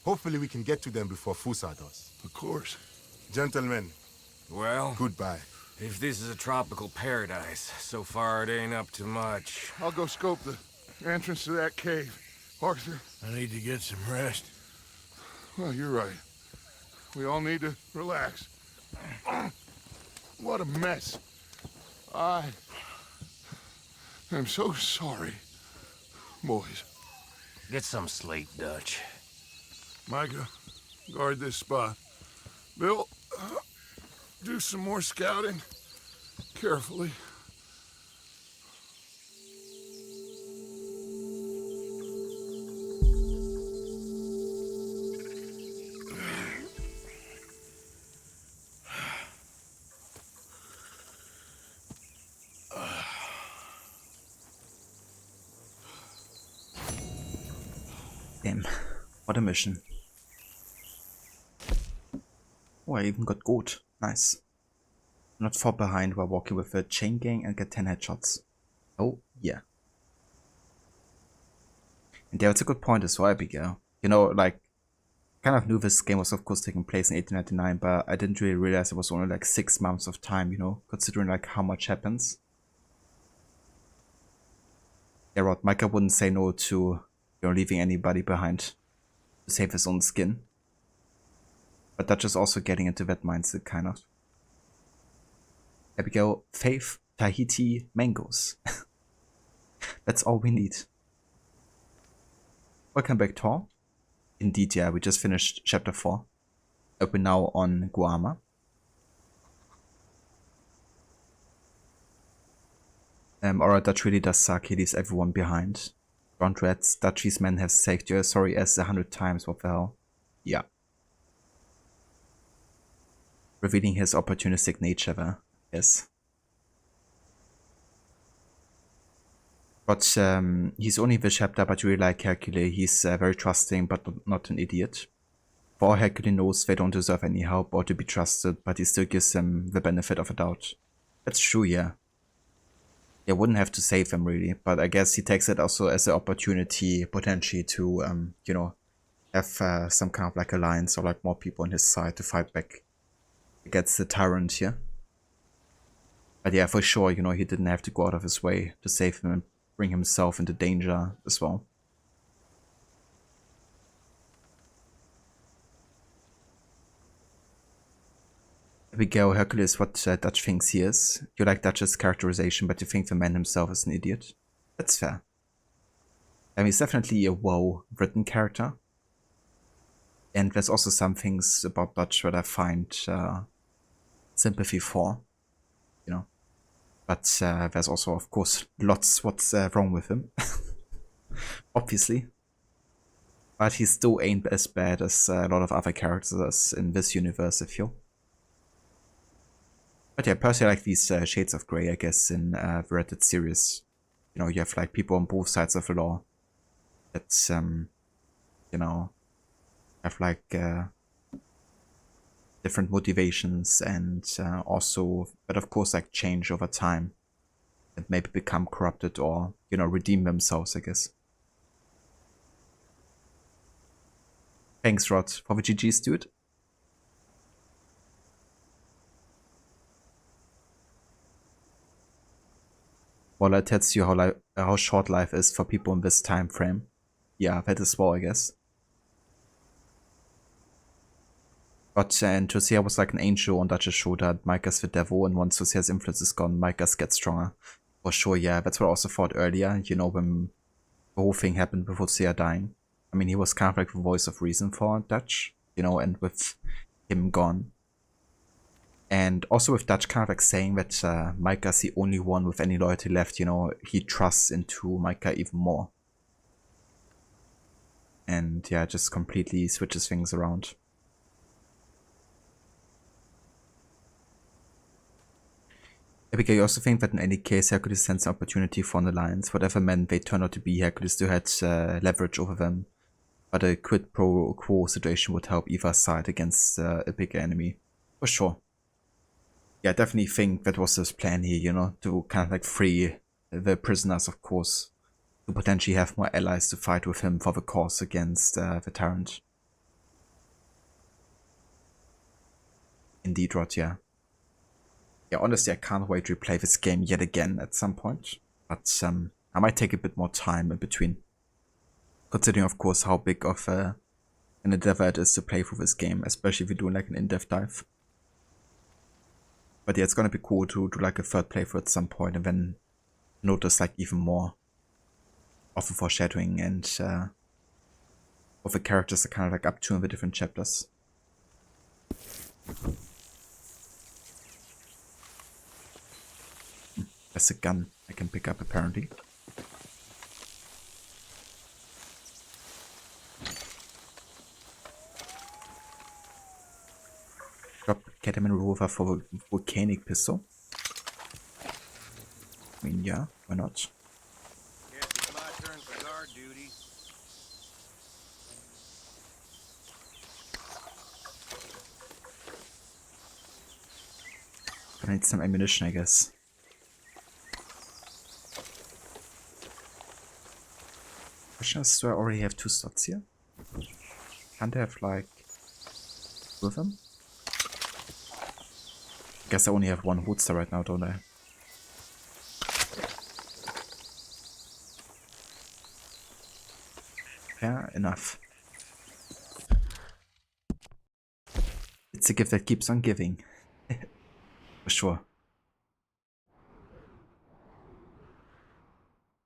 Hopefully we can get to them before Fusa does. Of course. Gentlemen. Well, goodbye. If this is a tropical paradise, so far it ain't up to much. I'll go scope the entrance to that cave. Arthur? I need to get some rest. Well, you're right. We all need to relax. What a mess. I am so sorry, boys. Get some sleep, Dutch. Micah, guard this spot. Bill, do some more scouting. Carefully. Damn, what a mission. Oh, I even got gold. Nice. Not far behind while walking with a chain gang and get 10 headshots. Oh, yeah. And yeah, it's a good point as well, Abigail. You know, like, kind of knew this game was of course taking place in 1899, but I didn't really realize it was only like 6 months of time, you know, considering like how much happens. Yeah, Rod, Micah wouldn't say no to, you know, leaving anybody behind to save his own skin. But Dutch is also getting into that mindset, kind of. Abigail, Faith, Tahiti, mangoes. That's all we need. Welcome back, Tor. Indeed, yeah, we just finished chapter 4. We're now on Guarma. Alright, Dutch really does suck. He leaves everyone behind. Ground rats, Dutchie's men have saved your sorry ass 100 times. What the hell? Yeah. Revealing his opportunistic nature there. Yes. But he's only the chapter, but really like Hercule. He's very trusting, but not an idiot. For all Hercule knows, they don't deserve any help or to be trusted, but he still gives them the benefit of a doubt. That's true, yeah. He wouldn't have to save them really, but I guess he takes it also as an opportunity, potentially, to, you know, have some kind of like alliance or like more people on his side to fight back against the tyrant here. But yeah, for sure, you know, he didn't have to go out of his way to save him and bring himself into danger as well. Abigail Hercules, what Dutch thinks he is. You like Dutch's characterization, but you think the man himself is an idiot. That's fair. I mean, he's definitely a well-written character. And there's also some things about Dutch that I find sympathy for, you know. But there's also, of course, lots what's wrong with him. Obviously. But he still ain't as bad as a lot of other characters in this universe, I feel. But yeah, personally I like these shades of grey, I guess, in the Red series. You know, you have like people on both sides of the law that, you know, have like different motivations and also, but of course, like change over time and maybe become corrupted or, you know, redeem themselves, I guess. Thanks, Rod, for the GG's, dude. Well, that tells you how short life is for people in this time frame. Yeah, that as well, I guess. But and Josiah was like an angel on Dutch's shoulder, Micah's the devil, and once Josiah's influence is gone, Micah's gets stronger. For sure, yeah, that's what I also thought earlier, you know, when the whole thing happened with Josiah dying. I mean, he was kind of like the voice of reason for Dutch, you know, and with him gone. And also with Dutch kind of like saying that Micah's the only one with any loyalty left, you know, he trusts into Micah even more. And yeah, just completely switches things around. Abigail, you also think that in any case Hercules sends an opportunity for an alliance. Whatever men they turn out to be, Hercules still had leverage over them. But a quid pro quo situation would help either side against a bigger enemy. For sure. Yeah, I definitely think that was his plan here, you know, to kind of like free the prisoners, of course. To potentially have more allies to fight with him for the cause against the tyrant. Indeed, Rod, yeah. Yeah, honestly, I can't wait to replay this game yet again at some point. But I might take a bit more time in between. Considering, of course, how big of an endeavor it is to play through this game, especially if you're doing like an in-depth dive. But yeah, it's gonna be cool to do like a third playthrough at some point and then notice like even more of the foreshadowing and what the characters are kind of like up to in the different chapters. There's a gun I can pick up apparently. Drop Ketamine revolver for volcanic pistol. I mean, yeah, why not? Guess it's my turn for guard duty. I need some ammunition, I guess. Question is, do I already have 2 slots here? Can't I have like 2 of them? Guess I only have 1 holster right now, don't I? Fair enough. It's a gift that keeps on giving. For sure.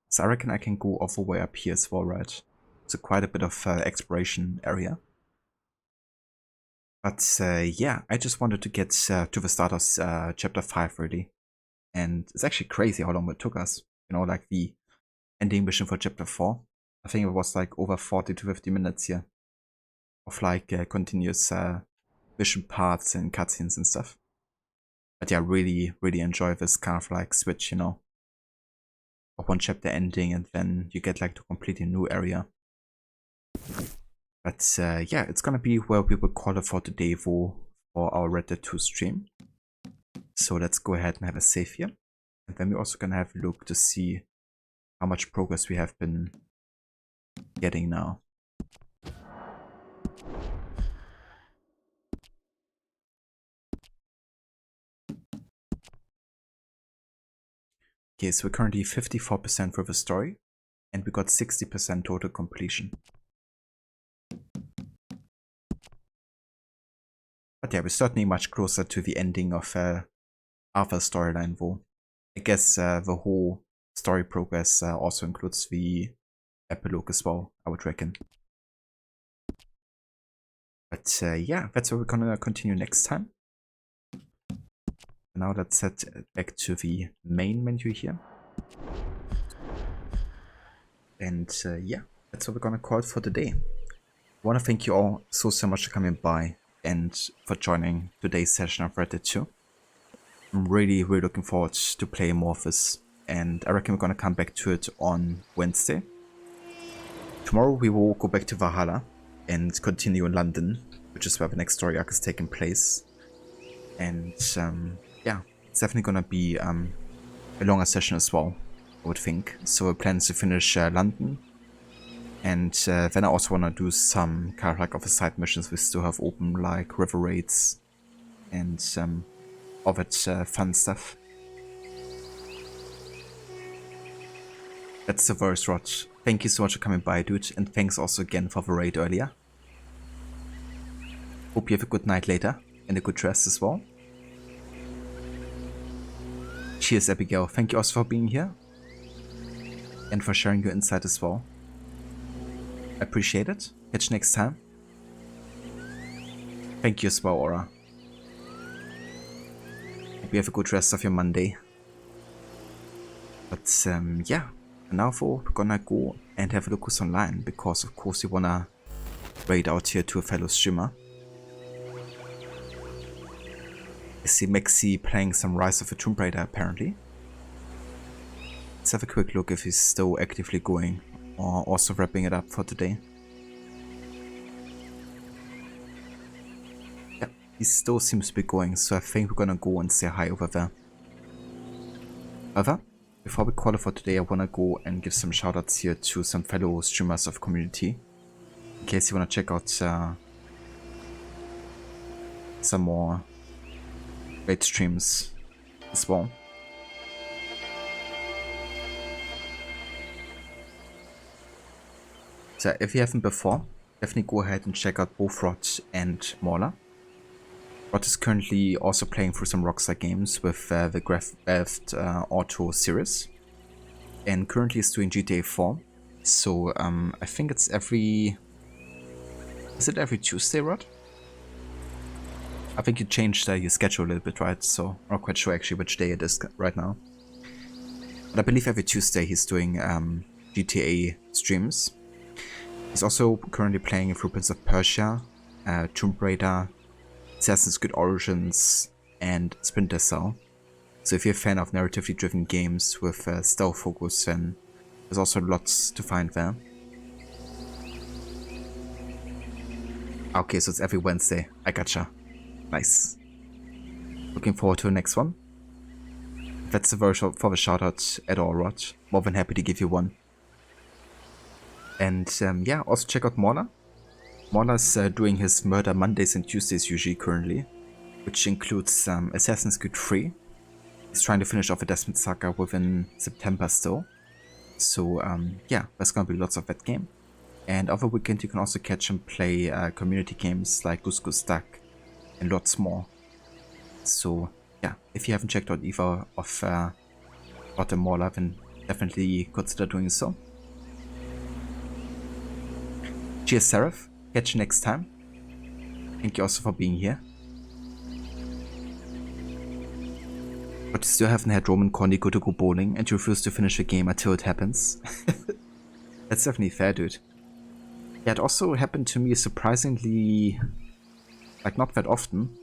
So I reckon I can go all the way up here as well, right? It's quite a bit of exploration area. But yeah, I just wanted to get to the start of chapter 5 really. And it's actually crazy how long it took us. You know, like the ending mission for chapter 4. I think it was like over 40 to 50 minutes here. Of like continuous mission paths and cutscenes and stuff. But yeah, really enjoy this kind of like switch, you know. Of one chapter ending and then you get like to a completely new area. But yeah, it's gonna be where we will call it for today for our Red Dead 2 stream. So let's go ahead and have a save here. And then we're also gonna have a look to see how much progress we have been getting now. Okay, so we're currently 54% for the story, and we got 60% total completion. But yeah, we're certainly much closer to the ending of Arthur's storyline, though. I guess the whole story progress also includes the epilogue as well, I would reckon. But yeah, that's where we're gonna continue next time. Now let's head back to the main menu here. And yeah, that's what we're gonna call it for today. I want to thank you all so much for coming by and for joining today's session of Red Dead 2. I'm really looking forward to playing more of this, and I reckon we're gonna come back to it on Wednesday. Tomorrow we will go back to Valhalla and continue in London, which is where the next story arc is taking place. And yeah, it's definitely gonna be a longer session as well, I would think. So the plan is to finish London, and then I also want to do some kind of like other side missions we still have open, like river raids and all that fun stuff. That's the verse, Rod. Thank you so much for coming by, dude, and thanks also again for the raid earlier. Hope you have a good night later and a good rest as well. Cheers, Abigail. Thank you also for being here and for sharing your insight as well. I appreciate it. Catch you next time. Thank you as well, Aura. Hope you have a good rest of your Monday. But yeah, for now we're gonna go and have a look who's online, because of course we wanna raid out here to a fellow streamer. I see Mexi playing some Rise of the Tomb Raider apparently. Let's have a quick look if he's still actively going or also wrapping it up for today. Yeah, he still seems to be going, so I think we're gonna go and say hi over there. However, before we call it for today, I wanna go and give some shoutouts here to some fellow streamers of community, in case you wanna check out some more great streams as well. So if you haven't before, definitely go ahead and check out both Rod and Mauler. Rod is currently also playing through some Rockstar games with the Grand Theft Auto series, and currently is doing GTA 4. So I think it's every... Is it every Tuesday, Rod? I think you changed your schedule a little bit, right? So I'm not quite sure actually which day it is right now. But I believe every Tuesday he's doing GTA streams. He's also currently playing through Prince of Persia, Tomb Raider, Assassin's Creed Origins, and Splinter Cell. So if you're a fan of narratively driven games with stealth focus, then there's also lots to find there. Okay, so it's every Wednesday. I gotcha. Nice. Looking forward to the next one. If that's the version for the shoutout at all, Rod, more than happy to give you one. And yeah, also check out Mauler. Mauler's doing his Murder Mondays and Tuesdays usually currently, which includes Assassin's Creed 3. He's trying to finish off a Desmond Saga within September still. So yeah, there's gonna be lots of that game. And over weekend you can also catch him play community games like Goose Goose Duck and lots more. So yeah, if you haven't checked out either of Rod and Mauler, then definitely consider doing so. Cheers, Seraph. Catch you next time. Thank you also for being here. But you still haven't had Roman call Nico to go bowling and you refuse to finish the game until it happens. That's definitely fair, dude. Yeah, it also happened to me surprisingly, like, not that often.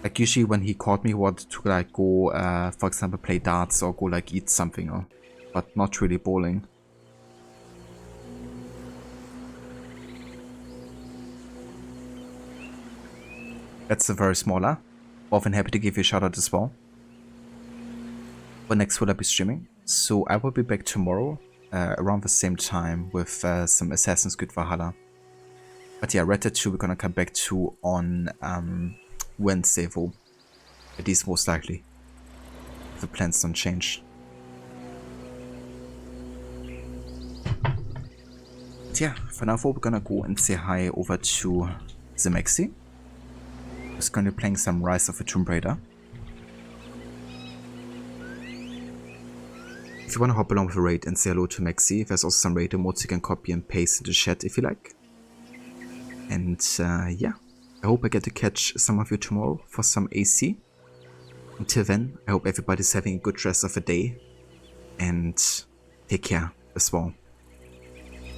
Like, usually when he called me, he wanted to, like, go, for example, play darts or go, like, eat something, or, but not really bowling. That's a very smaller. Often happy to give you a shout out as well. But next will I be streaming? So I will be back tomorrow around the same time with some Assassin's Creed Valhalla. But yeah, Red Dead 2 we're gonna come back to on Wednesday though. At least most likely. If the plans don't change. But yeah, for now we're gonna go and say hi over to Zemexi, who's going to be playing some Rise of the Tomb Raider. If you want to hop along with a raid and say hello to Maxi, there's also some raid emotes you can copy and paste into chat if you like. And yeah, I hope I get to catch some of you tomorrow for some AC. Until then, I hope everybody's having a good rest of the day. And take care as well.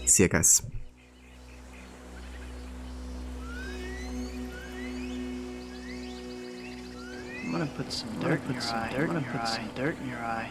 See ya, guys. I'm gonna put some dirt in your eye.